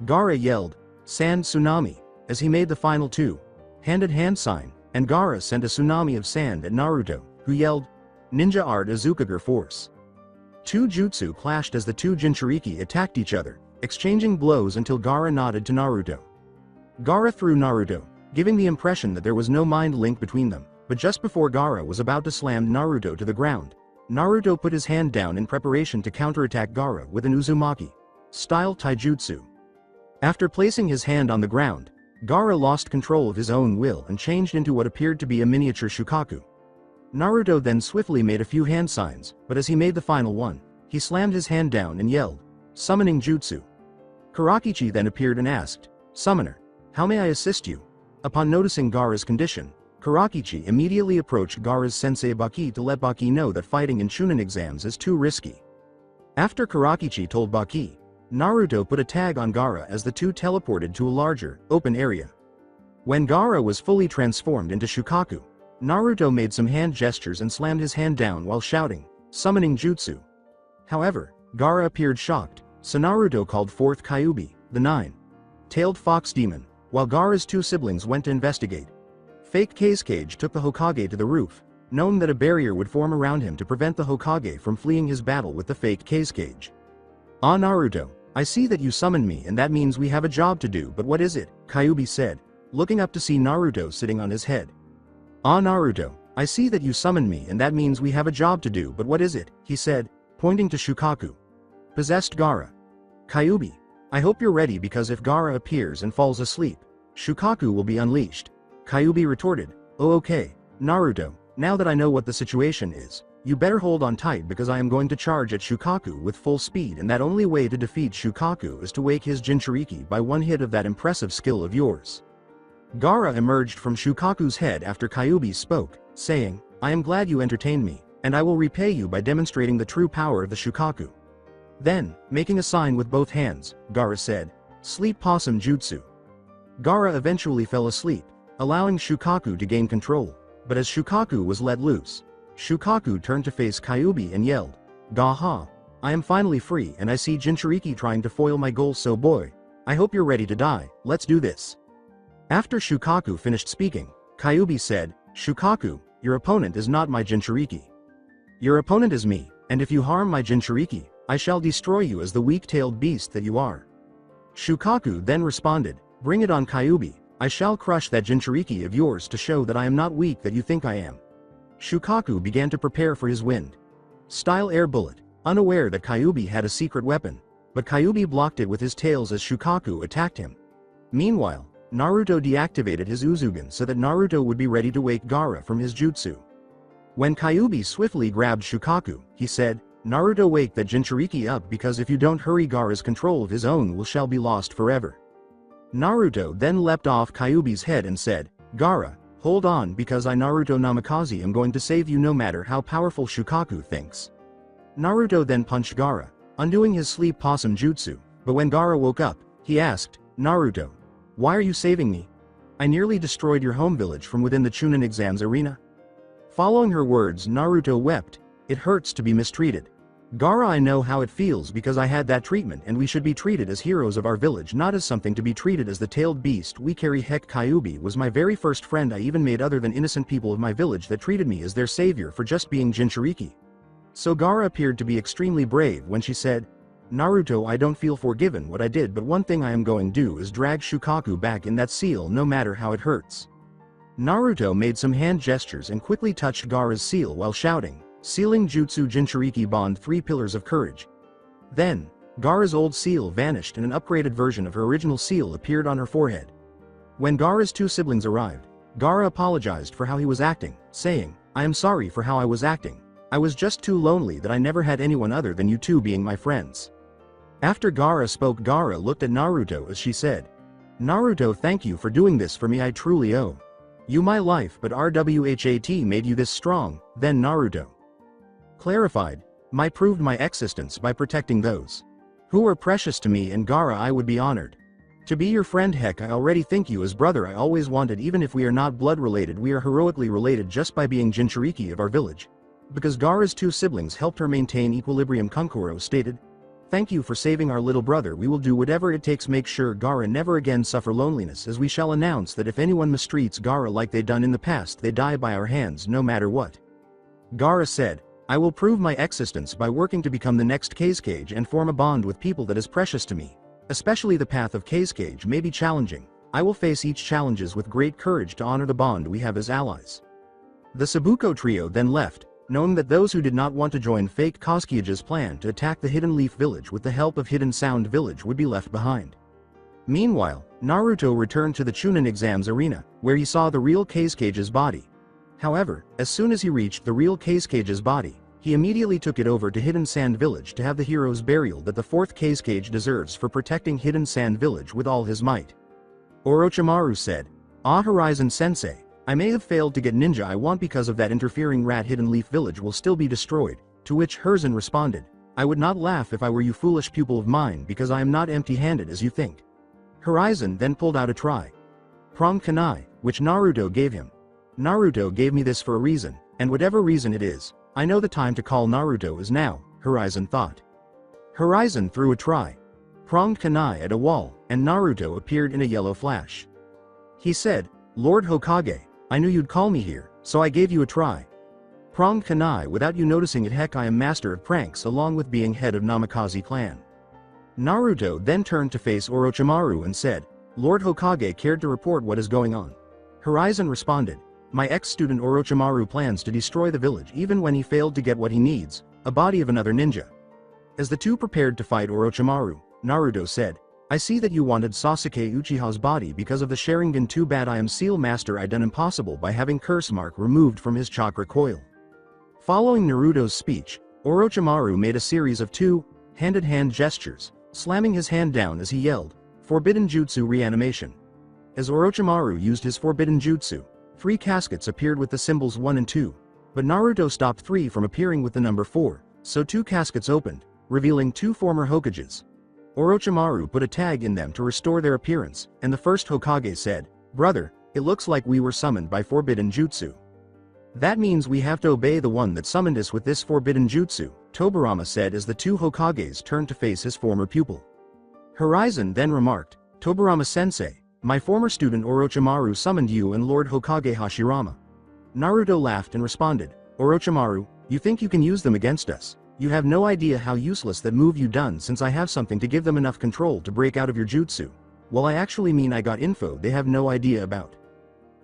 Gaara yelled, "Sand Tsunami," as he made the final two-handed hand sign, and Gaara sent a tsunami of sand at Naruto, who yelled, "Ninja Art Azukage Force." Two jutsu clashed as the two Jinchuriki attacked each other, exchanging blows until Gaara nodded to Naruto. Gaara threw Naruto, giving the impression that there was no mind link between them, but just before Gaara was about to slam Naruto to the ground, Naruto put his hand down in preparation to counterattack Gaara with an Uzumaki-style taijutsu. After placing his hand on the ground, Gaara lost control of his own will and changed into what appeared to be a miniature Shukaku. Naruto then swiftly made a few hand signs, but as he made the final one, he slammed his hand down and yelled, "Summoning Jutsu." Karakichi then appeared and asked, "Summoner, how may I assist you?" Upon noticing Gaara's condition, Karakichi immediately approached Gaara's sensei Baki to let Baki know that fighting in Chunin exams is too risky. After Karakichi told Baki, Naruto put a tag on Gaara as the two teleported to a larger, open area. When Gaara was fully transformed into Shukaku, Naruto made some hand gestures and slammed his hand down while shouting, "Summoning Jutsu." However, Gaara appeared shocked, so Naruto called forth Kyuubi, the 9-tailed fox demon, while Gaara's two siblings went to investigate. Fake Kage took the Hokage to the roof, knowing that a barrier would form around him to prevent the Hokage from fleeing his battle with the fake Kage. "Ah Naruto, I see that you summoned me and that means we have a job to do, but what is it?" Kyuubi said, looking up to see Naruto sitting on his head. "Ah Naruto, I see that you summoned me and that means we have a job to do, but what is it?" he said, pointing to Shukaku. Possessed Gaara. "Kyuubi, I hope you're ready because if Gaara appears and falls asleep, Shukaku will be unleashed." Kyuubi retorted, "Oh okay, Naruto, now that I know what the situation is, you better hold on tight because I am going to charge at Shukaku with full speed and that only way to defeat Shukaku is to wake his Jinchuriki by one hit of that impressive skill of yours." Gaara emerged from Shukaku's head after Kyuubi spoke, saying, "I am glad you entertained me, and I will repay you by demonstrating the true power of the Shukaku." Then, making a sign with both hands, Gaara said, "Sleep Possum Jutsu." Gaara eventually fell asleep, allowing Shukaku to gain control, but as Shukaku was let loose, Shukaku turned to face Kyuubi and yelled, "Gaha, I am finally free and I see Jinchuriki trying to foil my goal, so boy, I hope you're ready to die, let's do this." After Shukaku finished speaking, Kyuubi said, "Shukaku, your opponent is not my Jinchuriki. Your opponent is me, and if you harm my Jinchuriki, I shall destroy you as the weak-tailed beast that you are." Shukaku then responded, "Bring it on Kyuubi, I shall crush that Jinchuriki of yours to show that I am not weak that you think I am." Shukaku began to prepare for his wind style air bullet, unaware that Kyuubi had a secret weapon, but Kyuubi blocked it with his tails as Shukaku attacked him. Meanwhile, Naruto deactivated his Uzugen so that Naruto would be ready to wake Gaara from his jutsu. When Kyuubi swiftly grabbed Shukaku, he said, "Naruto, wake that Jinchuriki up, because if you don't hurry, Gaara's control of his own will shall be lost forever." Naruto then leapt off Kyuubi's head and said, "Gaara, hold on, because I, Naruto Namikaze, am going to save you no matter how powerful Shukaku thinks." Naruto then punched Gaara, undoing his sleep possum jutsu, but when Gaara woke up, he asked, "Naruto, why are you saving me? I nearly destroyed your home village from within the Chunin exams arena." Following her words, Naruto wept. "It hurts to be mistreated. Gaara, I know how it feels because I had that treatment, and we should be treated as heroes of our village, not as something to be treated as the tailed beast we carry. Heck, Kyuubi was my very first friend I even made other than innocent people of my village that treated me as their savior for just being Jinchuriki." So Gaara appeared to be extremely brave when she said, "Naruto, I don't feel forgiven what I did, but one thing I am going to do is drag Shukaku back in that seal no matter how it hurts." Naruto made some hand gestures and quickly touched Gaara's seal while shouting, "Sealing Jutsu Jinchuriki Bond 3 Pillars of Courage." Then, Gaara's old seal vanished and an upgraded version of her original seal appeared on her forehead. When Gaara's two siblings arrived, Gaara apologized for how he was acting, saying, "I am sorry for how I was acting. I was just too lonely that I never had anyone other than you two being my friends." After Gaara spoke, Gaara looked at Naruto as she said, "Naruto, thank you for doing this for me. I truly owe you my life, but RWHAT made you this strong." Then Naruto clarified, "I proved my existence by protecting those who were precious to me, and Gaara, I would be honored to be your friend. Heck, I already think you as brother I always wanted. Even if we are not blood related, we are heroically related just by being Jinchuriki of our village." Because Gaara's two siblings helped her maintain equilibrium, Kunkuro stated, "Thank you for saving our little brother. We will do whatever it takes make sure Gaara never again suffer loneliness, as we shall announce that if anyone mistreats Gaara like they done in the past, they die by our hands no matter what." Gaara said, "I will prove my existence by working to become the next Kazekage and form a bond with people that is precious to me. Especially the path of Kazekage may be challenging. I will face each challenges with great courage to honor the bond we have as allies." The Sabuko trio then left, knowing that those who did not want to join fake Kazekage's plan to attack the Hidden Leaf Village with the help of Hidden Sound Village would be left behind. Meanwhile, Naruto returned to the Chunin exams arena, where he saw the real Kazekage's body. However, as soon as he reached the real Kazekage's body, he immediately took it over to Hidden Sand Village to have the hero's burial that the fourth Kazekage deserves for protecting Hidden Sand Village with all his might. Orochimaru said, "Ah, Horizon Sensei, I may have failed to get ninja I want because of that interfering rat. Hidden Leaf Village will still be destroyed." To which Hirzan responded, "I would not laugh if I were you, foolish pupil of mine, because I am not empty-handed as you think." Horizon then pulled out a prong kunai, which Naruto gave him. "Naruto gave me this for a reason, and whatever reason it is, I know the time to call Naruto is now," Horizon thought. Horizon threw a pronged kunai at a wall, and Naruto appeared in a yellow flash. He said, "Lord Hokage, I knew you'd call me here, so I gave you a pronged kunai without you noticing it. Heck, I am master of pranks along with being head of Namikaze clan." Naruto then turned to face Orochimaru and said, "Lord Hokage, cared to report what is going on?" Horizon responded, "My ex-student Orochimaru plans to destroy the village even when he failed to get what he needs, a body of another ninja." As the two prepared to fight Orochimaru, Naruto said, "I see that you wanted Sasuke Uchiha's body because of the Sharingan. Too bad I am Seal Master. I done impossible by having curse mark removed from his chakra coil." Following Naruto's speech, Orochimaru made a series of two-handed hand gestures, slamming his hand down as he yelled, "Forbidden Jutsu Reanimation." As Orochimaru used his forbidden jutsu, 3 caskets appeared with the symbols 1 and 2, but Naruto stopped 3 from appearing with the number 4, so 2 caskets opened, revealing 2 former Hokages. Orochimaru put a tag in them to restore their appearance, and the first Hokage said, "Brother, it looks like we were summoned by forbidden jutsu. That means we have to obey the one that summoned us with this forbidden jutsu," Tobirama said as the 2 Hokages turned to face his former pupil. Horizon then remarked, "Tobirama-sensei, my former student Orochimaru summoned you and Lord Hokage Hashirama." Naruto laughed and responded, "Orochimaru, you think you can use them against us? You have no idea how useless that move you done, since I have something to give them enough control to break out of your jutsu. Well, I actually mean I got info they have no idea about."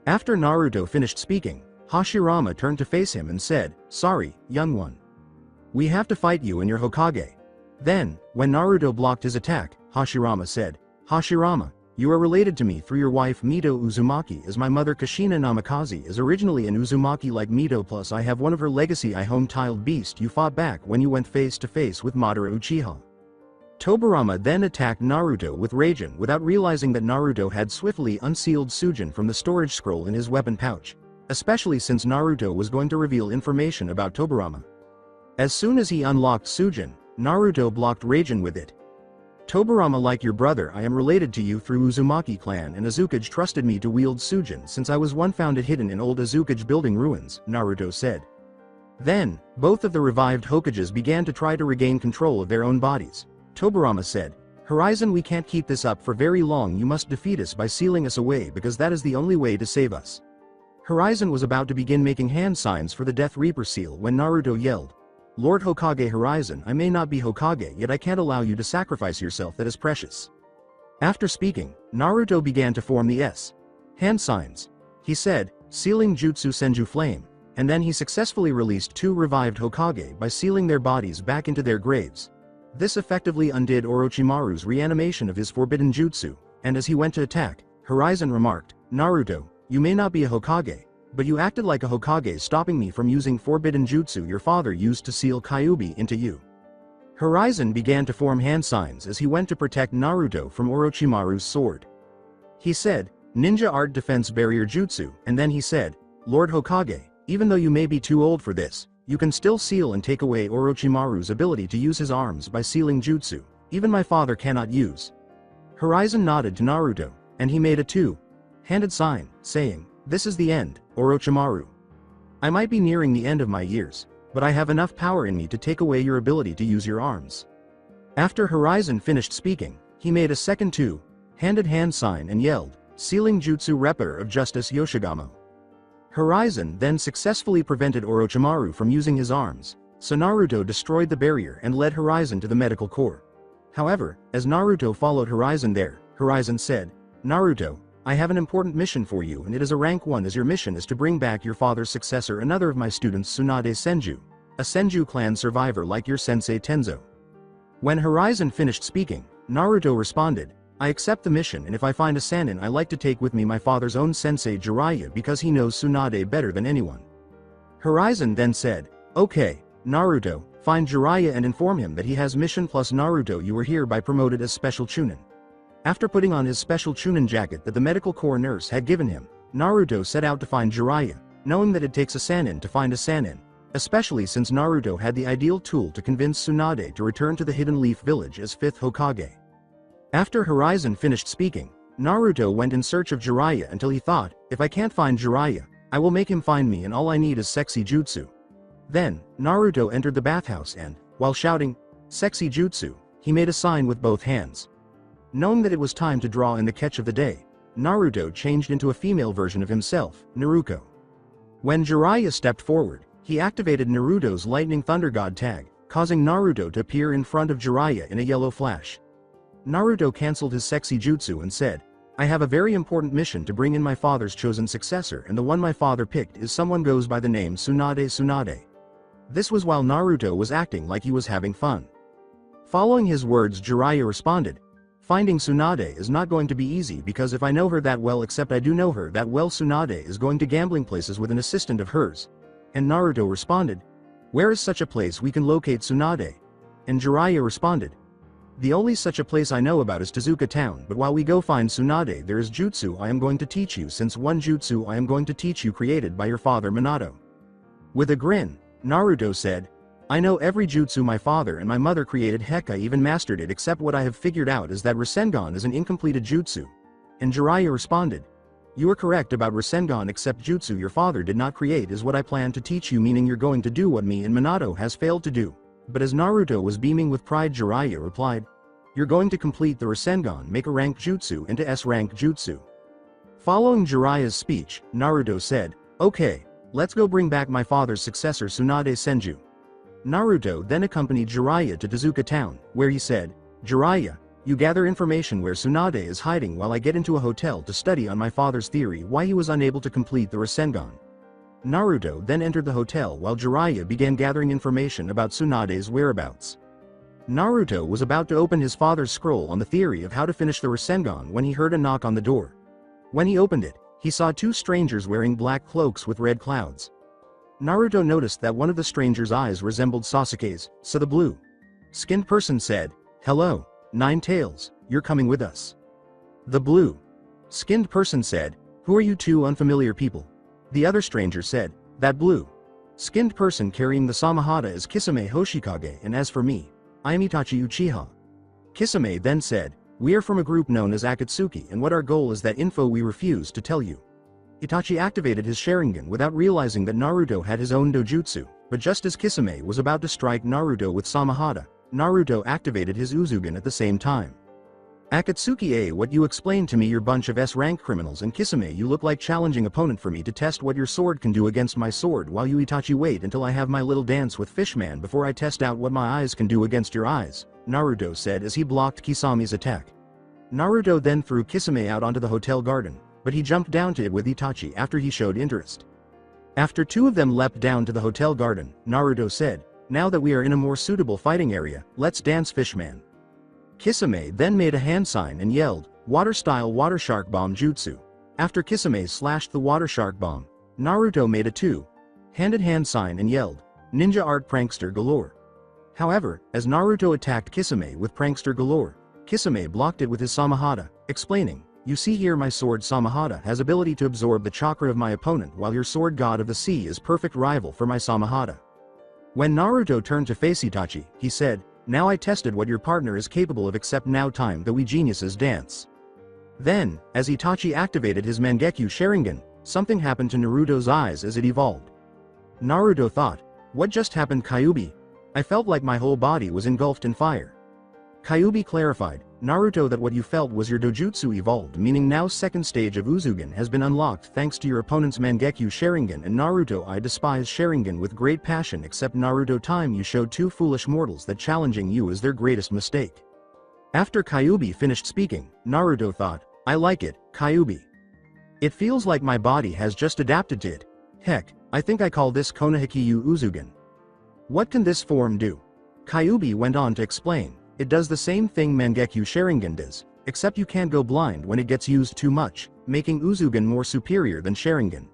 After Naruto finished speaking, Hashirama turned to face him and said, "Sorry, young one. We have to fight you and your Hokage." Then, when Naruto blocked his attack, Hashirama said, "Hashirama, you are related to me through your wife Mito Uzumaki, as my mother Kushina Namikaze is originally an Uzumaki like Mito, plus I have one of her legacy home-tiled beast you fought back when you went face to face with Madara Uchiha." Tobirama then attacked Naruto with Raijin without realizing that Naruto had swiftly unsealed Sujin from the storage scroll in his weapon pouch, especially since Naruto was going to reveal information about Tobirama. As soon as he unlocked Sujin, Naruto blocked Raijin with it. "Tobirama, like your brother, I am related to you through Uzumaki clan, and Azukage trusted me to wield Sujin since I was one found it hidden in old Azukage building ruins," Naruto said. Then, both of the revived Hokages began to try to regain control of their own bodies. Tobirama said, "Horizon, we can't keep this up for very long. You must defeat us by sealing us away, because that is the only way to save us." Horizon was about to begin making hand signs for the Death Reaper seal when Naruto yelled, "Lord Hokage Horizon, I may not be Hokage, yet I can't allow you to sacrifice yourself that is precious." After speaking, Naruto began to form the S hand signs. He said, "Sealing Jutsu Senju Flame," and then he successfully released 2 revived Hokage by sealing their bodies back into their graves. This effectively undid Orochimaru's reanimation of his forbidden jutsu, and as he went to attack, Horizon remarked, "Naruto, you may not be a Hokage, but you acted like a Hokage, stopping me from using forbidden jutsu your father used to seal Kyuubi into you." Horizon began to form hand signs as he went to protect Naruto from Orochimaru's sword. He said, "Ninja Art Defense Barrier Jutsu," and then he said, "Lord Hokage, even though you may be too old for this, you can still seal and take away Orochimaru's ability to use his arms by sealing jutsu, even my father cannot use." Horizon nodded to Naruto, and he made a 2-handed sign, saying, "This is the end, Orochimaru. I might be nearing the end of my years, but I have enough power in me to take away your ability to use your arms." After Horizon finished speaking, he made a second 2-handed hand sign and yelled, "Sealing Jutsu Repair of Justice Yoshigamo." Horizon then successfully prevented Orochimaru from using his arms, so Naruto destroyed the barrier and led Horizon to the medical core. However, as Naruto followed Horizon there, Horizon said, "Naruto, I have an important mission for you, and it is a rank 1 as your mission is to bring back your father's successor, another of my students, Tsunade Senju, a Senju clan survivor like your sensei Tenzo." When Horizon finished speaking, Naruto responded, "I accept the mission, and if I find a Sannin I like to take with me my father's own sensei Jiraiya because he knows Tsunade better than anyone." Horizon then said, "Okay, Naruto, find Jiraiya and inform him that he has mission plus Naruto you were hereby promoted as Special Chunin." After putting on his Special Chunin jacket that the medical corps nurse had given him, Naruto set out to find Jiraiya, knowing that it takes a Sannin to find a Sannin, especially since Naruto had the ideal tool to convince Tsunade to return to the Hidden Leaf Village as 5th Hokage. After Horizon finished speaking, Naruto went in search of Jiraiya until he thought, "If I can't find Jiraiya, I will make him find me, and all I need is sexy jutsu." Then, Naruto entered the bathhouse and, while shouting, "Sexy jutsu," he made a sign with both hands. Knowing that it was time to draw in the catch of the day, Naruto changed into a female version of himself, Naruko. When Jiraiya stepped forward, he activated Naruto's Lightning Thunder God tag, causing Naruto to appear in front of Jiraiya in a yellow flash. Naruto cancelled his sexy jutsu and said, "I have a very important mission to bring in my father's chosen successor, and the one my father picked is someone goes by the name Tsunade. This was while Naruto was acting like he was having fun. Following his words, Jiraiya responded, "Finding Tsunade is not going to be easy because if I know her that well, except I do know her that well, Tsunade is going to gambling places with an assistant of hers." And Naruto responded, "Where is such a place we can locate Tsunade?" And Jiraiya responded, "The only such a place I know about is Tezuka Town, but while we go find Tsunade there is jutsu I am going to teach you, since one jutsu I am going to teach you created by your father Minato." With a grin, Naruto said, "I know every jutsu my father and my mother created, heck I even mastered it, except what I have figured out is that Rasengan is an incompleted jutsu." And Jiraiya responded, "You are correct about Rasengan, except jutsu your father did not create is what I plan to teach you, meaning you're going to do what me and Minato has failed to do." But as Naruto was beaming with pride, Jiraiya replied, "You're going to complete the Rasengan, make a rank jutsu into S-rank jutsu." Following Jiraiya's speech, Naruto said, "Okay, let's go bring back my father's successor Tsunade Senju." Naruto then accompanied Jiraiya to Tezuka Town, where he said, "Jiraiya, you gather information where Tsunade is hiding while I get into a hotel to study on my father's theory why he was unable to complete the Rasengan." Naruto then entered the hotel while Jiraiya began gathering information about Tsunade's whereabouts. Naruto was about to open his father's scroll on the theory of how to finish the Rasengan when he heard a knock on the door. When he opened it, he saw two strangers wearing black cloaks with red clouds. Naruto noticed that one of the strangers' eyes resembled Sasuke's, so the blue-skinned person said, "Hello, Nine Tails, you're coming with us." The blue-skinned person said, "Who are you two unfamiliar people?" The other stranger said, "That blue-skinned person carrying the Samahata is Kisame Hoshikage, and as for me, I am Itachi Uchiha." Kisame then said, "We are from a group known as Akatsuki, and what our goal is that info we refuse to tell you." Itachi activated his Sharingan without realizing that Naruto had his own dojutsu, but just as Kisame was about to strike Naruto with Samahata, Naruto activated his Uzugan at the same time. "Akatsuki, what you explained to me, you're bunch of S-rank criminals, and Kisame, you look like challenging opponent for me to test what your sword can do against my sword, while you Itachi wait until I have my little dance with Fishman before I test out what my eyes can do against your eyes," Naruto said as he blocked Kisame's attack. Naruto then threw Kisame out onto the hotel garden, but he jumped down to it with Itachi after he showed interest. After two of them leapt down to the hotel garden, Naruto said, "Now that we are in a more suitable fighting area, let's dance Fishman." Kisame then made a hand sign and yelled, "Water-style water shark bomb jutsu." After Kisame slashed the water shark bomb, Naruto made a two-handed hand sign and yelled, "Ninja art prankster galore." However, as Naruto attacked Kisame with prankster galore, Kisame blocked it with his Samahata, explaining, "You see here, my sword Samahata has ability to absorb the chakra of my opponent, while your sword God of the Sea is perfect rival for my Samahata." When Naruto turned to face Itachi, he said, "Now I tested what your partner is capable of, except now time that we geniuses dance." Then, as Itachi activated his Mangekyo Sharingan, something happened to Naruto's eyes as it evolved. Naruto thought, "What just happened, Kyuubi? I felt like my whole body was engulfed in fire." Kyuubi clarified, "Naruto, that what you felt was your dojutsu evolved, meaning now second stage of Uzugan has been unlocked thanks to your opponent's Mangekyo Sharingan, and Naruto, I despise Sharingan with great passion, except Naruto time you showed two foolish mortals that challenging you is their greatest mistake." After Kyuubi finished speaking, Naruto thought, "I like it, Kyuubi. It feels like my body has just adapted to it. Heck, I think I call this Konohikyu Uzugan. What can this form do?" Kyuubi went on to explain, "It does the same thing Mangekyo Sharingan does, except you can't go blind when it gets used too much, making Uzugan more superior than Sharingan."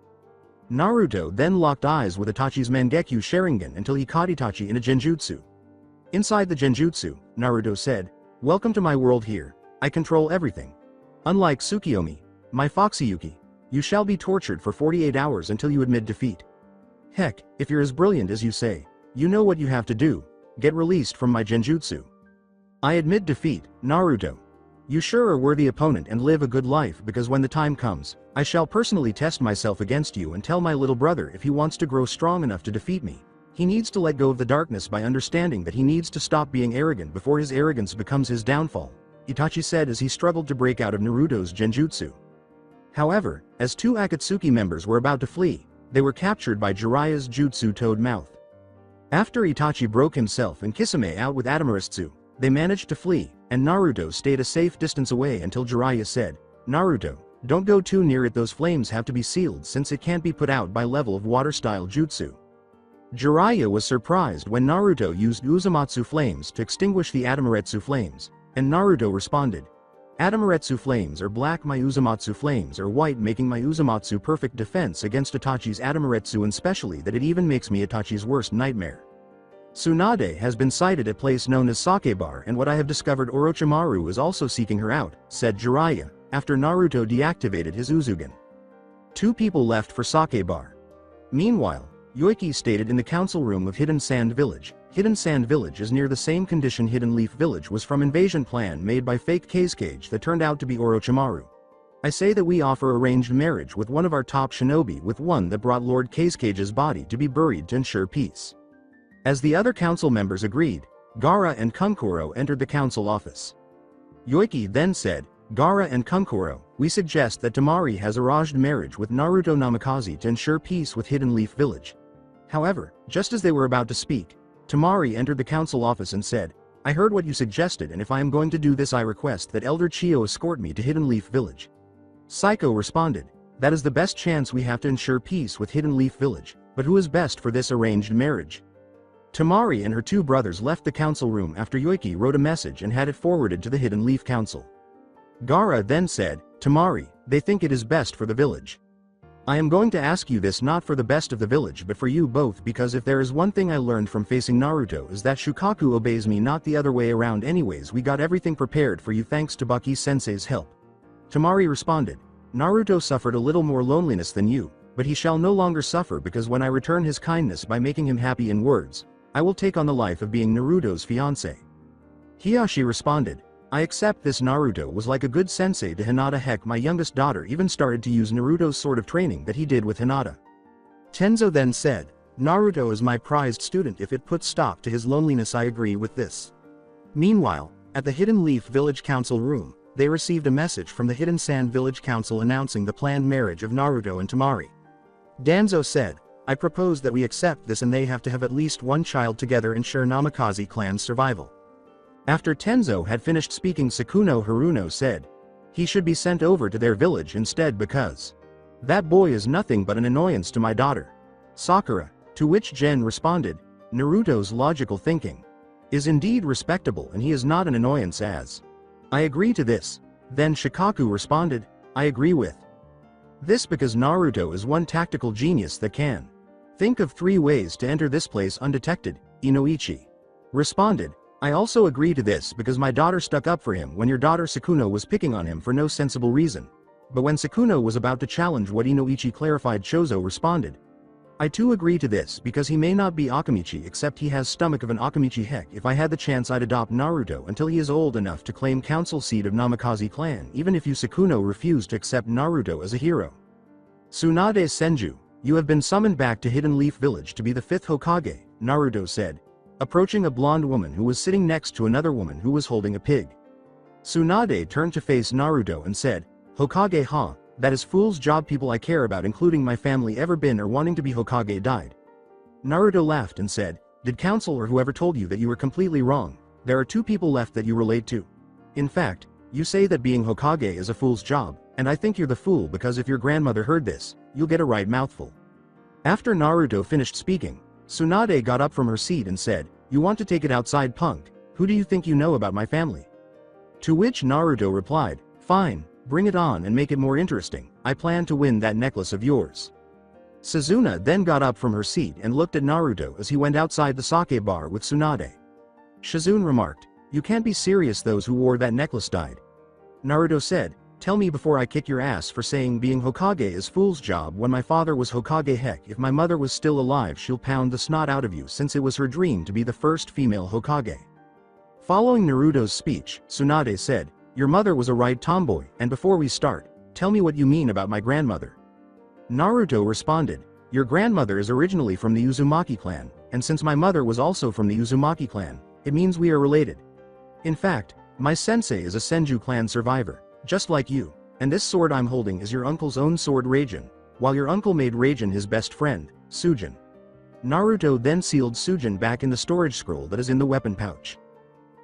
Naruto then locked eyes with Itachi's Mangekyo Sharingan until he caught Itachi in a genjutsu. Inside the genjutsu, Naruto said, "Welcome to my world here, I control everything. Unlike Tsukiyomi, my Foxyuki, you shall be tortured for 48 hours until you admit defeat. Heck, if you're as brilliant as you say, you know what you have to do, get released from my genjutsu." "I admit defeat, Naruto. You sure are a worthy opponent and live a good life, because when the time comes, I shall personally test myself against you and tell my little brother if he wants to grow strong enough to defeat me. He needs to let go of the darkness by understanding that he needs to stop being arrogant before his arrogance becomes his downfall," Itachi said as he struggled to break out of Naruto's genjutsu. However, as two Akatsuki members were about to flee, they were captured by Jiraiya's jutsu Toad Mouth. After Itachi broke himself and Kisame out with Adamaritsu, they managed to flee, and Naruto stayed a safe distance away until Jiraiya said, "Naruto, don't go too near it, those flames have to be sealed since it can't be put out by level of water-style jutsu." Jiraiya was surprised when Naruto used Uzumatsu flames to extinguish the Adamaretsu flames, and Naruto responded, "Adamaretsu flames are black, my Uzumatsu flames are white, making my Uzumatsu perfect defense against Itachi's Adamaretsu, and specially that it even makes me Itachi's worst nightmare. Tsunade has been sighted at a place known as Sake Bar, and what I have discovered, Orochimaru is also seeking her out," said Jiraiya, after Naruto deactivated his Uzugan. Two people left for Sake Bar. Meanwhile, Yoiki stayed in the council room of Hidden Sand Village. Hidden Sand Village is near the same condition Hidden Leaf Village was from invasion plan made by fake Kazekage that turned out to be Orochimaru. "I say that we offer arranged marriage with one of our top shinobi with one that brought Lord Kazecage's body to be buried to ensure peace." As the other council members agreed, Gaara and Kunkuro entered the council office. Yoiki then said, "Gaara and Kunkuro, we suggest that Temari has arranged marriage with Naruto Namikaze to ensure peace with Hidden Leaf Village." However, just as they were about to speak, Temari entered the council office and said, "I heard what you suggested, and if I am going to do this, I request that Elder Chio escort me to Hidden Leaf Village." Saiko responded, That is the best chance we have to ensure peace with Hidden Leaf Village, but who is best for this arranged marriage? Tamari and her two brothers left the council room after Yoiki wrote a message and had it forwarded to the Hidden Leaf Council. Gaara then said, Tamari, they think it is best for the village. I am going to ask you this not for the best of the village but for you both, because if there is one thing I learned from facing Naruto is that Shukaku obeys me, not the other way around. Anyways, we got everything prepared for you thanks to Baki-sensei's help. Tamari responded, Naruto suffered a little more loneliness than you, but he shall no longer suffer, because when I return his kindness by making him happy in words, I will take on the life of being Naruto's fiancé. Hiyashi responded, I accept this. Naruto was like a good sensei to Hinata. Heck, my youngest daughter even started to use Naruto's sort of training that he did with Hinata. Tenzo then said, Naruto is my prized student. If it puts stop to his loneliness, I agree with this. Meanwhile, at the Hidden Leaf Village Council room, they received a message from the Hidden Sand Village Council announcing the planned marriage of Naruto and Tamari. Danzo said, I propose that we accept this, and they have to have at least one child together, ensure Namikaze clan's survival. After Tenzo had finished speaking, Sakuno Haruno said, he should be sent over to their village instead, because that boy is nothing but an annoyance to my daughter, Sakura, to which Gen responded, Naruto's logical thinking is indeed respectable and he is not an annoyance as. I agree to this. Then Shikaku responded, I agree with this because Naruto is one tactical genius that can think of 3 ways to enter this place undetected. Inoichi responded, I also agree to this because my daughter stuck up for him when your daughter Sakuno was picking on him for no sensible reason. But when Sakuno was about to challenge what Inoichi clarified, Chozo responded, I too agree to this because he may not be Akamichi except he has stomach of an Akamichi. Heck, if I had the chance I'd adopt Naruto until he is old enough to claim council seat of Namikaze clan, even if you Sakuno refused to accept Naruto as a hero. Tsunade Senju, you have been summoned back to Hidden Leaf Village to be the 5th Hokage, Naruto said, approaching a blonde woman who was sitting next to another woman who was holding a pig. Tsunade turned to face Naruto and said, Hokage ha, that is fool's job. People I care about, including my family, ever been or wanting to be Hokage died. Naruto laughed and said, did council or whoever told you that you were completely wrong? There are 2 people left that you relate to. In fact, you say that being Hokage is a fool's job, and I think you're the fool because if your grandmother heard this, you'll get a right mouthful. After Naruto finished speaking, Tsunade got up from her seat and said, you want to take it outside, punk? Who do you think you know about my family? To which Naruto replied, fine, bring it on and make it more interesting. I plan to win that necklace of yours. Suzuna then got up from her seat and looked at Naruto as he went outside the sake bar with Tsunade. Shizune remarked, you can't be serious, those who wore that necklace died. Naruto said, tell me before I kick your ass for saying being Hokage is fool's job when my father was Hokage. Heck, if my mother was still alive she'll pound the snot out of you, since it was her dream to be the first female Hokage. Following Naruto's speech, Tsunade said, your mother was a right tomboy, and before we start, tell me what you mean about my grandmother. Naruto responded, your grandmother is originally from the Uzumaki clan, and since my mother was also from the Uzumaki clan, it means we are related. In fact, my sensei is a Senju clan survivor, just like you, and this sword I'm holding is your uncle's own sword Raijin, while your uncle made Raijin his best friend, Sujin. Naruto then sealed Sujin back in the storage scroll that is in the weapon pouch.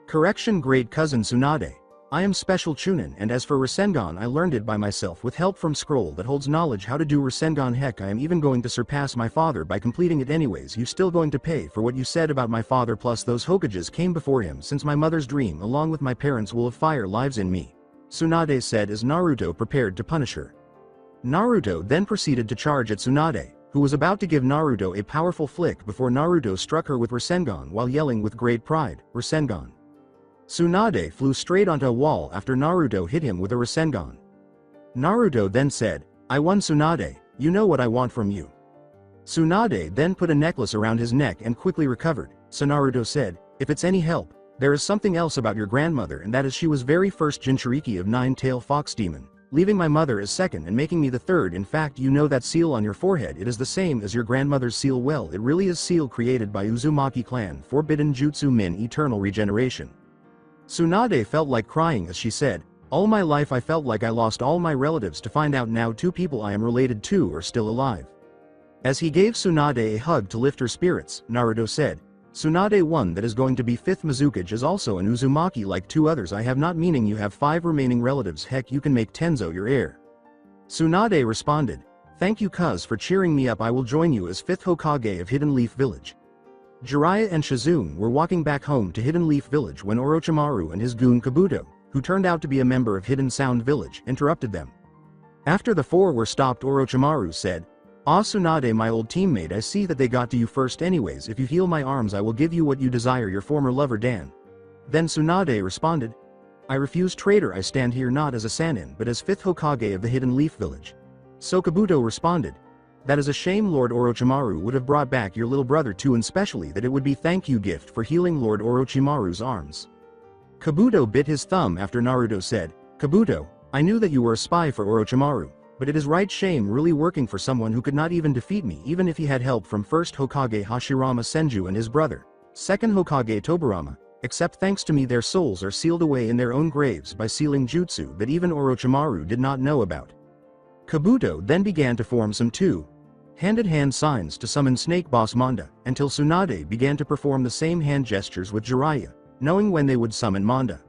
Correction, great cousin Tsunade. I am special Chunin, and as for Rasengan I learned it by myself with help from scroll that holds knowledge how to do Rasengan. Heck, I am even going to surpass my father by completing it anyways. You still going to pay for what you said about my father, plus those Hokages came before him, since my mother's dream along with my parents will have fire lives in me, Tsunade said as Naruto prepared to punish her. Naruto then proceeded to charge at Tsunade, who was about to give Naruto a powerful flick before Naruto struck her with Rasengan while yelling with great pride, Rasengan. Tsunade flew straight onto a wall after Naruto hit him with a Rasengan. Naruto then said, I won Tsunade, you know what I want from you. Tsunade then put a necklace around his neck and quickly recovered, so Naruto said, if it's any help, there is something else about your grandmother, and that is she was very first Jinchuriki of Nine-Tail Fox Demon, leaving my mother as second and making me the third. In fact, you know that seal on your forehead, it is the same as your grandmother's seal. Well, it really is seal created by Uzumaki clan, Forbidden Jutsu Min Eternal Regeneration. Tsunade felt like crying as she said, all my life I felt like I lost all my relatives, to find out now 2 people I am related to are still alive. As he gave Tsunade a hug to lift her spirits, Naruto said, Tsunade, one that is going to be 5th Mizukage is also an Uzumaki like 2 others I have, not meaning you have 5 remaining relatives. Heck, you can make Tenzo your heir. Tsunade responded, "Thank you cuz for cheering me up. I will join you as 5th Hokage of Hidden Leaf Village." Jiraiya and Shizune were walking back home to Hidden Leaf Village when Orochimaru and his goon Kabuto, who turned out to be a member of Hidden Sound Village, interrupted them. After the four were stopped, Orochimaru said, "Ah Tsunade, my old teammate, I see that they got to you first anyways. If you heal my arms I will give you what you desire, your former lover Dan." Then Tsunade responded, "I refuse, traitor. I stand here not as a Sannin but as 5th Hokage of the Hidden Leaf Village." So Kabuto responded, "That is a shame. Lord Orochimaru would have brought back your little brother too, and especially that it would be thank you gift for healing Lord Orochimaru's arms." Kabuto bit his thumb after Naruto said, "Kabuto, I knew that you were a spy for Orochimaru, but it is right shame really working for someone who could not even defeat me even if he had help from 1st Hokage Hashirama Senju and his brother, 2nd Hokage Tobirama, except thanks to me their souls are sealed away in their own graves by sealing jutsu that even Orochimaru did not know about." Kabuto then began to form some two-handed hand signs to summon Snake Boss Manda, until Tsunade began to perform the same hand gestures with Jiraiya, knowing when they would summon Manda.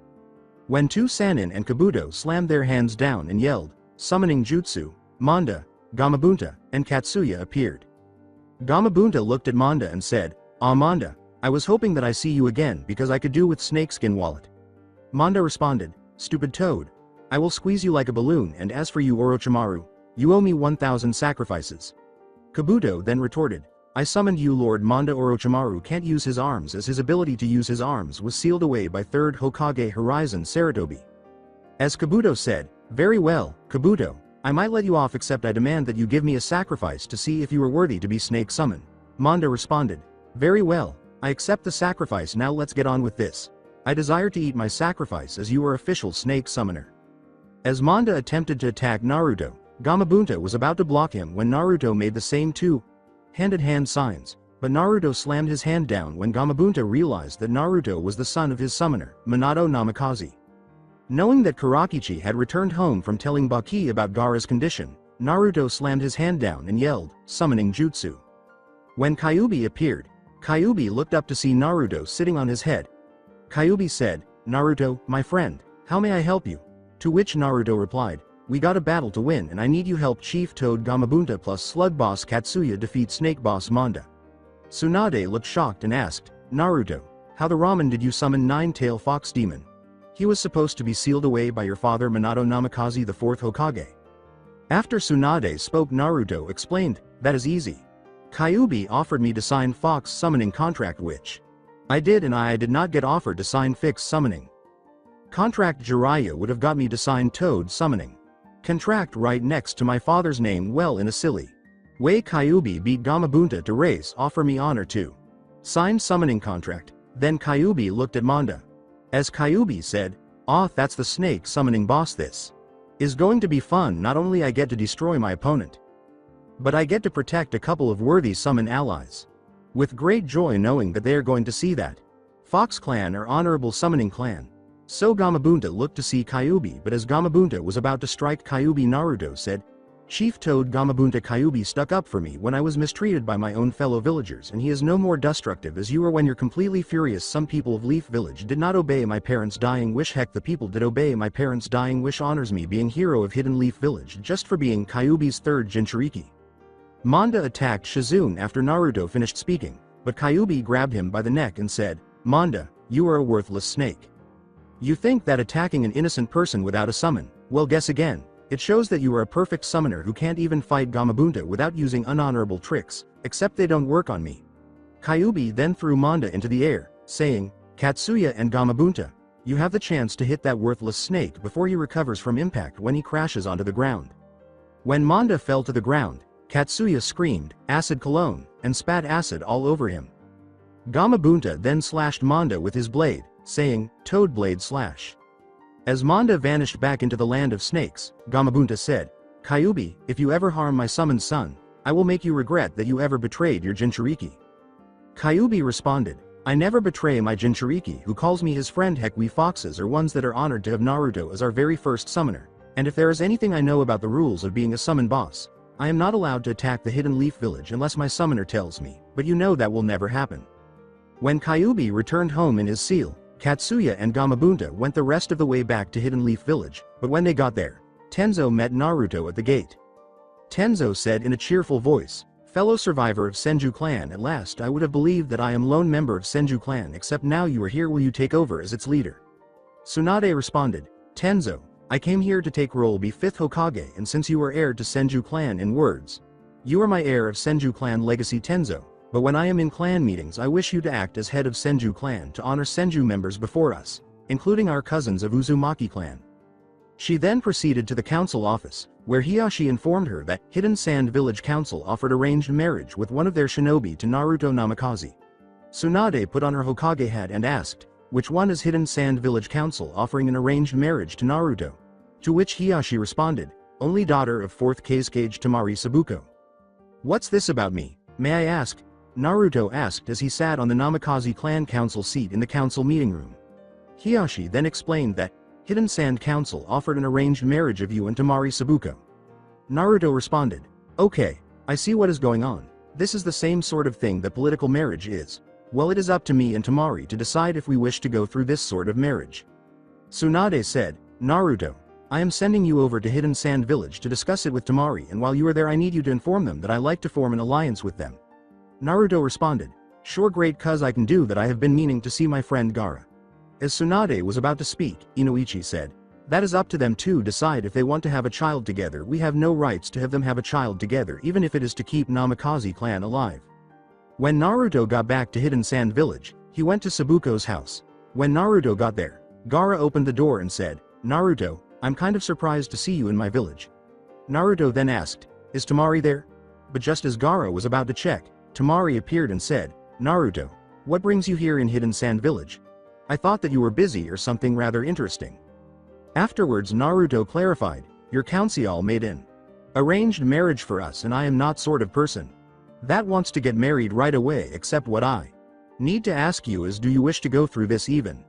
When two Sannin and Kabuto slammed their hands down and yelled, summoning jutsu, Manda, Gamabunta, and Katsuya appeared. Gamabunta looked at Manda and said, "Ah Manda, I was hoping that I see you again because I could do with snakeskin wallet." Manda responded, "Stupid toad. I will squeeze you like a balloon, and as for you Orochimaru, you owe me 1,000 sacrifices." Kabuto then retorted, "I summoned you Lord Manda. Orochimaru can't use his arms as his ability to use his arms was sealed away by 3rd Hokage Horizon Sarutobi." As Kabuto said, "Very well, Kabuto, I might let you off except I demand that you give me a sacrifice to see if you are worthy to be snake summoned." Manda responded, "Very well, I accept the sacrifice. Now let's get on with this. I desire to eat my sacrifice as you are official snake summoner." As Manda attempted to attack Naruto, Gamabunta was about to block him when Naruto made the same two-handed hand signs, but Naruto slammed his hand down when Gamabunta realized that Naruto was the son of his summoner, Minato Namikaze. Knowing that Karakichi had returned home from telling Baki about Gaara's condition, Naruto slammed his hand down and yelled, summoning jutsu. When Kyuubi appeared, Kyuubi looked up to see Naruto sitting on his head. Kyuubi said, "Naruto, my friend, how may I help you?" To which Naruto replied, "We got a battle to win and I need you help Chief Toad Gamabunta plus Slug Boss Katsuya defeat Snake Boss Manda." Tsunade looked shocked and asked, "Naruto, how the ramen did you summon Nine-Tail Fox Demon? He was supposed to be sealed away by your father Minato Namikaze the 4th Hokage." After Tsunade spoke, Naruto explained, "That is easy. Kyuubi offered me to sign Fox summoning contract which I did, and I did not get offered to sign fixed summoning contract. Jiraiya would have got me to sign Toad summoning contract right next to my father's name. Well, in a silly way Kyuubi beat Gamabunta to race offer me honor to sign summoning contract." Then Kyuubi looked at Manda. As Kyuubi said, "Ah, that's the snake summoning boss. This is going to be fun. Not only I get to destroy my opponent, but I get to protect a couple of worthy summon allies." With great joy knowing that they are going to see that Fox clan or honorable summoning clan. So Gamabunta looked to see Kyuubi, but as Gamabunta was about to strike Kyuubi, Naruto said, "Chief Toad Gamabunta, Kyuubi stuck up for me when I was mistreated by my own fellow villagers, and he is no more destructive as you are when you're completely furious. Some people of Leaf Village did not obey my parents' dying wish. Heck, the people did obey my parents' dying wish. Honors me being hero of Hidden Leaf Village just for being Kyuubi's 3rd Jinchuriki." Manda attacked Shizune after Naruto finished speaking, but Kyuubi grabbed him by the neck and said, "Manda, you are a worthless snake. You think that attacking an innocent person without a summon, well, guess again. It shows that you are a perfect summoner who can't even fight Gamabunta without using unhonorable tricks, except they don't work on me." Kyuubi then threw Manda into the air, saying, "Katsuya and Gamabunta, you have the chance to hit that worthless snake before he recovers from impact when he crashes onto the ground." When Manda fell to the ground, Katsuya screamed, "Acid cologne," and spat acid all over him. Gamabunta then slashed Manda with his blade, saying, "Toad blade slash." As Manda vanished back into the land of snakes, Gamabunta said, "Kyuubi, if you ever harm my summoned son, I will make you regret that you ever betrayed your Jinchuriki." Kyuubi responded, "I never betray my Jinchuriki. Who calls me his friend? Heck, we foxes are ones that are honored to have Naruto as our very first summoner, and if there is anything I know about the rules of being a summon boss, I am not allowed to attack the Hidden Leaf Village unless my summoner tells me, but you know that will never happen." When Kyuubi returned home in his seal, Katsuya and Gamabunta went the rest of the way back to Hidden Leaf Village, but when they got there, Tenzo met Naruto at the gate. Tenzo said in a cheerful voice, "Fellow survivor of Senju clan, at last I would have believed that I am lone member of Senju clan, except now you are here, will you take over as its leader?" Tsunade responded, "Tenzo, I came here to take role be 5th Hokage, and since you are heir to Senju clan in words, you are my heir of Senju clan legacy Tenzo, but when I am in clan meetings I wish you to act as head of Senju clan to honor Senju members before us, including our cousins of Uzumaki clan." She then proceeded to the council office, where Hiyashi informed her that Hidden Sand Village Council offered arranged marriage with one of their shinobi to Naruto Namikaze. Tsunade put on her Hokage hat and asked, "Which one is Hidden Sand Village Council offering an arranged marriage to Naruto?" To which Hiyashi responded, "Only daughter of 4th Kazekage Temari Sabuko." "What's this about me, may I ask?" Naruto asked as he sat on the Namikaze clan council seat in the council meeting room. Hiyashi then explained that Hidden Sand Council offered an arranged marriage of you and Temari Sabuko. Naruto responded, "Okay, I see what is going on. This is the same sort of thing that political marriage is. Well, it is up to me and Temari to decide if we wish to go through this sort of marriage." Tsunade said, "Naruto, I am sending you over to Hidden Sand Village to discuss it with Temari, and while you are there I need you to inform them that I like to form an alliance with them." Naruto responded, "Sure, great, cuz I can do that. I have been meaning to see my friend Gaara." As Tsunade was about to speak, Inoichi said, "That is up to them to decide if they want to have a child together. We have no rights to have them have a child together, even if it is to keep Namikaze clan alive." When Naruto got back to Hidden Sand Village, he went to Sabuko's house. When Naruto got there, Gaara opened the door and said, "Naruto, I'm kind of surprised to see you in my village." Naruto then asked, "Is Temari there?" But just as Gaara was about to check, Temari appeared and said, "Naruto, what brings you here in Hidden Sand Village? I thought that you were busy or something rather interesting." Afterwards Naruto clarified, "Your council made an arranged marriage for us, and I am not sort of person that wants to get married right away, except what I need to ask you is, do you wish to go through this even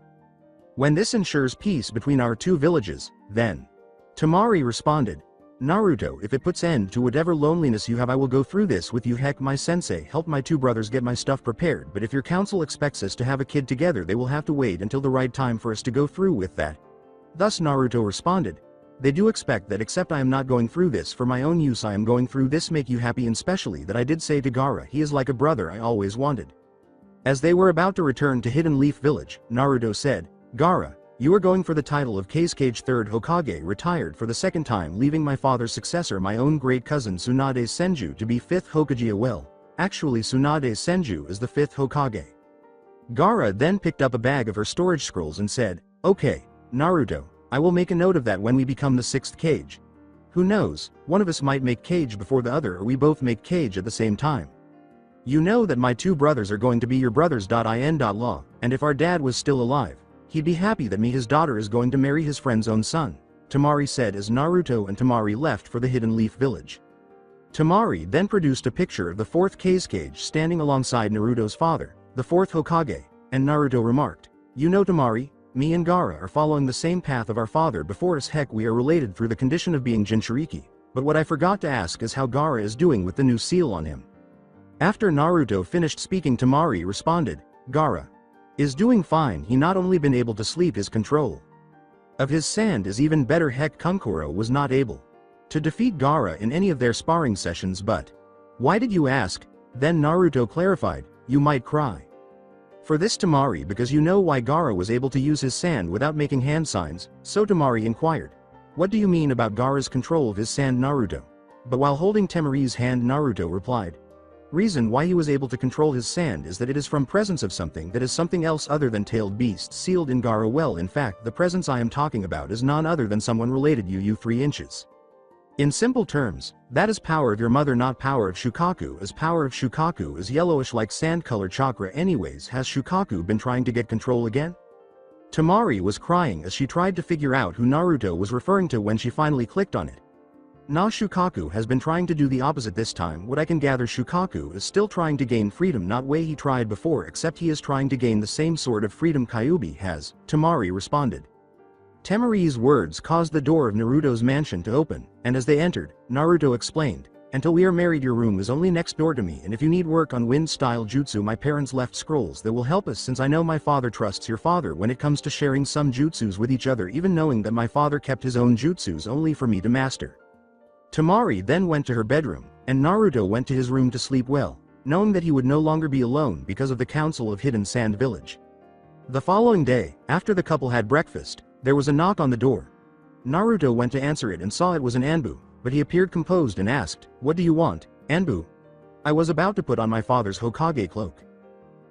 when this ensures peace between our two villages, then?" Temari responded, "Naruto, if it puts end to whatever loneliness you have I will go through this with you. Heck, my sensei helped my two brothers get my stuff prepared, but if your council expects us to have a kid together they will have to wait until the right time for us to go through with that." Thus Naruto responded, "They do expect that, except I am not going through this for my own use. I am going through this make you happy, and specially that I did say to Gaara he is like a brother I always wanted." As they were about to return to Hidden Leaf Village, Naruto said, "Gaara, you are going for the title of Kazekage 3rd Hokage, retired for the second time, leaving my father's successor, my own great cousin Tsunade's Senju, to be 5th Hokage. Well, actually Tsunade's Senju is the 5th Hokage." Gaara then picked up a bag of her storage scrolls and said, "Okay, Naruto, I will make a note of that when we become the 6th Kage. Who knows, one of us might make Kage before the other, or we both make Kage at the same time. You know that my two brothers are going to be your brothers. In law, and if our dad was still alive, he'd be happy that his daughter is going to marry his friend's own son," Temari said as Naruto and Temari left for the Hidden Leaf Village. Temari then produced a picture of the 4th Kazekage standing alongside Naruto's father, the 4th Hokage, and Naruto remarked, "You know Temari, me and Gaara are following the same path of our father before us. Heck, we are related through the condition of being Jinchuriki, but what I forgot to ask is how Gaara is doing with the new seal on him." After Naruto finished speaking, Temari responded, "Gaara is doing fine. He not only been able to sleep, his control of his sand is even better. Heck, Kunkuro was not able to defeat Gaara in any of their sparring sessions, but why did you ask?" Then Naruto clarified, "You might cry for this, Temari, because you know why Gaara was able to use his sand without making hand signs." So Temari inquired, "What do you mean about Gaara's control of his sand, Naruto?" But while holding Temari's hand, Naruto replied, "Reason why he was able to control his sand is that it is from presence of something that is something else other than tailed beasts sealed in Gaara. Well, in fact, the presence I am talking about is none other than someone related you 3 inches. In simple terms, that is power of your mother, not power of Shukaku, as power of Shukaku is yellowish like sand color chakra. Anyways, has Shukaku been trying to get control again?" Temari was crying as she tried to figure out who Naruto was referring to when she finally clicked on it. "Nah, Shukaku has been trying to do the opposite this time. What I can gather, Shukaku is still trying to gain freedom, not way he tried before, except he is trying to gain the same sort of freedom Kyuubi has," Temari responded. Temari's words caused the door of Naruto's mansion to open, and as they entered, Naruto explained, Until we are married, your room is only next door to me, and if you need work on wind-style jutsu, my parents left scrolls that will help us, since I know my father trusts your father when it comes to sharing some jutsus with each other, even knowing that my father kept his own jutsus only for me to master. Temari then went to her bedroom, and Naruto went to his room to sleep well, knowing that he would no longer be alone because of the Council of Hidden Sand Village. The following day, after the couple had breakfast, there was a knock on the door. Naruto went to answer it and saw it was an Anbu, but he appeared composed and asked, "What do you want, Anbu?" "I was about to put on my father's Hokage cloak."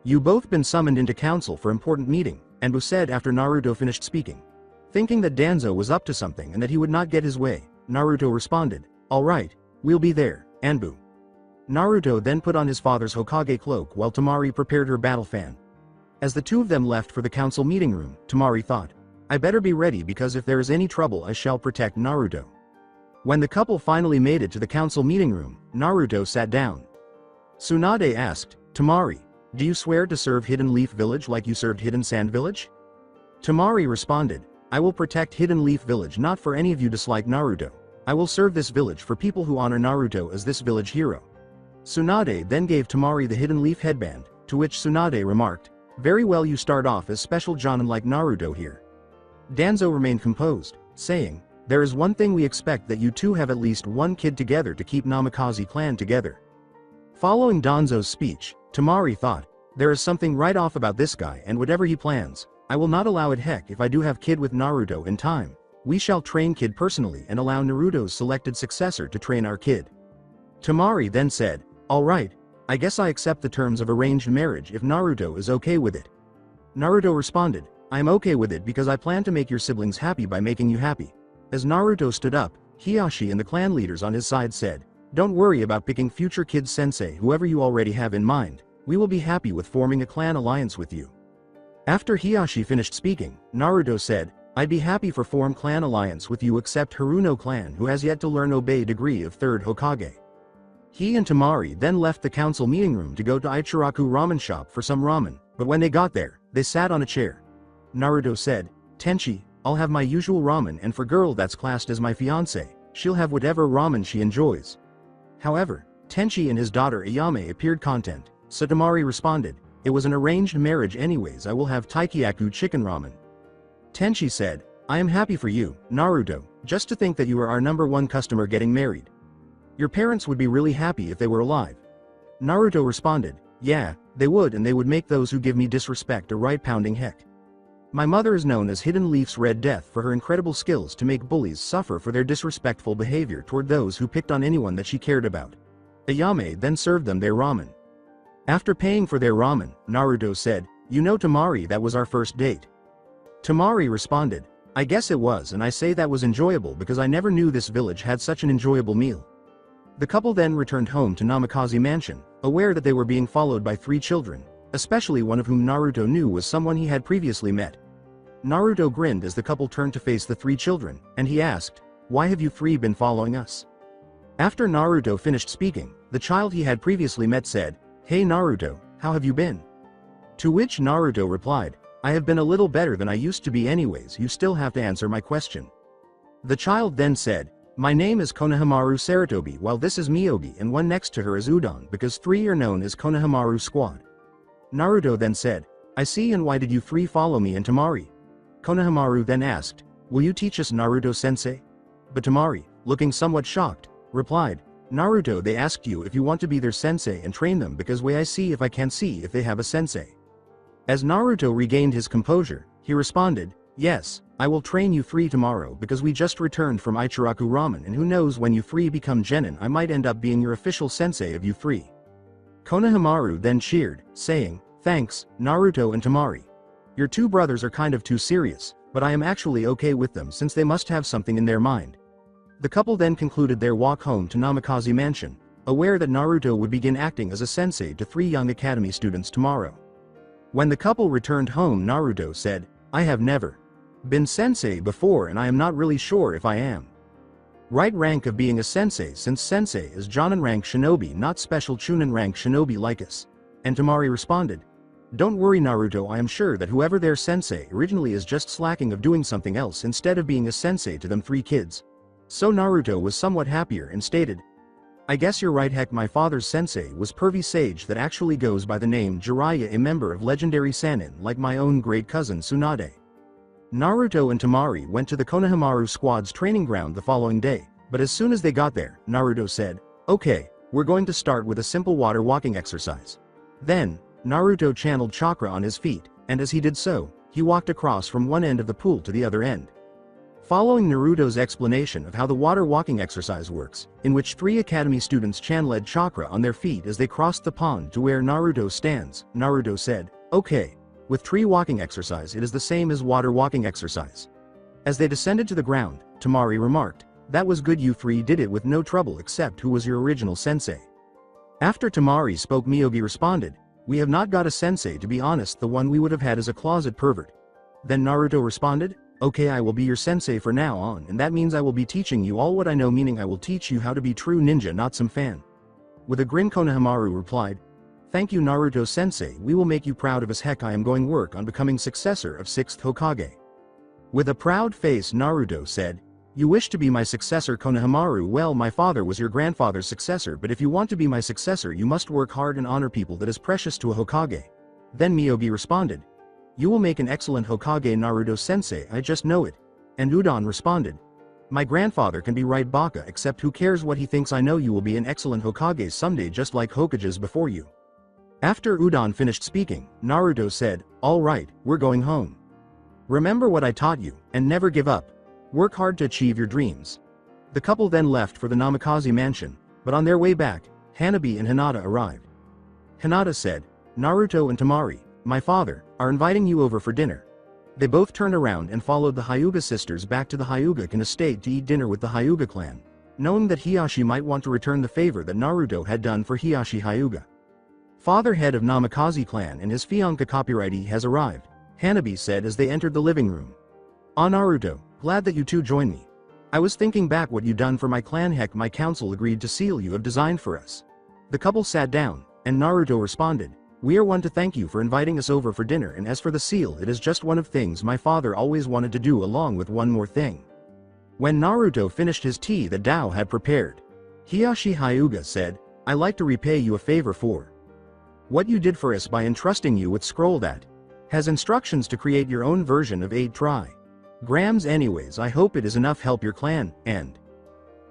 "You both been summoned into council for important meeting," Anbu said after Naruto finished speaking. Thinking that Danzo was up to something and that he would not get his way, Naruto responded, "All right, we'll be there, Anbu." Naruto then put on his father's Hokage cloak while Temari prepared her battle fan. As the two of them left for the council meeting room, Temari thought, "I better be ready, because if there is any trouble I shall protect Naruto." When the couple finally made it to the council meeting room, Naruto sat down. Tsunade asked, "Temari, do you swear to serve Hidden Leaf Village like you served Hidden Sand Village?" Temari responded, "I will protect Hidden Leaf Village, not for any of you dislike Naruto. I will serve this village for people who honor Naruto as this village hero." Tsunade then gave Temari the Hidden Leaf headband, to which Tsunade remarked, "Very well, you start off as special Jonin like Naruto here." Danzo remained composed, saying, "There is one thing we expect, that you two have at least one kid together to keep Namikaze clan together." Following Danzo's speech, Temari thought, "There is something right off about this guy, and whatever he plans, I will not allow it. Heck, if I do have kid with Naruto in time, we shall train kid personally and allow Naruto's selected successor to train our kid." Temari then said, "All right, I guess I accept the terms of arranged marriage if Naruto is okay with it." Naruto responded, "I am okay with it because I plan to make your siblings happy by making you happy." As Naruto stood up, Hiyashi and the clan leaders on his side said, "Don't worry about picking future kid sensei, whoever you already have in mind. We will be happy with forming a clan alliance with you." After Hiyashi finished speaking, Naruto said, "I'd be happy for form clan alliance with you except Haruno clan, who has yet to learn obey degree of 3rd Hokage." He and Temari then left the council meeting room to go to Ichiraku ramen shop for some ramen, but when they got there, they sat on a chair. Naruto said, "Tenchi, I'll have my usual ramen, and for girl that's classed as my fiancé, she'll have whatever ramen she enjoys." However, Tenchi and his daughter Ayame appeared content, so Temari responded, "It was an arranged marriage anyways, I will have taikyaku chicken ramen." Tenchi said, "I am happy for you, Naruto, just to think that you are our #1 customer getting married. Your parents would be really happy if they were alive." Naruto responded, "Yeah, they would, and they would make those who give me disrespect a right pounding heck. My mother is known as Hidden Leaf's Red Death for her incredible skills to make bullies suffer for their disrespectful behavior toward those who picked on anyone that she cared about." Ayame then served them their ramen. After paying for their ramen, Naruto said, "You know, Temari, that was our first date." Temari responded, "I guess it was, and I say that was enjoyable because I never knew this village had such an enjoyable meal." The couple then returned home to Namikaze Mansion, aware that they were being followed by 3 children, especially one of whom Naruto knew was someone he had previously met. Naruto grinned as the couple turned to face the 3 children, and he asked, "Why have you 3 been following us?" After Naruto finished speaking, the child he had previously met said, "Hey Naruto, how have you been?" To which Naruto replied, "I have been a little better than I used to be anyways, you still have to answer my question." The child then said, "My name is Konohamaru Saratobi, while this is Miyogi, and one next to her is Udon, because 3 are known as Konohamaru Squad." Naruto then said, "I see, and why did you 3 follow me and Temari?" Konohamaru then asked, "Will you teach us Naruto-sensei?" But Temari, looking somewhat shocked, replied, "Naruto, they asked you if you want to be their sensei and train them, because way I see if I can see if they have a sensei." As Naruto regained his composure, he responded, "Yes, I will train you 3 tomorrow, because we just returned from Ichiraku ramen, and who knows, when you 3 become genin, I might end up being your official sensei of you 3. Konohamaru then cheered, saying, "Thanks, Naruto and Temari. Your 2 brothers are kind of too serious, but I am actually okay with them since they must have something in their mind." The couple then concluded their walk home to Namikaze Mansion, aware that Naruto would begin acting as a sensei to 3 young academy students tomorrow. When the couple returned home, Naruto said, "I have never been sensei before, and I am not really sure if I am right rank of being a sensei, since sensei is Jonin rank shinobi, not special Chunin rank shinobi like us." And Temari responded, "Don't worry Naruto, I am sure that whoever their sensei originally is just slacking of doing something else instead of being a sensei to them 3 kids." So Naruto was somewhat happier and stated, I guess you're right. Heck, my father's sensei was pervy sage that actually goes by the name Jiraiya, a member of legendary Sannin like my own great cousin Tsunade. Naruto and Temari went to the Konohamaru squad's training ground the following day, but as soon as they got there, Naruto said, "Okay, we're going to start with a simple water walking exercise." Then, Naruto channeled chakra on his feet, and as he did so, he walked across from one end of the pool to the other end. Following Naruto's explanation of how the water walking exercise works, in which 3 academy students channeled chakra on their feet as they crossed the pond to where Naruto stands, Naruto said, "Okay, with tree walking exercise it is the same as water walking exercise." As they descended to the ground, Temari remarked, "That was good, you 3 did it with no trouble except who was your original sensei?" After Temari spoke, Miyogi responded, "We have not got a sensei, to be honest. The one we would have had is a closet pervert." Then Naruto responded, "Okay, I will be your sensei for now on, and that means I will be teaching you all what I know, meaning I will teach you how to be true ninja, not some fan." With a grin, Konohamaru replied, "Thank you, Naruto sensei, we will make you proud of us. Heck, I am going work on becoming successor of 6th Hokage." With a proud face, Naruto said, "You wish to be my successor, Konohamaru? Well, my father was your grandfather's successor, but if you want to be my successor you must work hard and honor people that is precious to a Hokage." Then Miyogi responded, "You will make an excellent Hokage, Naruto sensei, I just know it." And Udon responded, "My grandfather can be right, Baka, except who cares what he thinks. I know you will be an excellent Hokage someday, just like Hokages before you." After Udon finished speaking, Naruto said, "All right, we're going home. Remember what I taught you, and never give up. Work hard to achieve your dreams." The couple then left for the Namikaze mansion, but on their way back, Hanabi and Hinata arrived. Hinata said, "Naruto and Temari, my father, are inviting you over for dinner." They both turned around and followed the Hyuga sisters back to the Hyuga clan estate to eat dinner with the Hyuga clan, knowing that Hiyashi might want to return the favor that Naruto had done for Hiyashi Hyuga. Father head of Namikaze clan and his fiancé copyrighty has arrived, Hanabi said as they entered the living room. "Ah, Naruto, glad that you two joined me. I was thinking back what you done for my clan. Heck, my council agreed to seal you have designed for us." The couple sat down, and Naruto responded, "We are one to thank you for inviting us over for dinner, and as for the seal, it is just one of things my father always wanted to do, along with one more thing." When Naruto finished his tea that Dao had prepared, Hiyashi Hyuga said, "I like to repay you a favor for what you did for us by entrusting you with scroll that has instructions to create your own version of 8 trigrams. Anyways, I hope it is enough help your clan." And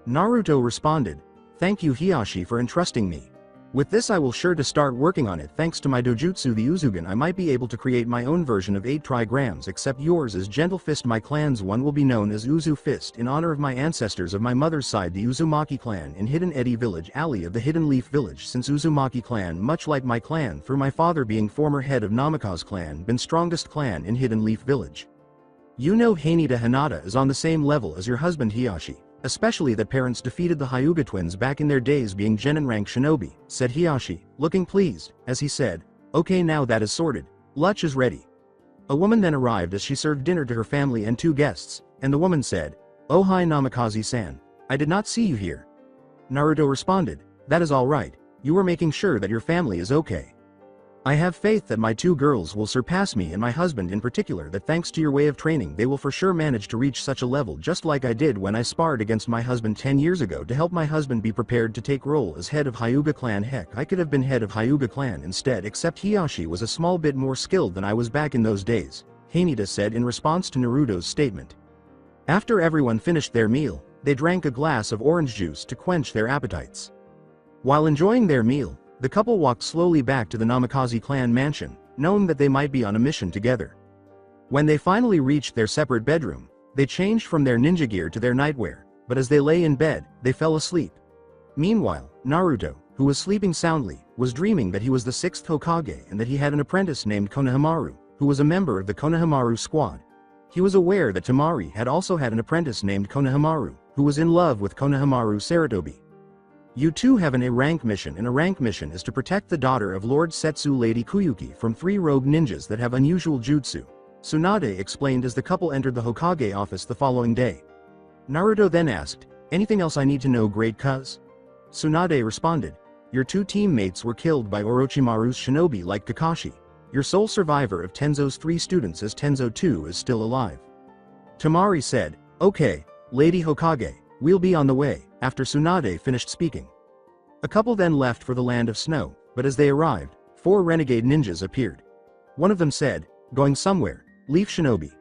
Naruto responded, "Thank you, Hiyashi, for entrusting me with this. I will sure to start working on it. Thanks to my dojutsu, the Uzugen, I might be able to create my own version of 8 trigrams, except yours is Gentle Fist. My clan's one will be known as Uzu Fist in honor of my ancestors of my mother's side, the Uzumaki clan in Hidden Eddy Village, alley of the Hidden Leaf Village. Since Uzumaki clan, much like my clan through my father being former head of Namikaze clan, been strongest clan in Hidden Leaf Village. You know Haneda Hinata is on the same level as your husband Hiyashi, especially that parents defeated the Hyuga twins back in their days being genin rank shinobi," said Hiyashi, looking pleased, as he said, "Okay, now that is sorted, lunch is ready." A woman then arrived as she served dinner to her family and 2 guests, and the woman said, "Oh hi Namikaze-san, I did not see you here." Naruto responded, "That is all right, you were making sure that your family is okay. I have faith that my 2 girls will surpass me and my husband in particular, that thanks to your way of training they will for sure manage to reach such a level, just like I did when I sparred against my husband 10 years ago to help my husband be prepared to take role as head of Hyuga clan. Heck, I could have been head of Hyuga clan instead, except Hiyashi was a small bit more skilled than I was back in those days," Haneda said in response to Naruto's statement. After everyone finished their meal, they drank a glass of orange juice to quench their appetites. While enjoying their meal, the couple walked slowly back to the Namikaze clan mansion, knowing that they might be on a mission together. When they finally reached their separate bedroom, they changed from their ninja gear to their nightwear, but as they lay in bed, they fell asleep. Meanwhile, Naruto, who was sleeping soundly, was dreaming that he was the 6th Hokage and that he had an apprentice named Konohamaru, who was a member of the Konohamaru squad. He was aware that Temari had also had an apprentice named Konohamaru, who was in love with Konohamaru Saratobi. "You two have an A-rank mission, and a rank mission is to protect the daughter of Lord Setsu Lady Kuyuki from 3 rogue ninjas that have unusual jutsu," Tsunade explained as the couple entered the Hokage office the following day. Naruto then asked, "Anything else I need to know, great cuz?" Tsunade responded, "Your 2 teammates were killed by Orochimaru's shinobi like Kakashi. Your sole survivor of Tenzo's 3 students as Tenzo 2 is still alive." Temari said, "Okay, Lady Hokage, we'll be on the way." After Tsunade finished speaking, A couple then left for the land of snow, but as they arrived, 4 renegade ninjas appeared. One of them said, "Going somewhere, Leaf Shinobi."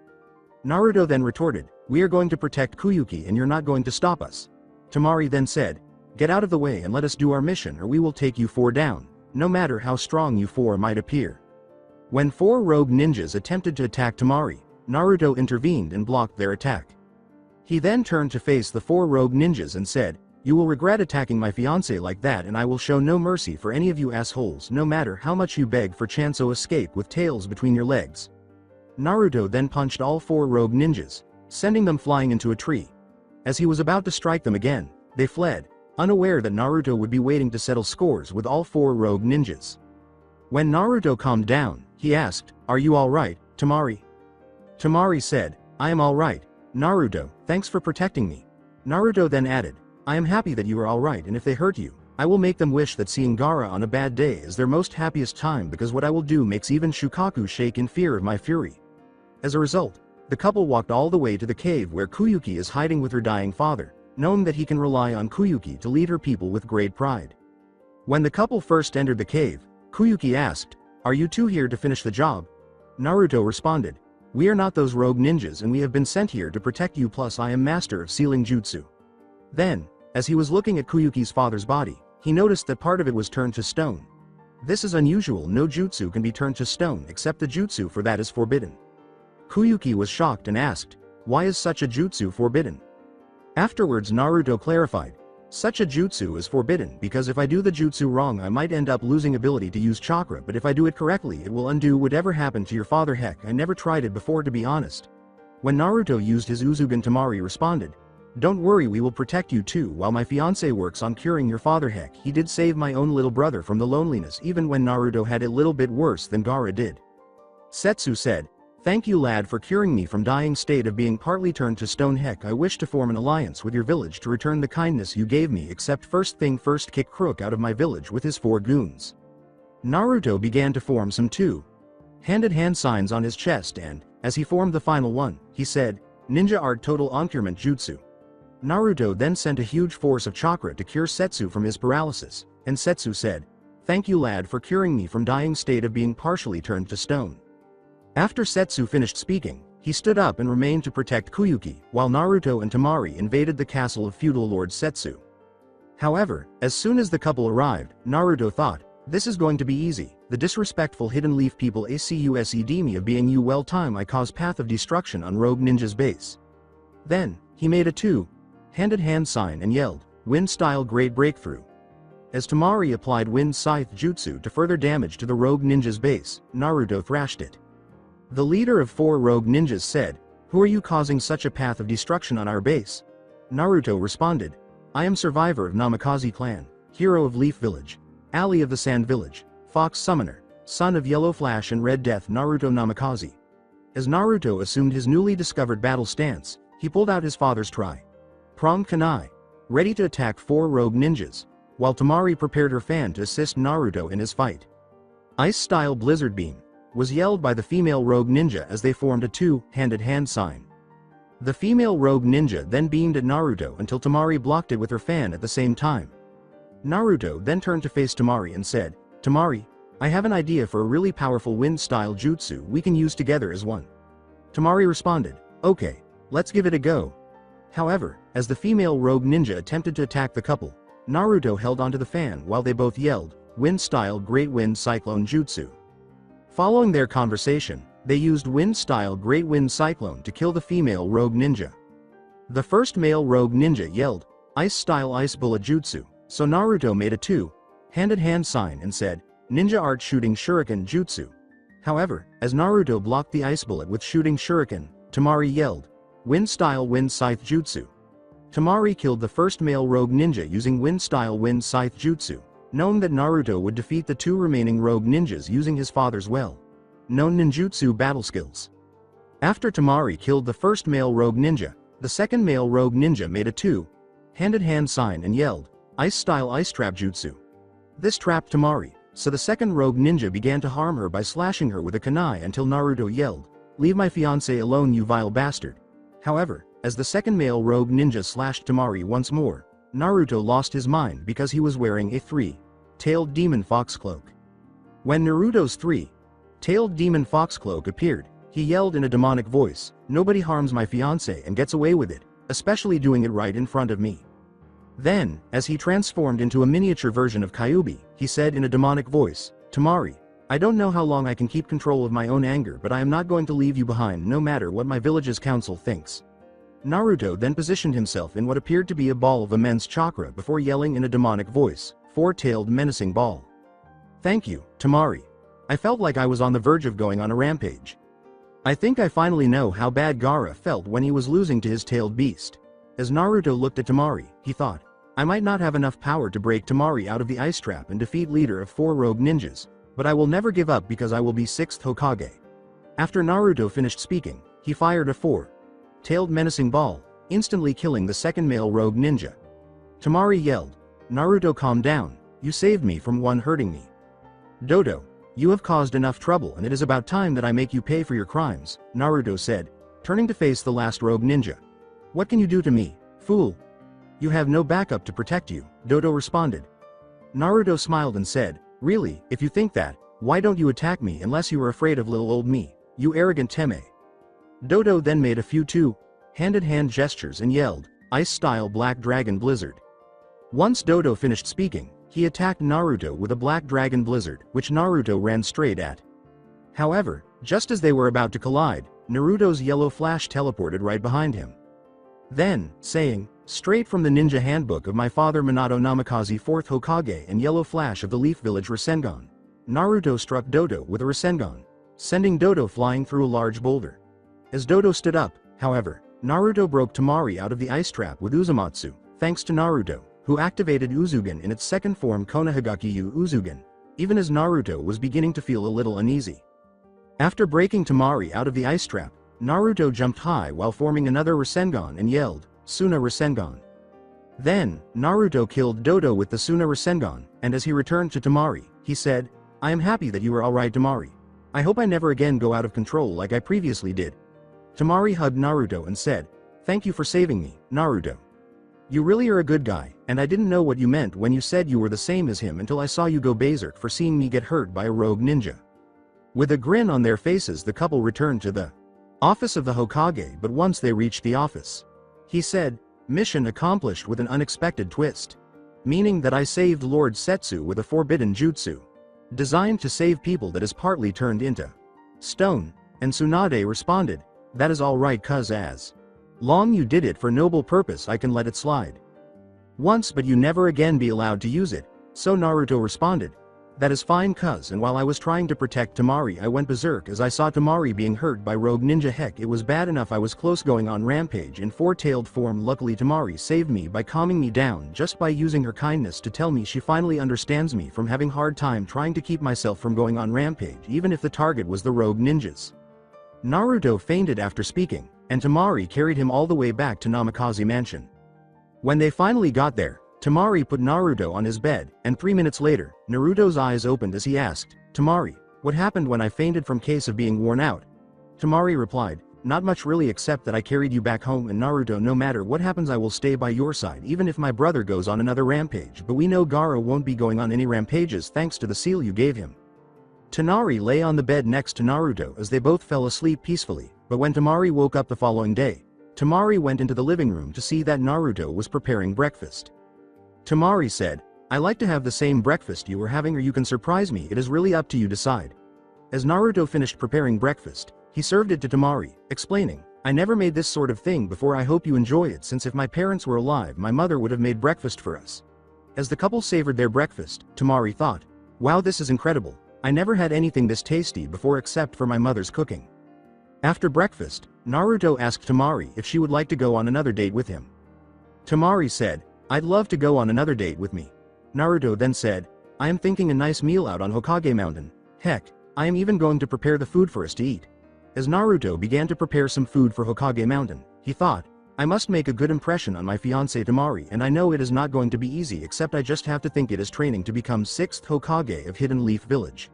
Naruto then retorted, "We are going to protect Kyuubi and you're not going to stop us." Tamari then said, "Get out of the way and let us do our mission or we will take you 4 down, no matter how strong you 4 might appear." When 4 rogue ninjas attempted to attack Tamari, Naruto intervened and blocked their attack. He then turned to face the 4 rogue ninjas and said, "You will regret attacking my fiancé like that and I will show no mercy for any of you assholes no matter how much you beg for Chanso escape with tails between your legs." Naruto then punched all 4 rogue ninjas, sending them flying into a tree. As he was about to strike them again, they fled, unaware that Naruto would be waiting to settle scores with all 4 rogue ninjas. When Naruto calmed down, he asked, "Are you alright, Tamari?" Tamari said, "I am alright, Naruto, thanks for protecting me." Naruto then added, "I am happy that you are alright and if they hurt you, I will make them wish that seeing Gaara on a bad day is their most happiest time because what I will do makes even Shukaku shake in fear of my fury." As a result, the couple walked all the way to the cave where Kyuubi is hiding with her dying father, knowing that he can rely on Kyuubi to lead her people with great pride. When the couple first entered the cave, Kyuubi asked, "Are you two here to finish the job?" Naruto responded, "We are not those rogue ninjas and we have been sent here to protect you plus I am master of sealing jutsu." Then, as he was looking at Kyuubi's father's body, he noticed that part of it was turned to stone. This is unusual, no jutsu can be turned to stone except the jutsu for that is forbidden. Kyuubi was shocked and asked, "Why is such a jutsu forbidden?" Afterwards Naruto clarified, "Such a jutsu is forbidden because if I do the jutsu wrong I might end up losing ability to use chakra but if I do it correctly it will undo whatever happened to your father. Heck, I never tried it before to be honest." When Naruto used his Uzugan, Tamari responded, "Don't worry, we will protect you too while my fiancé works on curing your father. Heck, he did save my own little brother from the loneliness even when Naruto had it a little bit worse than Gaara did." Setsu said, "Thank you lad for curing me from dying state of being partly turned to stone. Heck, I wish to form an alliance with your village to return the kindness you gave me except first thing first kick Crook out of my village with his 4 goons." Naruto began to form some 2-handed hand signs on his chest and, as he formed the final one, he said, "Ninja Art Total Encurement Jutsu." Naruto then sent a huge force of chakra to cure Setsu from his paralysis, and Setsu said, "Thank you lad for curing me from dying state of being partially turned to stone." After Setsu finished speaking, he stood up and remained to protect Kyuubi, while Naruto and Tamari invaded the castle of feudal lord Setsu. However, as soon as the couple arrived, Naruto thought, "This is going to be easy, the disrespectful hidden leaf people accused me of being you well time I cause path of destruction on rogue ninja's base." Then, he made a 2-handed hand sign and yelled, "Wind style great breakthrough." As Tamari applied wind scythe jutsu to further damage to the rogue ninja's base, Naruto thrashed it. The leader of 4 rogue ninjas said, "Who are you causing such a path of destruction on our base?" Naruto responded, "I am survivor of Namikaze clan, hero of Leaf Village, ally of the Sand Village, Fox Summoner, son of Yellow Flash and Red Death Naruto Namikaze." As Naruto assumed his newly discovered battle stance, he pulled out his father's tri-pronged kunai, ready to attack 4 rogue ninjas, while Tamari prepared her fan to assist Naruto in his fight. Ice-style Blizzard Beam was yelled by the female rogue ninja as they formed a 2-handed hand sign. The female rogue ninja then beamed at Naruto until Tamari blocked it with her fan at the same time. Naruto then turned to face Tamari and said, "Tamari, I have an idea for a really powerful wind-style jutsu we can use together as one." Tamari responded, "Okay, let's give it a go." However, as the female rogue ninja attempted to attack the couple, Naruto held onto the fan while they both yelled, "Wind-style Great Wind Cyclone Jutsu." Following their conversation, they used wind-style Great Wind Cyclone to kill the female rogue ninja. The first male rogue ninja yelled, "Ice-style Ice Bullet Jutsu," so Naruto made a 2-handed hand sign and said, "Ninja Art Shooting Shuriken Jutsu." However, as Naruto blocked the ice bullet with shooting shuriken, Tamari yelled, "Wind-style Wind Scythe Jutsu." Tamari killed the first male rogue ninja using wind-style Wind Scythe Jutsu, knowing that Naruto would defeat the 2 remaining rogue ninjas using his father's well-known ninjutsu battle skills. After Tamari killed the first male rogue ninja, the second male rogue ninja made a 2-handed hand sign and yelled, "Ice-style Ice Trap Jutsu." This trapped Tamari, so the second rogue ninja began to harm her by slashing her with a kunai until Naruto yelled, "Leave my fiancé alone you vile bastard." However, as the second male rogue ninja slashed Tamari once more, Naruto lost his mind because he was wearing a three-tailed demon fox cloak. When Naruto's three-tailed demon fox cloak appeared, he yelled in a demonic voice, "Nobody harms my fiancé and gets away with it, especially doing it right in front of me." Then, as he transformed into a miniature version of Kyuubi, he said in a demonic voice, "Temari, I don't know how long I can keep control of my own anger, but I am not going to leave you behind no matter what my village's council thinks." Naruto then positioned himself in what appeared to be a ball of immense chakra before yelling in a demonic voice, "Four-tailed menacing ball. Thank you, Temari. I felt like I was on the verge of going on a rampage. I think I finally know how bad Gaara felt when he was losing to his tailed beast." As Naruto looked at Temari, he thought, "I might not have enough power to break Temari out of the ice trap and defeat leader of 4 rogue ninjas, but I will never give up because I will be 6th Hokage." After Naruto finished speaking, he fired a 4-tailed menacing ball, instantly killing the second male rogue ninja. Temari yelled, "Naruto, calm down, you saved me from one hurting me. Dodo, you have caused enough trouble and it is about time that I make you pay for your crimes," Naruto said, turning to face the last rogue ninja. "What can you do to me, fool? You have no backup to protect you," Dodo responded. Naruto smiled and said, "Really, if you think that, why don't you attack me unless you are afraid of little old me, you arrogant Teme." Dodo then made a few two-handed hand gestures and yelled, "Ice-style Black Dragon Blizzard." Once Dodo finished speaking, he attacked Naruto with a Black Dragon Blizzard, which Naruto ran straight at. However, just as they were about to collide, Naruto's yellow flash teleported right behind him. Then, saying, "Straight from the ninja handbook of my father Minato Namikaze 4th Hokage and yellow flash of the Leaf Village Rasengan," Naruto struck Dodo with a Rasengan, sending Dodo flying through a large boulder. As Dodo stood up, however, Naruto broke Temari out of the ice trap with Uzumatsu, thanks to Naruto, who activated Uzugen in its second form Konohagakyu Uzugen, even as Naruto was beginning to feel a little uneasy. After breaking Temari out of the ice trap, Naruto jumped high while forming another Rasengan and yelled, "Suna Rasengan." Then, Naruto killed Dodo with the Suna Rasengan, and as he returned to Temari, he said, "I am happy that you are alright, Temari. I hope I never again go out of control like I previously did." Temari hugged Naruto and said, "Thank you for saving me, Naruto. You really are a good guy, and I didn't know what you meant when you said you were the same as him until I saw you go berserk for seeing me get hurt by a rogue ninja." With a grin on their faces, the couple returned to the office of the Hokage, but once they reached the office, he said, "Mission accomplished with an unexpected twist. Meaning that I saved Lord Setsu with a forbidden jutsu, designed to save people that is partly turned into stone," and Tsunade responded, "That is alright, cuz as long you did it for noble purpose I can let it slide. Once but you never again be allowed to use it." So Naruto responded, "That is fine cuz, and while I was trying to protect Temari I went berserk as I saw Temari being hurt by rogue ninja. Heck, it was bad enough I was close going on rampage in 4-tailed form. Luckily Temari saved me by calming me down just by using her kindness to tell me she finally understands me from having hard time trying to keep myself from going on rampage even if the target was the rogue ninjas." Naruto fainted after speaking, and Temari carried him all the way back to Namikaze Mansion. When they finally got there, Temari put Naruto on his bed, and 3 minutes later, Naruto's eyes opened as he asked, "Temari, what happened when I fainted from case of being worn out?" Temari replied, "Not much really, except that I carried you back home, and Naruto, no matter what happens I will stay by your side even if my brother goes on another rampage, but we know Gaara won't be going on any rampages thanks to the seal you gave him." Temari lay on the bed next to Naruto as they both fell asleep peacefully, but when Temari woke up the following day, Temari went into the living room to see that Naruto was preparing breakfast. Temari said, "I like to have the same breakfast you were having, or you can surprise me, it is really up to you decide." As Naruto finished preparing breakfast, he served it to Temari, explaining, "I never made this sort of thing before. I hope you enjoy it, since if my parents were alive my mother would have made breakfast for us." As the couple savored their breakfast, Temari thought, "Wow, this is incredible. I never had anything this tasty before except for my mother's cooking." After breakfast, Naruto asked Temari if she would like to go on another date with him. Temari said, "I'd love to go on another date with me." Naruto then said, "I am thinking a nice meal out on Hokage Mountain. Heck, I am even going to prepare the food for us to eat." As Naruto began to prepare some food for Hokage Mountain, he thought, "I must make a good impression on my fiancée Temari, and I know it is not going to be easy, except I just have to think it is training to become 6th Hokage of Hidden Leaf Village.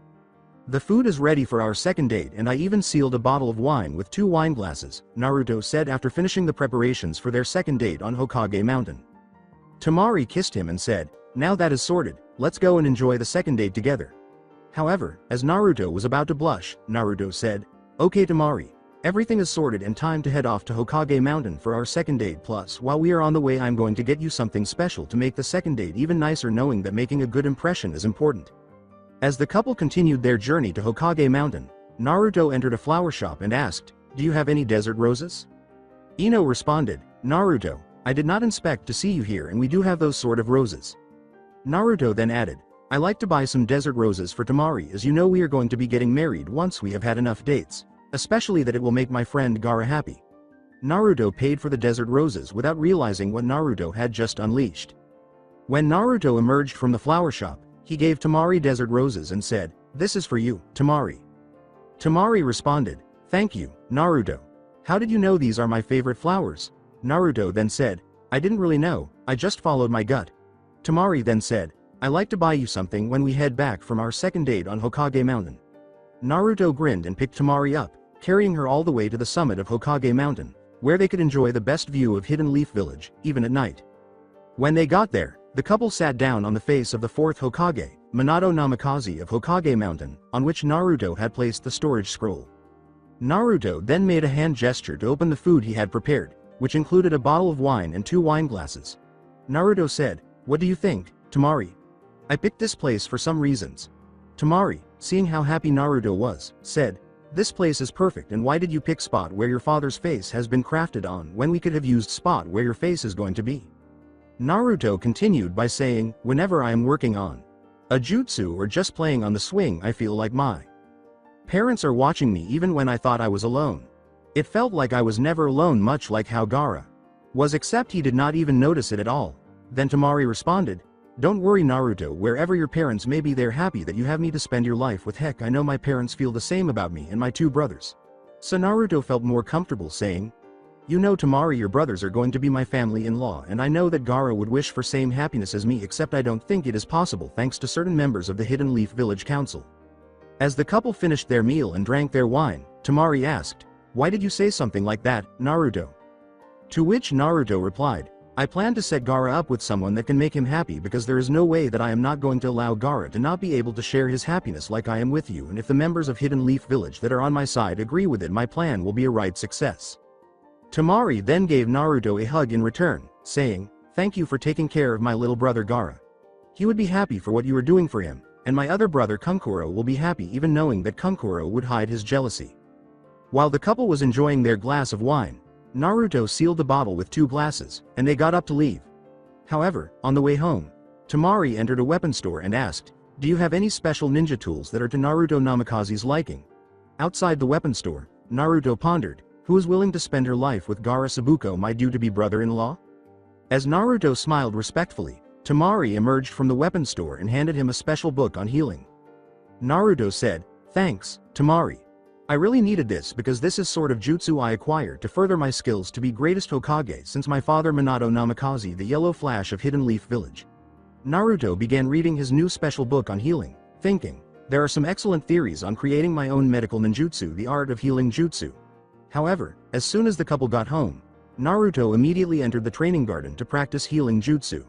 The food is ready for our second date, and I even sealed a bottle of wine with 2 wine glasses," Naruto said after finishing the preparations for their second date on Hokage Mountain. Tamari kissed him and said, "Now that is sorted, let's go and enjoy the second date together." However, as Naruto was about to blush, Naruto said, "Okay Tamari, everything is sorted and time to head off to Hokage Mountain for our second date, plus while we are on the way I'm going to get you something special to make the second date even nicer, knowing that making a good impression is important." As the couple continued their journey to Hokage Mountain, Naruto entered a flower shop and asked, "Do you have any desert roses?" Ino responded, "Naruto, I did not expect to see you here and we do have those sort of roses." Naruto then added, "I like to buy some desert roses for Tamari, as you know we are going to be getting married once we have had enough dates, especially that it will make my friend Gaara happy." Naruto paid for the desert roses without realizing what Naruto had just unleashed. When Naruto emerged from the flower shop, he gave Tamari desert roses and said, "This is for you, Tamari." Tamari responded, "Thank you, Naruto. How did you know these are my favorite flowers?" Naruto then said, "I didn't really know, I just followed my gut." Tamari then said, "I like to buy you something when we head back from our second date on Hokage Mountain." Naruto grinned and picked Tamari up, carrying her all the way to the summit of Hokage Mountain, where they could enjoy the best view of Hidden Leaf Village, even at night. When they got there, the couple sat down on the face of the fourth Hokage, Minato Namikaze of Hokage Mountain, on which Naruto had placed the storage scroll. Naruto then made a hand gesture to open the food he had prepared, which included a bottle of wine and 2 wine glasses. Naruto said, "What do you think, Tamari? I picked this place for some reasons." Tamari, seeing how happy Naruto was, said, "This place is perfect, and why did you pick spot where your father's face has been crafted on when we could have used spot where your face is going to be?" Naruto continued by saying, "Whenever I am working on a jutsu or just playing on the swing, I feel like my parents are watching me even when I thought I was alone. It felt like I was never alone, much like how Gaara was, except he did not even notice it at all." Then Tamari responded, "Don't worry Naruto, wherever your parents may be, they're happy that you have me to spend your life with. Heck, I know my parents feel the same about me and my 2 brothers." So Naruto felt more comfortable saying, "You know Tamari, your brothers are going to be my family-in-law, and I know that Gaara would wish for same happiness as me, except I don't think it is possible thanks to certain members of the Hidden Leaf Village Council." As the couple finished their meal and drank their wine, Tamari asked, "Why did you say something like that, Naruto?" To which Naruto replied, "I plan to set Gaara up with someone that can make him happy, because there is no way that I am not going to allow Gaara to not be able to share his happiness like I am with you, and if the members of Hidden Leaf Village that are on my side agree with it, my plan will be a right success." Tamari then gave Naruto a hug in return, saying, "Thank you for taking care of my little brother Gaara. He would be happy for what you are doing for him, and my other brother Kunkuro will be happy, even knowing that Kunkuro would hide his jealousy." While the couple was enjoying their glass of wine, Naruto sealed the bottle with 2 glasses, and they got up to leave. However, on the way home, Tamari entered a weapon store and asked, "Do you have any special ninja tools that are to Naruto Namikaze's liking?" Outside the weapon store, Naruto pondered, who is willing to spend her life with Gaara Sabuko, my due-to-be brother-in-law? As Naruto smiled respectfully, Tamari emerged from the weapon store and handed him a special book on healing. Naruto said, "Thanks, Tamari. I really needed this because this is sort of jutsu I acquired to further my skills to be greatest Hokage since my father Minato Namikaze, the Yellow Flash of Hidden Leaf Village." Naruto began reading his new special book on healing, thinking, "There are some excellent theories on creating my own medical ninjutsu, the art of healing jutsu." However, as soon as the couple got home, Naruto immediately entered the training garden to practice healing jutsu.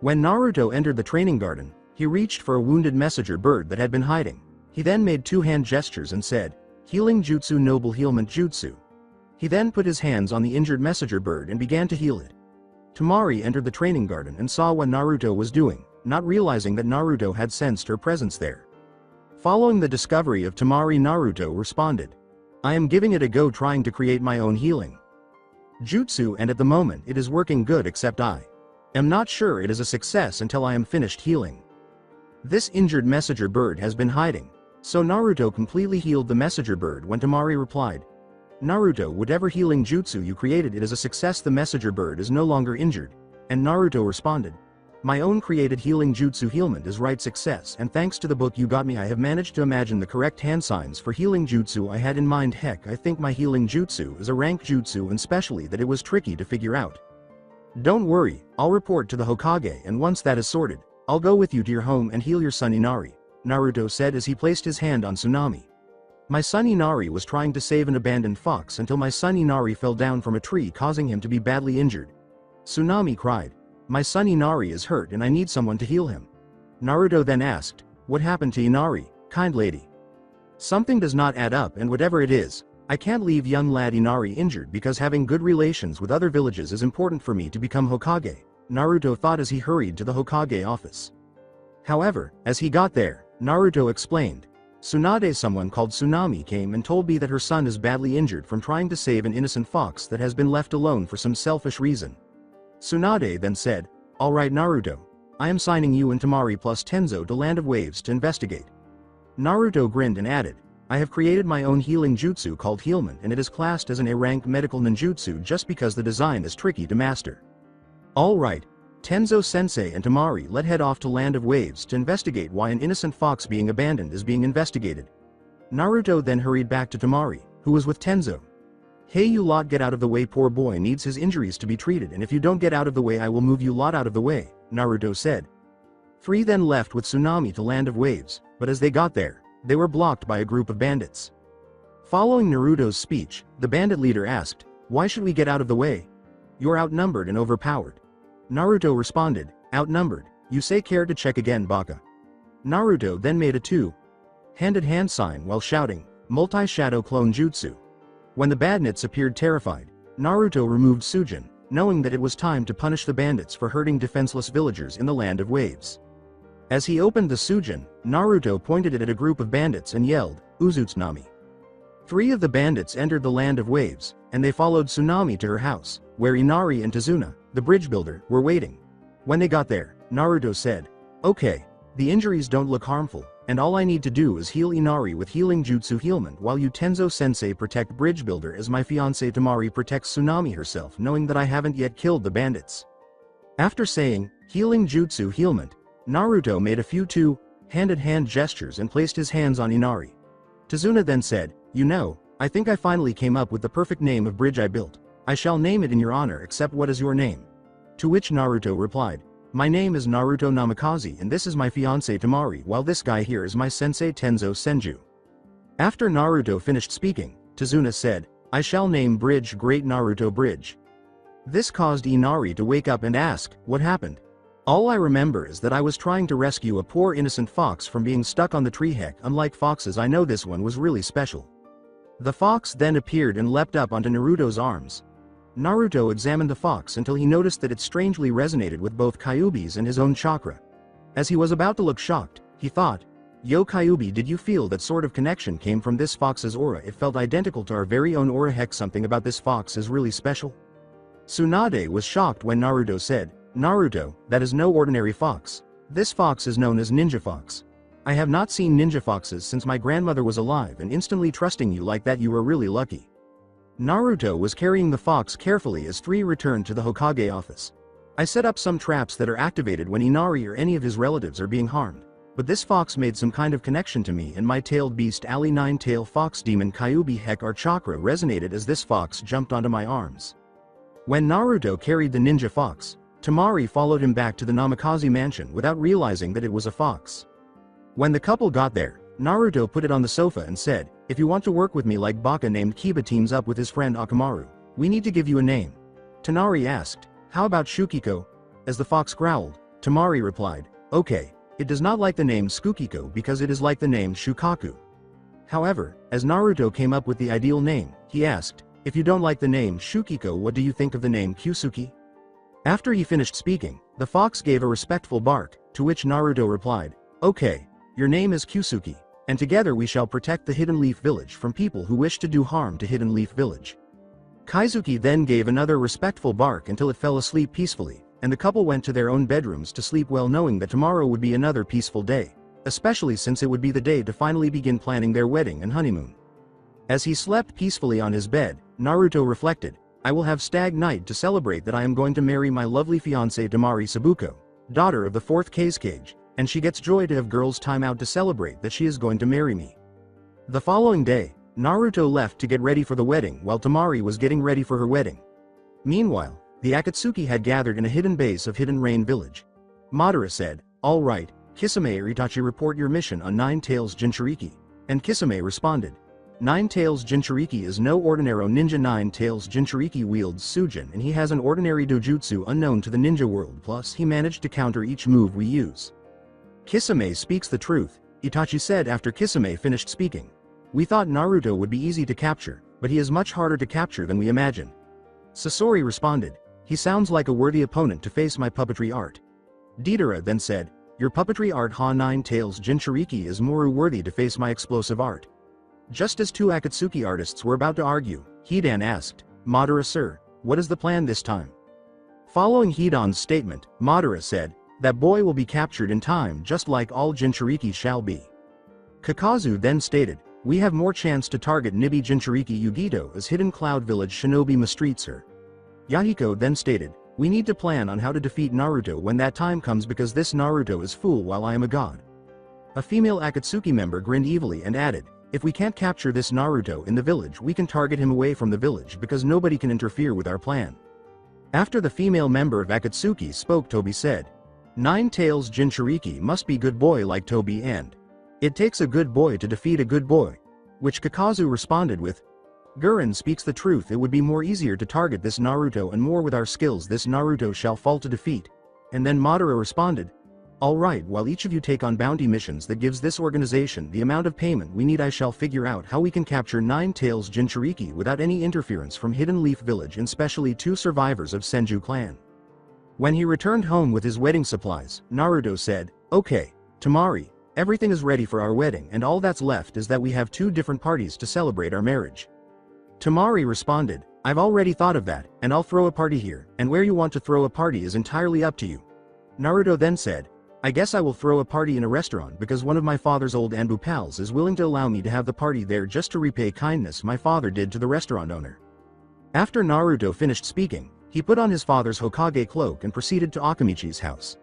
When Naruto entered the training garden, he reached for a wounded messenger bird that had been hiding. He then made 2 hand gestures and said, "Healing Jutsu, Noble Healment Jutsu." He then put his hands on the injured messenger bird and began to heal it. Tamari entered the training garden and saw what Naruto was doing, not realizing that Naruto had sensed her presence there. Following the discovery of Tamari, Naruto responded, "I am giving it a go, trying to create my own healing jutsu, and at the moment it is working good, except I am not sure it is a success until I am finished healing. This injured messenger bird has been hiding." So Naruto completely healed the messenger bird. When Tamari replied, "Naruto, whatever healing jutsu you created, it is a success, the messenger bird is no longer injured." And Naruto responded, "My own created healing jutsu healment is right success, and thanks to the book you got me, I have managed to imagine the correct hand signs for healing jutsu I had in mind. Heck, I think my healing jutsu is a rank jutsu, and especially that it was tricky to figure out. Don't worry, I'll report to the Hokage, and once that is sorted, I'll go with you to your home and heal your son Inari," Naruto said as he placed his hand on Tsunami. "My son Inari was trying to save an abandoned fox until my son Inari fell down from a tree, causing him to be badly injured." Tsunami cried, My son Inari is hurt and I need someone to heal him. Naruto then asked, what happened to Inari, kind lady? Something does not add up, and whatever it is, I can't leave young lad Inari injured because having good relations with other villages is important for me to become Hokage, Naruto thought as he hurried to the Hokage office. However, as he got there, Naruto explained, Tsunade, someone called Tsunami came and told me that her son is badly injured from trying to save an innocent fox that has been left alone for some selfish reason. Tsunade then said, alright Naruto, I am signing you and Temari plus Tenzo to Land of Waves to investigate. Naruto grinned and added, I have created my own healing jutsu called Healment and it is classed as an A-rank medical ninjutsu just because the design is tricky to master. Alright, Tenzo-sensei and Temari let head off to Land of Waves to investigate why an innocent fox being abandoned is being investigated. Naruto then hurried back to Temari, who was with Tenzo. Hey you lot, get out of the way, poor boy needs his injuries to be treated, and if you don't get out of the way I will move you lot out of the way, Naruto said. Three then left with Tsunami to Land of Waves, but as they got there, they were blocked by a group of bandits. Following Naruto's speech, the bandit leader asked, why should we get out of the way? You're outnumbered and overpowered. Naruto responded, outnumbered, you say, care to check again Baka? Naruto then made a two-handed hand sign while shouting, multi-shadow clone jutsu. When the bandits appeared terrified, Naruto removed Sujin, knowing that it was time to punish the bandits for hurting defenseless villagers in the Land of Waves. As he opened the Sujin, Naruto pointed it at a group of bandits and yelled, Uzutsunami. Three of the bandits entered the Land of Waves, and they followed Tsunami to her house, where Inari and Tazuna, the bridge builder, were waiting. When they got there, Naruto said, okay, the injuries don't look harmful, and all I need to do is heal Inari with healing jutsu Healment while you Tenzo-sensei protect bridge builder as my fiancée Temari protects Tsunami herself, knowing that I haven't yet killed the bandits. After saying, healing jutsu Healment, Naruto made a few two-handed hand gestures and placed his hands on Inari. Tazuna then said, you know, I think I finally came up with the perfect name of bridge I built. I shall name it in your honor, except what is your name? To which Naruto replied, my name is Naruto Namikaze and this is my fiancée Temari, while this guy here is my sensei Tenzo Senju. After Naruto finished speaking, Tazuna said, I shall name bridge Great Naruto Bridge. This caused Inari to wake up and ask, what happened? All I remember is that I was trying to rescue a poor innocent fox from being stuck on the tree. Heck, unlike foxes I know this one was really special. The fox then appeared and leapt up onto Naruto's arms. Naruto examined the fox until he noticed that it strangely resonated with both Kyuubi's and his own chakra. As he was about to look shocked, he thought, yo Kyuubi, did you feel that sort of connection came from this fox's aura? It felt identical to our very own aura. Heck, something about this fox is really special. Tsunade was shocked when Naruto said, Naruto, that is no ordinary fox. This fox is known as Ninja Fox. I have not seen ninja foxes since my grandmother was alive, and instantly trusting you like that, you were really lucky. Naruto was carrying the fox carefully as three returned to the Hokage office. I set up some traps that are activated when Inari or any of his relatives are being harmed, but this fox made some kind of connection to me and my tailed beast Ali Nine-Tail Fox Demon Kyuubi. Heck, our chakra resonated as this fox jumped onto my arms. When Naruto carried the ninja fox, Temari followed him back to the Namikaze mansion without realizing that it was a fox. When the couple got there, Naruto put it on the sofa and said, if you want to work with me like Baka named Kiba teams up with his friend Akamaru, we need to give you a name. Tanari asked, how about Shukiko? As the fox growled, Temari replied, okay, it does not like the name Tsukiko because it is like the name Shukaku. However, as Naruto came up with the ideal name, he asked, if you don't like the name Shukiko, what do you think of the name Kyusuke? After he finished speaking, the fox gave a respectful bark, to which Naruto replied, okay, your name is Kyusuke, and together we shall protect the Hidden Leaf Village from people who wish to do harm to Hidden Leaf Village. Kaizuki then gave another respectful bark until it fell asleep peacefully, and the couple went to their own bedrooms to sleep well, knowing that tomorrow would be another peaceful day, especially since it would be the day to finally begin planning their wedding and honeymoon. As he slept peacefully on his bed, Naruto reflected, I will have stag night to celebrate that I am going to marry my lovely fiancée Temari Sabuko, daughter of the 4th Kage, and she gets joy to have girls' time out to celebrate that she is going to marry me. The following day, Naruto left to get ready for the wedding while Temari was getting ready for her wedding. Meanwhile, the Akatsuki had gathered in a hidden base of Hidden Rain Village. Madara said, all right, Kisame or Itachi, report your mission on Nine Tails Jinchuriki, and Kisame responded, Nine-Tails Jinchuriki is no ordinary ninja. Nine-Tails Jinchuriki wields Sujin and he has an ordinary dojutsu unknown to the ninja world, plus he managed to counter each move we use. Kisame speaks the truth, Itachi said after Kisame finished speaking. We thought Naruto would be easy to capture, but he is much harder to capture than we imagined. Sasori responded, he sounds like a worthy opponent to face my puppetry art. Deidara then said, your puppetry art ha. Nine-Tails Jinchuriki is more worthy to face my explosive art. Just as two Akatsuki artists were about to argue, Hidan asked, Madara sir, what is the plan this time? Following Hidan's statement, Madara said, that boy will be captured in time just like all Jinchuriki shall be. Kakazu then stated, we have more chance to target Nibi Jinchuriki Yugito as Hidden Cloud Village Shinobi Mastreet sir. Yahiko then stated, we need to plan on how to defeat Naruto when that time comes because this Naruto is fool while I am a god. A female Akatsuki member grinned evilly and added, if we can't capture this Naruto in the village we can target him away from the village because nobody can interfere with our plan. After the female member of Akatsuki spoke, Tobi said, Nine-Tails Jinchuriki must be good boy like Tobi and it takes a good boy to defeat a good boy. Which Kakazu responded with, Gurren speaks the truth, it would be more easier to target this Naruto and more with our skills this Naruto shall fall to defeat. And then Madara responded, alright, while each of you take on bounty missions that gives this organization the amount of payment we need I shall figure out how we can capture Nine-Tails Jinchuriki without any interference from Hidden Leaf Village and especially two survivors of Senju clan. When he returned home with his wedding supplies, Naruto said, okay, Tamari, everything is ready for our wedding and all that's left is that we have two different parties to celebrate our marriage. Tamari responded, I've already thought of that, and I'll throw a party here, and where you want to throw a party is entirely up to you. Naruto then said, I guess I will throw a party in a restaurant because one of my father's old Anbu pals is willing to allow me to have the party there just to repay kindness my father did to the restaurant owner. After Naruto finished speaking, he put on his father's Hokage cloak and proceeded to Akamichi's house.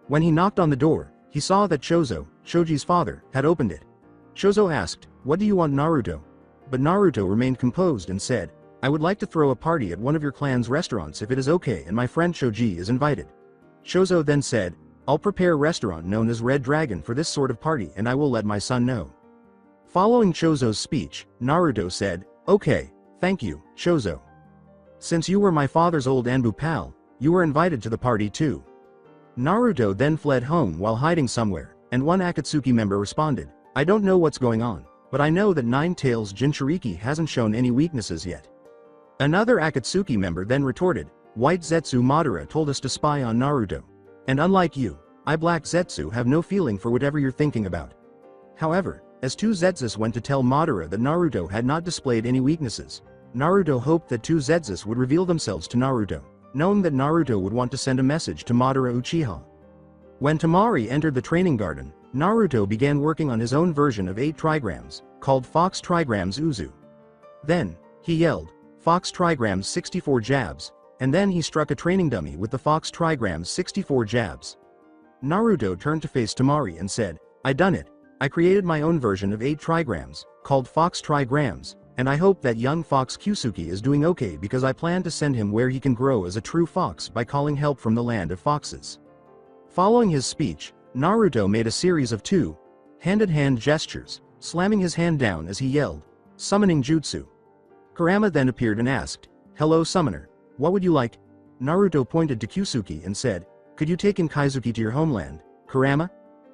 When he knocked on the door, he saw that Chozo, Shoji's father, had opened it. Chozo asked, what do you want Naruto? But Naruto remained composed and said, I would like to throw a party at one of your clan's restaurants if it is okay and my friend Shoji is invited. Chozo then said, I'll prepare a restaurant known as Red Dragon for this sort of party and I will let my son know. Following Chozo's speech, Naruto said, okay, thank you, Chozo. Since you were my father's old Anbu pal, you were invited to the party too. Naruto then fled home while hiding somewhere, and one Akatsuki member responded, I don't know what's going on, but I know that Nine-Tails Jinchuriki hasn't shown any weaknesses yet. Another Akatsuki member then retorted, White Zetsu Madara told us to spy on Naruto. And unlike you, I Black Zetsu have no feeling for whatever you're thinking about. However, as two Zetsus went to tell Madara that Naruto had not displayed any weaknesses, Naruto hoped that two Zetsus would reveal themselves to Naruto, knowing that Naruto would want to send a message to Madara Uchiha. When Tamari entered the training garden, Naruto began working on his own version of 8 trigrams, called Fox Trigrams Uzu. Then, he yelled, Fox Trigrams 64 jabs, and then he struck a training dummy with the Fox Trigrams 64 jabs. Naruto turned to face Tamari and said, I done it, I created my own version of 8 trigrams, called Fox Trigrams, and I hope that young Fox Kyusuke is doing okay because I plan to send him where he can grow as a true fox by calling help from the land of foxes. Following his speech, Naruto made a series of 2 hand-in-hand gestures, slamming his hand down as he yelled, Summoning Jutsu. Kurama then appeared and asked, Hello Summoner, what would you like? Naruto pointed to Kyusuke and said, Could you take in Kaizuki to your homeland, Kurama?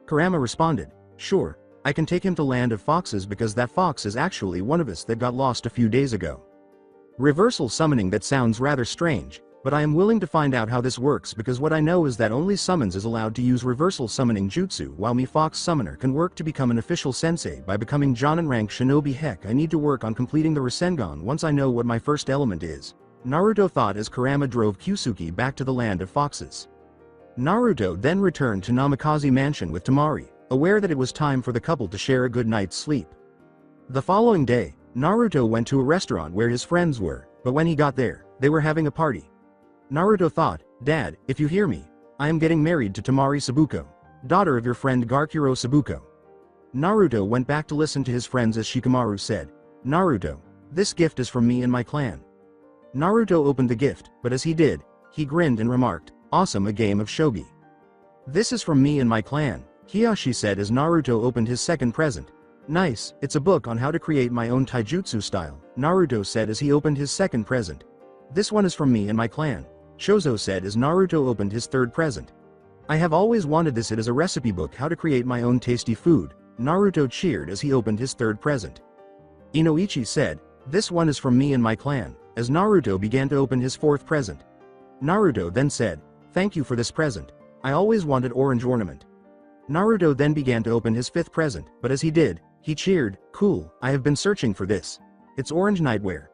Kurama responded, Sure, I can take him to Land of Foxes because that fox is actually one of us that got lost a few days ago. Reversal summoning, that sounds rather strange, but I am willing to find out how this works because what I know is that only summons is allowed to use reversal summoning jutsu while me Fox Summoner can work to become an official sensei by becoming Jonin rank shinobi. Heck, I need to work on completing the Rasengan once I know what my first element is, Naruto thought as Kurama drove Kyusuke back to the Land of Foxes. Naruto then returned to Namikaze Mansion with Tamari, aware that it was time for the couple to share a good night's sleep. The following day, Naruto went to a restaurant where his friends were, but when he got there, they were having a party. Naruto thought, Dad, if you hear me, I am getting married to Tamari Sabuko, daughter of your friend Garkuro Sabuko. Naruto went back to listen to his friends as Shikamaru said, Naruto, this gift is from me and my clan. Naruto opened the gift, but as he did, he grinned and remarked, Awesome, a game of shogi. This is from me and my clan, Hiyashi said as Naruto opened his second present. Nice, it's a book on how to create my own taijutsu style, Naruto said as he opened his second present. This one is from me and my clan, Shozo said as Naruto opened his third present. I have always wanted this. It is a recipe book how to create my own tasty food, Naruto cheered as he opened his third present. Inoichi said, this one is from me and my clan, as Naruto began to open his fourth present. Naruto then said, thank you for this present. I always wanted orange ornament. Naruto then began to open his fifth present, but as he did, he cheered, cool, I have been searching for this. It's orange nightwear.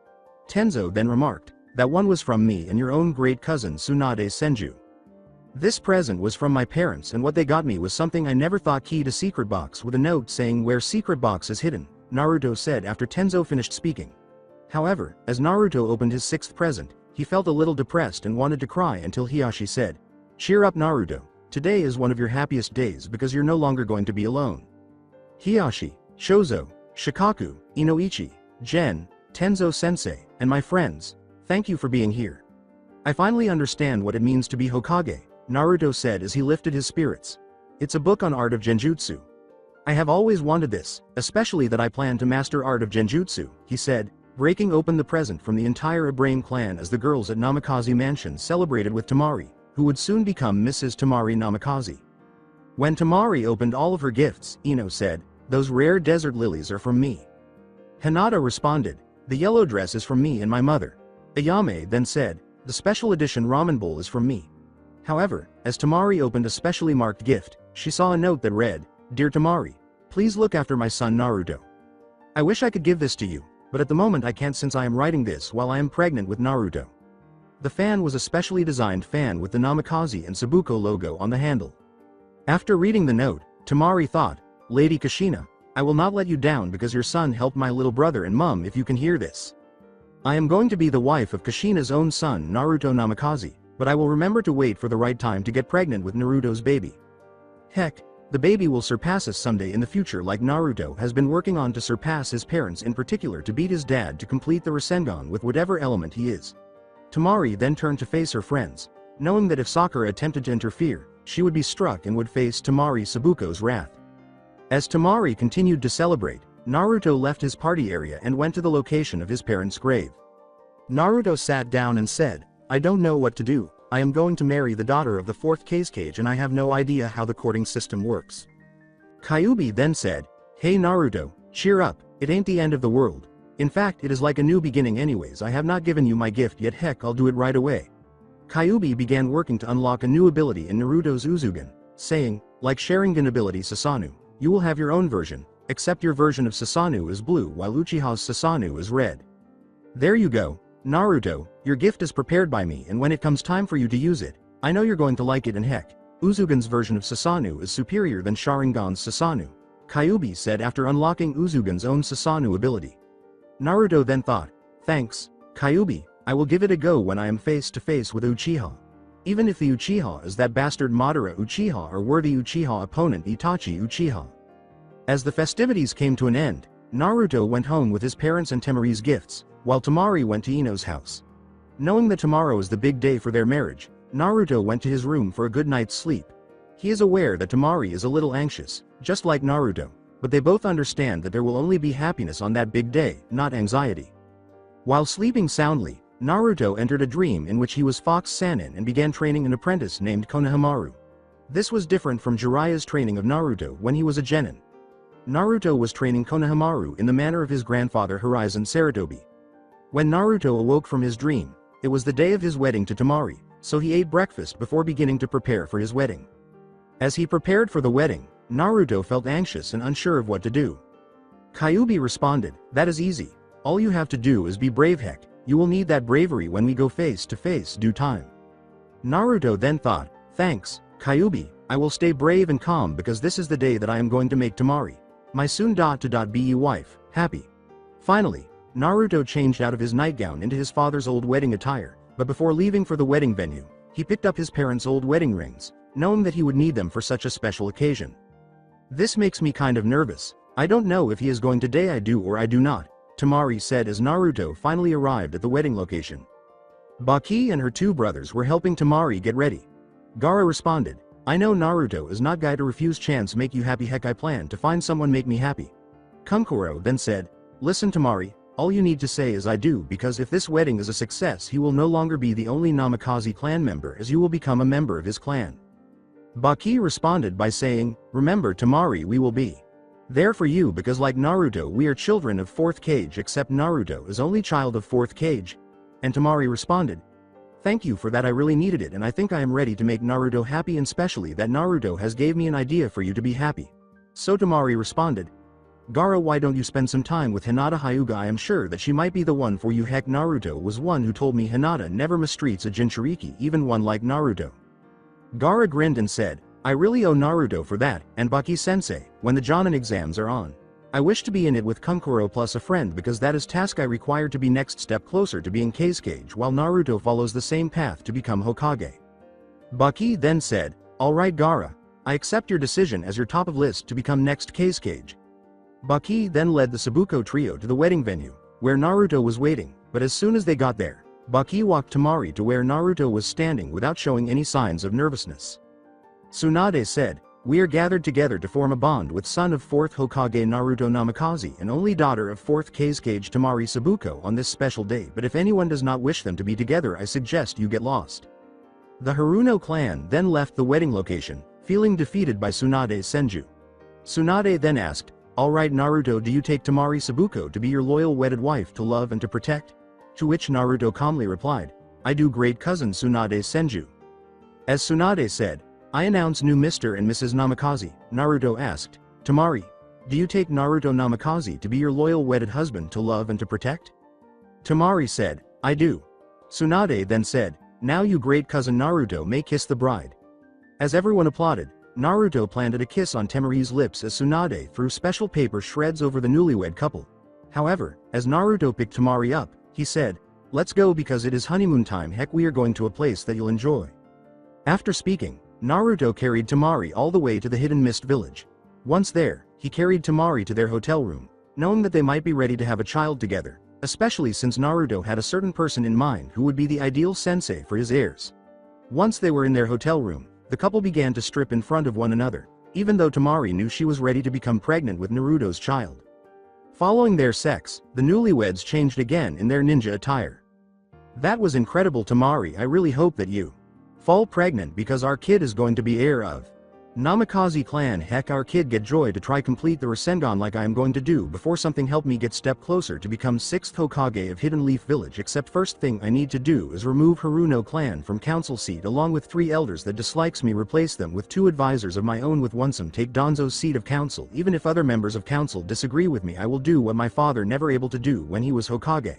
Tenzo then remarked, that one was from me and your own great cousin Tsunade Senju. This present was from my parents and what they got me was something I never thought, key to secret box with a note saying where secret box is hidden, Naruto said after Tenzo finished speaking. However, as Naruto opened his sixth present, he felt a little depressed and wanted to cry until Hiyashi said, cheer up Naruto, today is one of your happiest days because you're no longer going to be alone. Hiyashi, Shozo, Shikaku, Inoichi, Gen, Tenzo-sensei, and my friends, thank you for being here. I finally understand what it means to be Hokage, Naruto said as he lifted his spirits. It's a book on art of genjutsu. I have always wanted this, especially that I plan to master art of genjutsu, he said, breaking open the present from the entire Ibrahim clan as the girls at Namikaze Mansion celebrated with Tamari, who would soon become Mrs. Tamari Namikaze. When Tamari opened all of her gifts, Ino said, those rare desert lilies are from me. Hinata responded, the yellow dress is from me and my mother. Ayame then said, the special edition ramen bowl is from me. However, as Tamari opened a specially marked gift, she saw a note that read, Dear Tamari, please look after my son Naruto. I wish I could give this to you, but at the moment I can't since I am writing this while I am pregnant with Naruto. The fan was a specially designed fan with the Namikaze and Sabuko logo on the handle. After reading the note, Tamari thought, Lady Kushina, I will not let you down because your son helped my little brother and mum if you can hear this. I am going to be the wife of Kushina's own son Naruto Namikaze, but I will remember to wait for the right time to get pregnant with Naruto's baby. Heck, the baby will surpass us someday in the future like Naruto has been working on to surpass his parents, in particular to beat his dad to complete the Rasengan with whatever element he is. Tamari then turned to face her friends, knowing that if Sakura attempted to interfere, she would be struck and would face Tamari Sabuko's wrath. As Tamari continued to celebrate, Naruto left his party area and went to the location of his parents' grave. Naruto sat down and said, I don't know what to do. I am going to marry the daughter of the fourth Kazekage and I have no idea how the courting system works. Kyuubi then said, Hey Naruto, cheer up, it ain't the end of the world. In fact, it is like a new beginning anyways. I have not given you my gift yet, heck I'll do it right away. Kyuubi began working to unlock a new ability in Naruto's Uzugen, saying, like Sharingan ability Sasanu, you will have your own version, except your version of Sasanu is blue while Uchiha's Sasanu is red. There you go, Naruto, your gift is prepared by me and when it comes time for you to use it, I know you're going to like it and heck, Uzugen's version of Sasanu is superior than Sharingan's Sasanu, Kyuubi said after unlocking Uzugen's own Sasanu ability. Naruto then thought, thanks, Kyuubi, I will give it a go when I am face to face with Uchiha. Even if the Uchiha is that bastard Madara Uchiha or worthy Uchiha opponent Itachi Uchiha. As the festivities came to an end, Naruto went home with his parents and Temari's gifts, while Tamari went to Ino's house. Knowing that tomorrow is the big day for their marriage, Naruto went to his room for a good night's sleep. He is aware that Tamari is a little anxious, just like Naruto, but they both understand that there will only be happiness on that big day, not anxiety. While sleeping soundly, Naruto entered a dream in which he was Fox Sannin and began training an apprentice named Konohamaru. This was different from Jiraiya's training of Naruto when he was a genin. Naruto was training Konohamaru in the manner of his grandfather Horizon Sarutobi. When Naruto awoke from his dream, it was the day of his wedding to Tamari, so he ate breakfast before beginning to prepare for his wedding. As he prepared for the wedding, Naruto felt anxious and unsure of what to do. Kyuubi responded, that is easy. All you have to do is be brave, heck. You will need that bravery when we go face to face due time. Naruto then thought, thanks, Kyuubi, I will stay brave and calm because this is the day that I am going to make Tamari, my soon-to-be wife, happy. Finally, Naruto changed out of his nightgown into his father's old wedding attire, but before leaving for the wedding venue, he picked up his parents' old wedding rings, knowing that he would need them for such a special occasion. This makes me kind of nervous. I don't know if he is going today. I do or I do not, Tamari said as Naruto finally arrived at the wedding location. Baki and her two brothers were helping Tamari get ready. Gaara responded, I know Naruto is not guy to refuse chance make you happy, heck I plan to find someone make me happy. Kunkuro then said, "Listen Tamari, all you need to say is I do, because if this wedding is a success he will no longer be the only Namikaze clan member, as you will become a member of his clan." Baki responded by saying, "Remember Tamari, we will be there for you, because like Naruto we are children of 4th Kage, except Naruto is only child of 4th Kage." And Tamari responded, "Thank you for that, I really needed it, and I think I am ready to make Naruto happy, and especially that Naruto has gave me an idea for you to be happy." So Tamari responded, "Gaara, why don't you spend some time with Hinata Hyuga? I am sure that she might be the one for you." Heck, Naruto was one who told me Hinata never mistreats a Jinchuriki, even one like Naruto. Gaara grinned and said, "I really owe Naruto for that, and Baki-sensei, when the Jonin exams are on, I wish to be in it with Kunkuro plus a friend, because that is task I require to be next step closer to being Kazekage, while Naruto follows the same path to become Hokage." Baki then said, "Alright Gaara, I accept your decision as your top of list to become next Kazekage." Baki then led the Sabuko trio to the wedding venue, where Naruto was waiting, but as soon as they got there, Baki walked Tamari to where Naruto was standing without showing any signs of nervousness. Tsunade said, "We are gathered together to form a bond with son of 4th Hokage Naruto Namikaze and only daughter of 4th Kazekage Tamari Sabuko on this special day, but if anyone does not wish them to be together I suggest you get lost." The Haruno clan then left the wedding location, feeling defeated by Tsunade's Senju. Tsunade then asked, "Alright Naruto, do you take Tamari Sabuko to be your loyal wedded wife to love and to protect?" To which Naruto calmly replied, "I do, great cousin Tsunade Senju." As Tsunade said, "I announce new Mr. and Mrs. Namikaze," Naruto asked, "Tamari, do you take Naruto Namikaze to be your loyal wedded husband to love and to protect?" Tamari said, "I do." Tsunade then said, "Now you great cousin Naruto may kiss the bride." As everyone applauded, Naruto planted a kiss on Tamari's lips as Tsunade threw special paper shreds over the newlywed couple. However, as Naruto picked Tamari up, he said, "Let's go because it is honeymoon time. Heck, we are going to a place that you'll enjoy." After speaking, Naruto carried Tamari all the way to the Hidden Mist village. Once there, he carried Tamari to their hotel room, knowing that they might be ready to have a child together, especially since Naruto had a certain person in mind who would be the ideal sensei for his heirs. Once they were in their hotel room, the couple began to strip in front of one another, even though Tamari knew she was ready to become pregnant with Naruto's child. Following their sex, the newlyweds changed again in their ninja attire. "That was incredible Tamari, I really hope that you fall pregnant because our kid is going to be heir of Namikaze clan. Heck, our kid get joy to try complete the Rasengan like I am going to do before something help me get step closer to become 6th Hokage of Hidden Leaf Village, except first thing I need to do is remove Haruno clan from council seat along with 3 elders that dislikes me, replace them with 2 advisors of my own with Onesome take Danzo's seat of council. Even if other members of council disagree with me, I will do what my father never able to do when he was Hokage."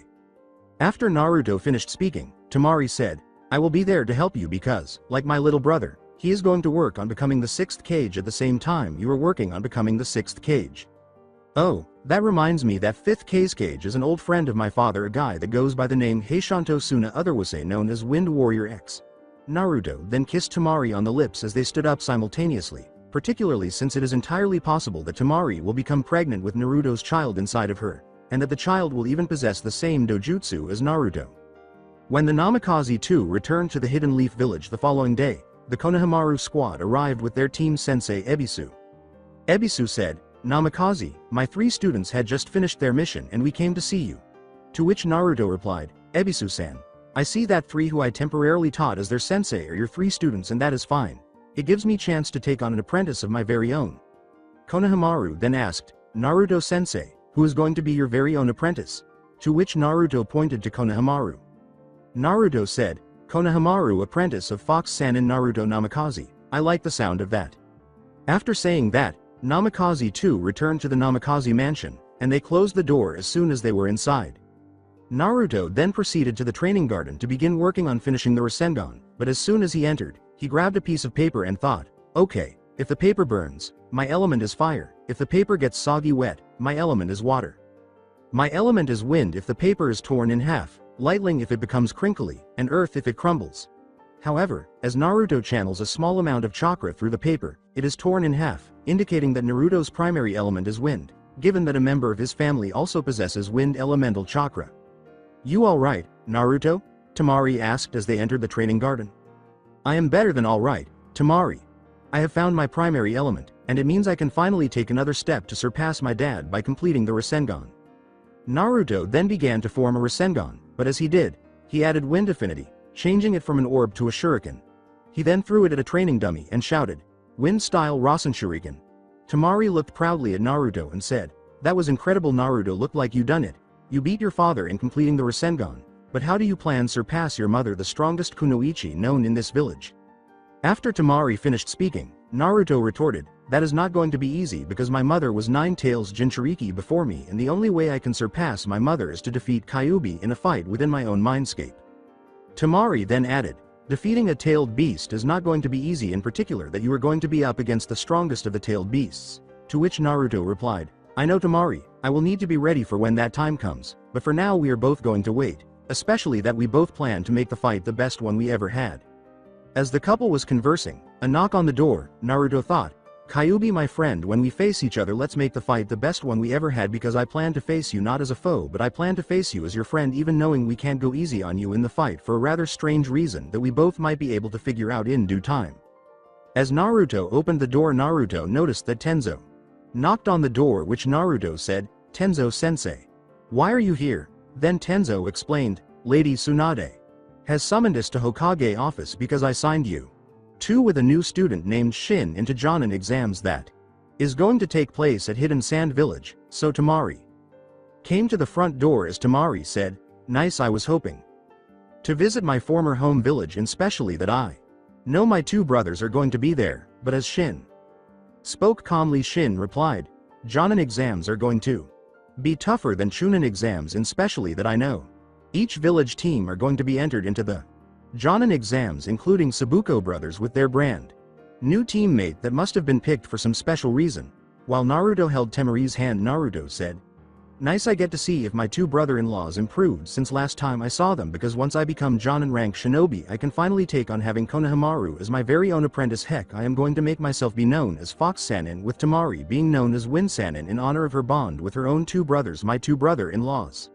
After Naruto finished speaking, Tamari said, "I will be there to help you because, like my little brother, he is going to work on becoming the 6th Kage at the same time you are working on becoming the 6th Kage. Oh, that reminds me that 5th Kage is an old friend of my father, a guy that goes by the name Heishanto Suna, otherwise known as Wind Warrior X." Naruto then kissed Tamari on the lips as they stood up simultaneously, particularly since it is entirely possible that Tamari will become pregnant with Naruto's child inside of her, and that the child will even possess the same dojutsu as Naruto. When the Namikaze 2 returned to the Hidden Leaf Village the following day, the Konohamaru squad arrived with their team sensei Ebisu. Ebisu said, "Namikaze, my 3 students had just finished their mission and we came to see you." To which Naruto replied, "Ebisu-san, I see that 3 who I temporarily taught as their sensei are your 3 students, and that is fine. It gives me chance to take on an apprentice of my very own." Konohamaru then asked, "Naruto-sensei, who is going to be your very own apprentice?" To which Naruto pointed to Konohamaru. Naruto said, "Konohamaru, apprentice of Fox-san and Naruto Namikaze. I like the sound of that." After saying that, Namikaze 2 returned to the Namikaze mansion, and they closed the door as soon as they were inside. Naruto then proceeded to the training garden to begin working on finishing the Rasengan, but as soon as he entered, he grabbed a piece of paper and thought, "Okay, if the paper burns, my element is fire; if the paper gets soggy wet, my element is water. My element is wind if the paper is torn in half, lightning if it becomes crinkly, and earth if it crumbles." However, as Naruto channels a small amount of chakra through the paper, it is torn in half, indicating that Naruto's primary element is wind, given that a member of his family also possesses wind elemental chakra. "You alright, Naruto?" Tamari asked as they entered the training garden. "I am better than alright, Tamari. I have found my primary element, and it means I can finally take another step to surpass my dad by completing the Rasengan. Naruto then began to form a Rasengan, but as he did, he added wind affinity, changing it from an orb to a shuriken. He then threw it at a training dummy and shouted, "Wind-style Rasen Shuriken." Temari looked proudly at Naruto and said, "That was incredible. Naruto, looked like you done it. You beat your father in completing the Rasengan, but how do you plan surpass your mother, the strongest kunoichi known in this village?" After Temari finished speaking, Naruto retorted, "That is not going to be easy because my mother was 9 tails Jinchuriki before me, and the only way I can surpass my mother is to defeat Kyuubi in a fight within my own mindscape." Temari then added, "Defeating a tailed beast is not going to be easy, in particular that you are going to be up against the strongest of the tailed beasts." To which Naruto replied, "I know, Temari, I will need to be ready for when that time comes, but for now we are both going to wait, especially that we both plan to make the fight the best one we ever had." As the couple was conversing, a knock on the door, Naruto thought, "Kyuubi, my friend, when we face each other let's make the fight the best one we ever had, because I plan to face you not as a foe, but I plan to face you as your friend, even knowing we can't go easy on you in the fight for a rather strange reason that we both might be able to figure out in due time." As Naruto opened the door, Naruto noticed that Tenzo knocked on the door, which Naruto said, "Tenzo-sensei, why are you here?" Then Tenzo explained, "Lady Tsunade has summoned us to Hokage office because I signed you two with a new student named Shin into Jonin exams that is going to take place at Hidden Sand Village, so Temari came to the front door." As Temari said, "Nice, I was hoping to visit my former home village, and especially that I know my 2 brothers are going to be there," but as Shin spoke calmly, Shin replied, "Jonin exams are going to be tougher than Chunin exams, and especially that I know each village team are going to be entered into the Jonin exams, including Sabuko brothers with their brand new teammate that must have been picked for some special reason." While Naruto held Temari's hand, Naruto said, "Nice, I get to see if my 2 brother-in-laws improved since last time I saw them, because once I become Jonin rank shinobi I can finally take on having Konohamaru as my very own apprentice. Heck, I am going to make myself be known as Fox Sanin, with Temari being known as Wind Sanin in honor of her bond with her own 2 brothers, my 2 brother-in-laws."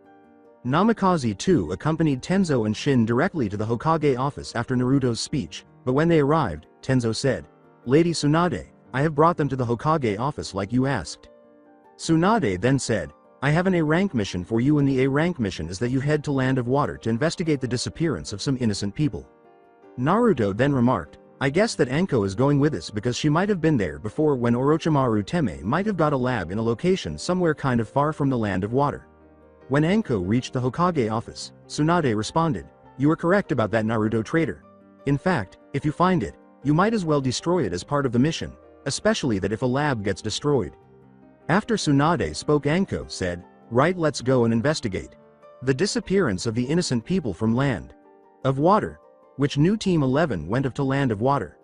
Namikaze too accompanied Tenzo and Shin directly to the Hokage office after Naruto's speech, but when they arrived, Tenzo said, "Lady Tsunade, I have brought them to the Hokage office like you asked." Tsunade then said, "I have an A-rank mission for you, and the A-rank mission is that you head to Land of Water to investigate the disappearance of some innocent people." Naruto then remarked, "I guess that Anko is going with us because she might have been there before when Orochimaru Teme might have got a lab in a location somewhere kind of far from the Land of Water." When Anko reached the Hokage office, Tsunade responded, "You are correct about that, Naruto traitor. In fact, if you find it, you might as well destroy it as part of the mission, especially that if a lab gets destroyed." After Tsunade spoke, Anko said, "Right, let's go and investigate the disappearance of the innocent people from Land of Water," which new Team 11 went off to Land of Water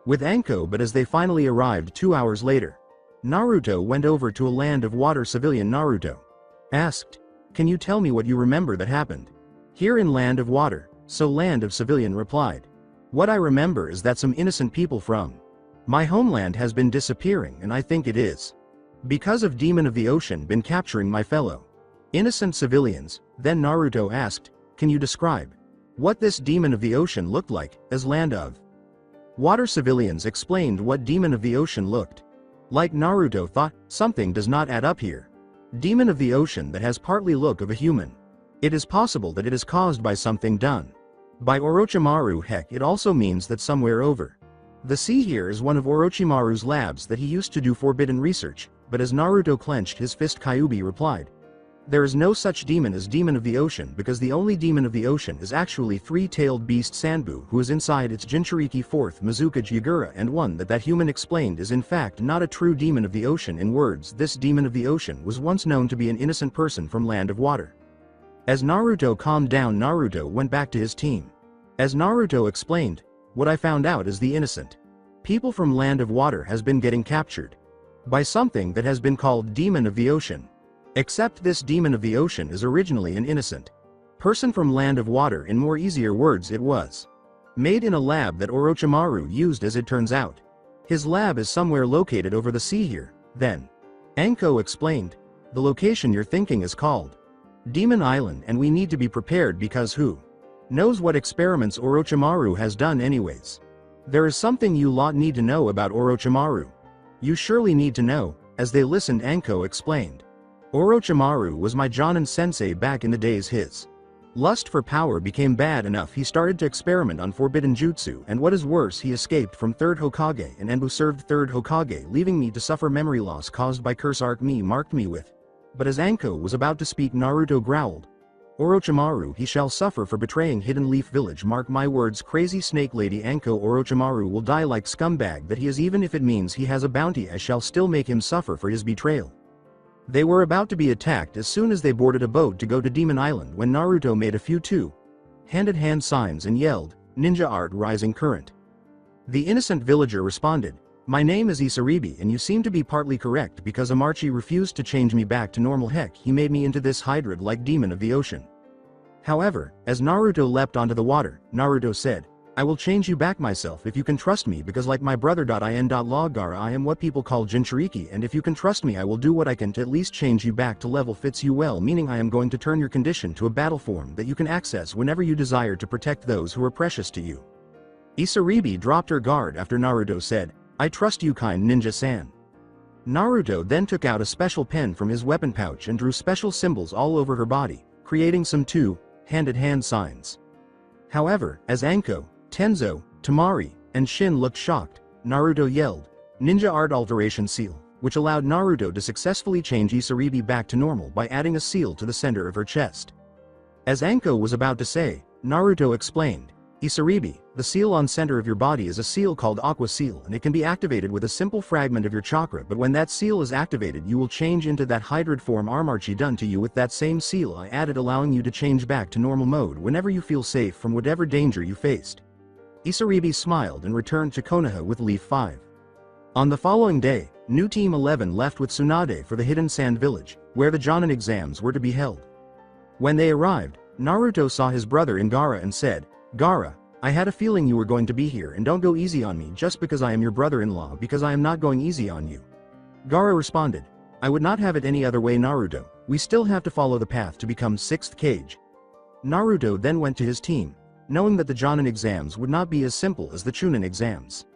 with Anko, but as they finally arrived 2 hours later, Naruto went over to a Land of Water civilian. Naruto asked, "Can you tell me what you remember that happened here in Land of Water?" So Land of Civilian replied, "What I remember is that some innocent people from my homeland has been disappearing, and I think it is because of Demon of the Ocean been capturing my fellow innocent civilians." Then Naruto asked, "Can you describe what this Demon of the Ocean looked like?" As Land of Water civilians explained what Demon of the Ocean looked like, Naruto thought, something does not add up here. Demon of the Ocean that has partly look of a human. It is possible that it is caused by something done by Orochimaru. Heck, it also means that somewhere over the sea here is one of Orochimaru's labs that he used to do forbidden research. But as Naruto clenched his fist, Kyuubi replied, "There is no such demon as Demon of the Ocean, because the only Demon of the Ocean is actually 3-tailed beast Sanbu, who is inside its Jinchuriki 4th Mizuka Jigura, and one that human explained is in fact not a true Demon of the Ocean. In words, this Demon of the Ocean was once known to be an innocent person from Land of Water." As Naruto calmed down, Naruto went back to his team. As Naruto explained, "What I found out is the innocent people from Land of Water has been getting captured by something that has been called Demon of the Ocean. Except this Demon of the Ocean is originally an innocent person from Land of Water. In more easier words, it was made in a lab that Orochimaru used, as it turns out. His lab is somewhere located over the sea here." Then Anko explained, "The location you're thinking is called Demon Island, and we need to be prepared because who knows what experiments Orochimaru has done anyways. There is something you lot need to know about Orochimaru. You surely need to know. As they listened, Anko explained. Orochimaru was my Jonin sensei back in the days. His lust for power became bad enough he started to experiment on forbidden jutsu, and what is worse, he escaped from 3rd Hokage, and Enbu served 3rd Hokage, leaving me to suffer memory loss caused by curse arc me marked me with. But as Anko was about to speak, Naruto growled. Orochimaru, he shall suffer for betraying Hidden Leaf Village. Mark my words, crazy snake lady Anko. Orochimaru will die like scumbag that he is, even if it means he has a bounty. I shall still make him suffer for his betrayal. They were about to be attacked as soon as they boarded a boat to go to Demon Island when Naruto made a few two-handed hand signs and yelled, "Ninja art rising current." The innocent villager responded, "My name is Isaribi and you seem to be partly correct because Amarchi refused to change me back to normal. Heck, he made me into this hydra-like demon of the ocean." However, as Naruto leapt onto the water, Naruto said, "I will change you back myself if you can trust me, because like my brother in Gara, I am what people call Jinchuriki, and if you can trust me I will do what I can to at least change you back to level fits you well, meaning I am going to turn your condition to a battle form that you can access whenever you desire to protect those who are precious to you." Isaribi dropped her guard after Naruto said, "I trust you, kind ninja-san." Naruto then took out a special pen from his weapon pouch and drew special symbols all over her body, creating some two-handed hand signs. However, as Anko, Tenzo, Tamari, and Shin looked shocked, Naruto yelled, "Ninja art alteration seal," which allowed Naruto to successfully change Isaribi back to normal by adding a seal to the center of her chest. As Anko was about to say, Naruto explained, "Isaribi, the seal on center of your body is a seal called Aqua Seal, and it can be activated with a simple fragment of your chakra, but when that seal is activated you will change into that hydrid form Amarchi done to you with that same seal I added, allowing you to change back to normal mode whenever you feel safe from whatever danger you faced." Isaribi smiled and returned to Konoha with Leaf 5. On the following day, New Team 11 left with Tsunade for the Hidden Sand Village, where the Jonin exams were to be held. When they arrived, Naruto saw his brother in Gara and said, "Gara, I had a feeling you were going to be here, and don't go easy on me just because I am your brother-in-law, because I am not going easy on you." Gara responded, "I would not have it any other way, Naruto. We still have to follow the path to become 6th Kage." Naruto then went to his team, knowing that the Jonin exams would not be as simple as the Chunin exams.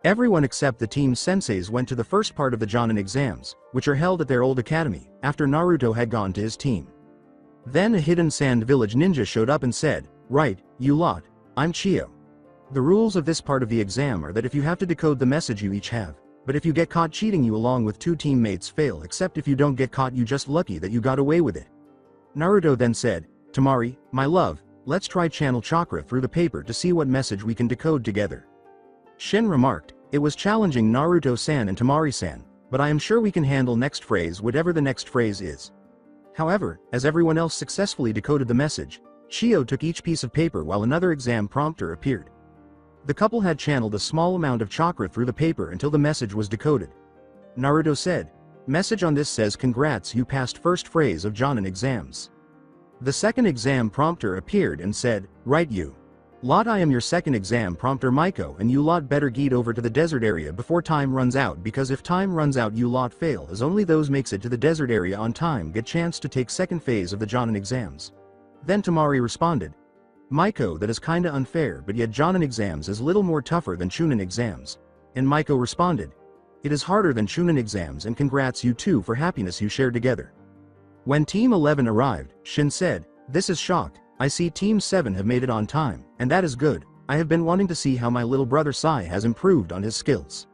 Everyone except the team senseis went to the first part of the Jonin exams, which are held at their old academy, after Naruto had gone to his team. Then a Hidden Sand Village ninja showed up and said, "Right, you lot, I'm Chio. The rules of this part of the exam are that if you have to decode the message you each have, but if you get caught cheating you along with two teammates fail, except if you don't get caught you just lucky that you got away with it." Naruto then said, "Tamari, my love, let's try channel chakra through the paper to see what message we can decode together." Shin remarked, "It was challenging, Naruto-san and Tamari-san, but I am sure we can handle next phrase, whatever the next phrase is." However, as everyone else successfully decoded the message, Chio took each piece of paper while another exam prompter appeared. The couple had channeled a small amount of chakra through the paper until the message was decoded. Naruto said, "Message on this says congrats, you passed first phrase of Jonin exams." The second exam prompter appeared and said, "Right you lot, I am your second exam prompter Maiko, and you lot better get over to the desert area before time runs out, because if time runs out you lot fail, as only those makes it to the desert area on time get chance to take second phase of the Jonin exams." Then Tamari responded, "Maiko, that is kinda unfair, but yet Jonin exams is little more tougher than Chunin exams." And Maiko responded, "It is harder than Chunin exams, and congrats you two for happiness you shared together." When Team 11 arrived, Shin said, "This is shock. I see Team 7 have made it on time, and that is good. I have been wanting to see how my little brother Sai has improved on his skills."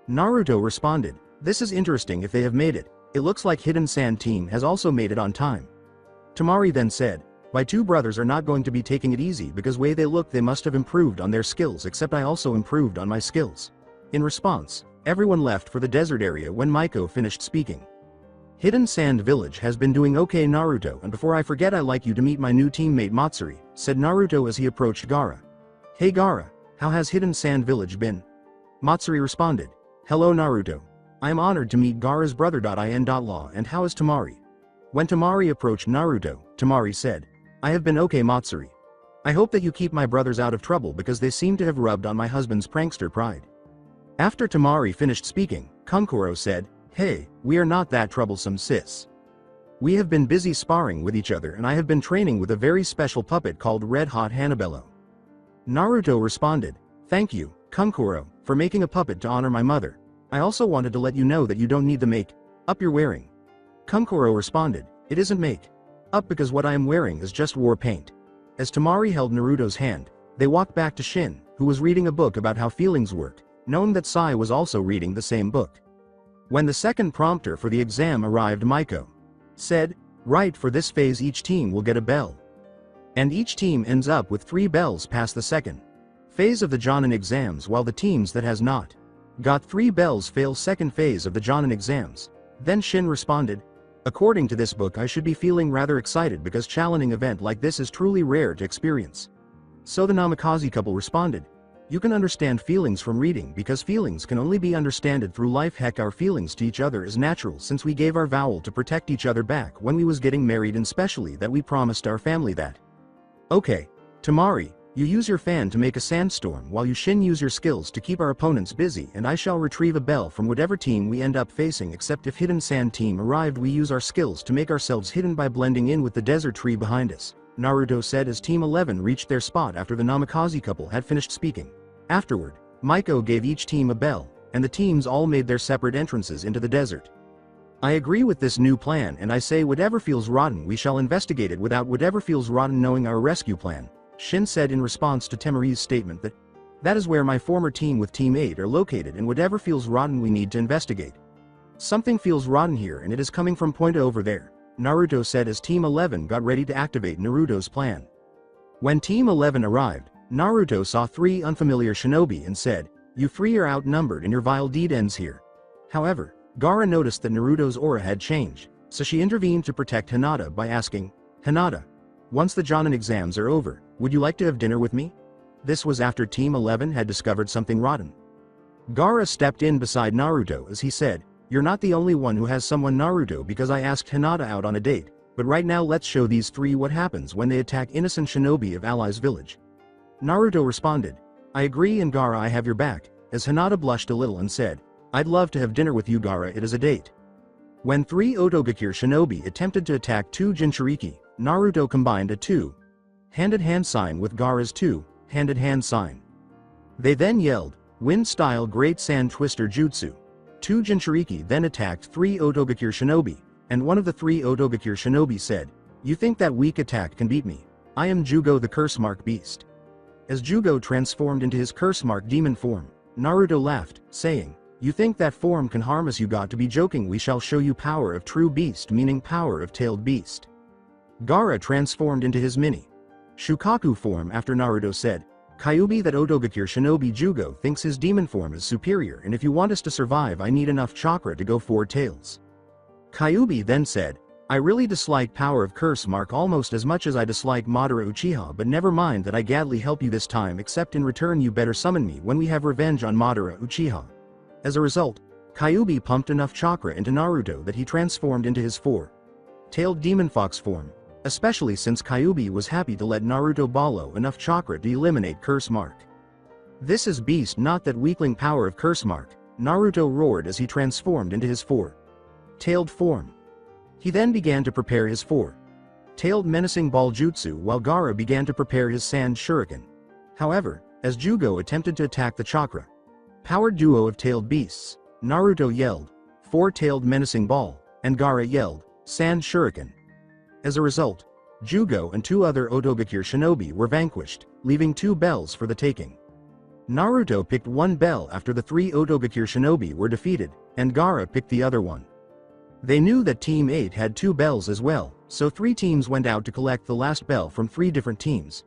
Naruto responded, "This is interesting if they have made it. It looks like Hidden Sand Team has also made it on time." Tamari then said, "My two brothers are not going to be taking it easy, because way they look they must have improved on their skills, except I also improved on my skills." In response, everyone left for the desert area when Maiko finished speaking. "Hidden Sand Village has been doing okay, Naruto, and before I forget I'd like you to meet my new teammate Matsuri," said Naruto as he approached Gara. "Hey Gara, how has Hidden Sand Village been?" Matsuri responded, "Hello Naruto. I am honored to meet Gara's brother. Law, and how is Tamari?" When Tamari approached Naruto, Tamari said, "I have been okay Matsuri. I hope that you keep my brothers out of trouble, because they seem to have rubbed on my husband's prankster pride." After Tamari finished speaking, Kankuro said, "Hey, we are not that troublesome sis. We have been busy sparring with each other, and I have been training with a very special puppet called Red Hot Hanabello." Naruto responded, "Thank you, Kankuro, for making a puppet to honor my mother." I also wanted to let you know that you don't need the make-up you're wearing. Kumkoro responded, it isn't make-up because what I am wearing is just war paint. As Temari held Naruto's hand, they walked back to Shin, who was reading a book about how feelings worked, knowing that Sai was also reading the same book. When the second prompter for the exam arrived, Maiko said, right, for this phase each team will get a bell. And each team ends up with 3 bells past the second phase of the Jonin exams, while the teams that has not got 3 bells fail second phase of the Jonin exams. Then Shin responded, according to this book I should be feeling rather excited because challenging event like this is truly rare to experience. So the Namikaze couple responded, you can understand feelings from reading because feelings can only be understood through life. Heck, our feelings to each other is natural since we gave our vow to protect each other back when we was getting married, and especially that we promised our family that. Okay, Temari, you use your fan to make a sandstorm while you Shin use your skills to keep our opponents busy, and I shall retrieve a bell from whatever team we end up facing, except if hidden sand team arrived we use our skills to make ourselves hidden by blending in with the desert tree behind us, Naruto said as Team 11 reached their spot after the Namikaze couple had finished speaking. Afterward, Maiko gave each team a bell, and the teams all made their separate entrances into the desert. I agree with this new plan, and I say whatever feels rotten we shall investigate it without whatever feels rotten knowing our rescue plan, Shin said in response to Temari's statement that is where my former team with Team 8 are located, and whatever feels rotten we need to investigate. Something feels rotten here and it is coming from point over there, Naruto said as Team 11 got ready to activate Naruto's plan. When Team 11 arrived, Naruto saw 3 unfamiliar shinobi and said, you 3 are outnumbered and your vile deed ends here. However, Gaara noticed that Naruto's aura had changed, so she intervened to protect Hinata by asking, Hinata, once the Jonin exams are over, would you like to have dinner with me? This was after Team 11 had discovered something rotten. Gaara stepped in beside Naruto as he said, you're not the only one who has someone, Naruto, because I asked Hinata out on a date, but right now let's show these 3 what happens when they attack innocent shinobi of Allies village. Naruto responded, I agree, and Gaara, I have your back, as Hinata blushed a little and said, I'd love to have dinner with you, Gaara, it is a date. When 3 Otogakure shinobi attempted to attack 2 Jinchuriki, Naruto combined a 2-handed hand sign with Gaara's 2-handed hand sign. They then yelled, Wind-style Great Sand Twister Jutsu. 2 Jinchuriki then attacked 3 Otogakure shinobi, and one of the 3 Otogakure shinobi said, you think that weak attack can beat me? I am Jugo the Curse Mark Beast. As Jugo transformed into his curse mark demon form, Naruto laughed, saying, you think that form can harm us? You got to be joking. We shall show you power of true beast, meaning power of tailed beast. Gaara transformed into his mini Shukaku form after Naruto said, Kyuubi, that Otogakure shinobi Jugo thinks his demon form is superior, and if you want us to survive I need enough chakra to go 4 tails. Kyuubi then said, I really dislike power of curse mark almost as much as I dislike Madara Uchiha, but never mind that I gladly help you this time, except in return you better summon me when we have revenge on Madara Uchiha. As a result, Kyuubi pumped enough chakra into Naruto that he transformed into his 4-tailed demon fox form, especially since Kyuubi was happy to let Naruto borrow enough chakra to eliminate curse mark. This is beast, not that weakling power of curse mark, Naruto roared as he transformed into his 4-tailed form. He then began to prepare his 4-tailed menacing ball jutsu while Gaara began to prepare his sand shuriken. However, as Jugo attempted to attack the chakra powered duo of tailed beasts, Naruto yelled, 4-tailed menacing ball, and Gaara yelled, sand shuriken. As a result, Jugo and 2 other Otogakure shinobi were vanquished, leaving 2 bells for the taking. Naruto picked 1 bell after the 3 Otogakure shinobi were defeated, and Gaara picked the other one. They knew that Team 8 had 2 bells as well, so 3 teams went out to collect the last bell from 3 different teams.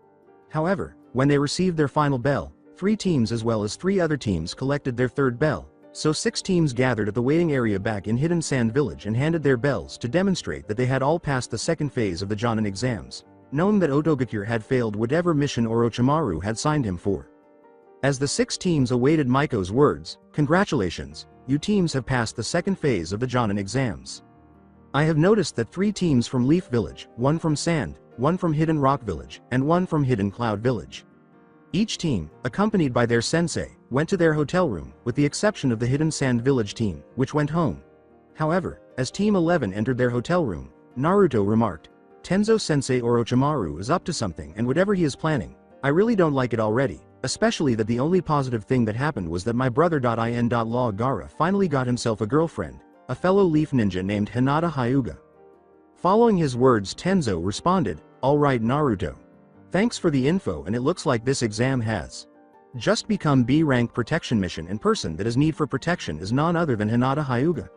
However, when they received their final bell, 3 teams as well as 3 other teams collected their 3rd bell, so 6 teams gathered at the waiting area back in Hidden Sand Village and handed their bells to demonstrate that they had all passed the 2nd phase of the Jonin exams, knowing that Otogakure had failed whatever mission Orochimaru had signed him for. As the 6 teams awaited Maiko's words, congratulations, you teams have passed the 2nd phase of the Jonin exams. I have noticed that 3 teams from Leaf Village, 1 from Sand, 1 from Hidden Rock Village, and 1 from Hidden Cloud Village. Each team, accompanied by their sensei, went to their hotel room, with the exception of the Hidden Sand Village team, which went home. However, as Team 11 entered their hotel room, Naruto remarked, Tenzo-sensei Orochimaru is up to something, and whatever he is planning, I really don't like it already. Especially that the only positive thing that happened was that my brother.in.law Gara finally got himself a girlfriend, a fellow leaf ninja named Hinata Hyuga. Following his words, Tenzo responded, "Alright Naruto. Thanks for the info, and it looks like this exam has just become B-rank protection mission, and person that is need for protection is none other than Hinata Hyuga."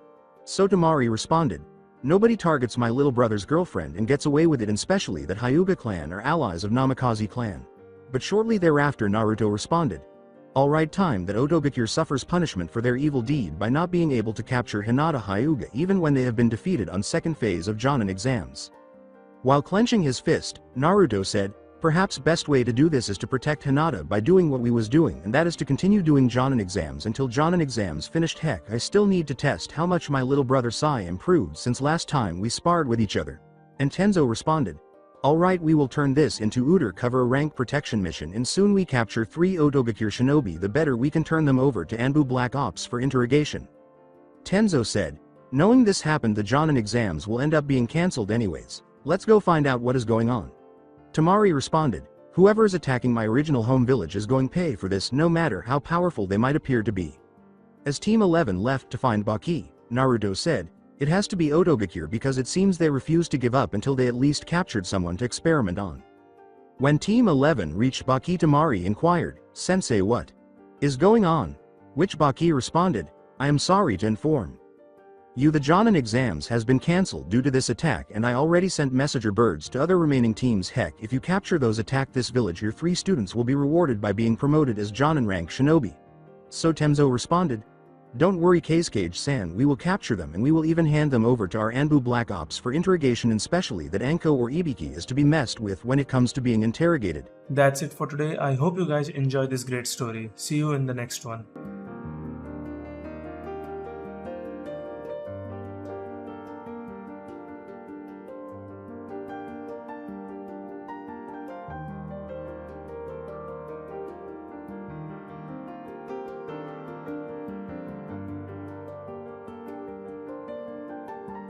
Sotomari responded, "Nobody targets my little brother's girlfriend and gets away with it, and especially that Hyuga clan are allies of Namikaze clan." But shortly thereafter Naruto responded, "Alright, time that Otogakure suffers punishment for their evil deed by not being able to capture Hinata Hyuga even when they have been defeated on second phase of Jonin exams." While clenching his fist, Naruto said, "Perhaps best way to do this is to protect Hinata by doing what we was doing, and that is to continue doing Jonin exams until Jonin exams finished. Heck, I still need to test how much my little brother Sai improved since last time we sparred with each other." And Tenzo responded, "Alright, we will turn this into Uter cover a rank protection mission, and soon we capture 3 Otogakure shinobi, the better we can turn them over to Anbu Black Ops for interrogation." Tenzo said, "Knowing this happened, the Jonin exams will end up being cancelled anyways. Let's go find out what is going on." Tamari responded, "Whoever is attacking my original home village is going to pay for this, no matter how powerful they might appear to be." As Team 11 left to find Baki, Naruto said, "It has to be Otogakure because it seems they refused to give up until they at least captured someone to experiment on." When Team 11 reached Baki, Tamari inquired, "Sensei, what is going on?" Which Baki responded, "I am sorry to inform you the Jonin exams has been cancelled due to this attack, and I already sent messenger birds to other remaining teams. Heck, if you capture those attack this village, your 3 students will be rewarded by being promoted as Jonin rank shinobi." So Tenzo responded, "Don't worry Kazekage-san, we will capture them and we will even hand them over to our Anbu Black Ops for interrogation, and especially that Anko or Ibiki is to be messed with when it comes to being interrogated." That's it for today. I hope you guys enjoyed this great story. See you in the next one.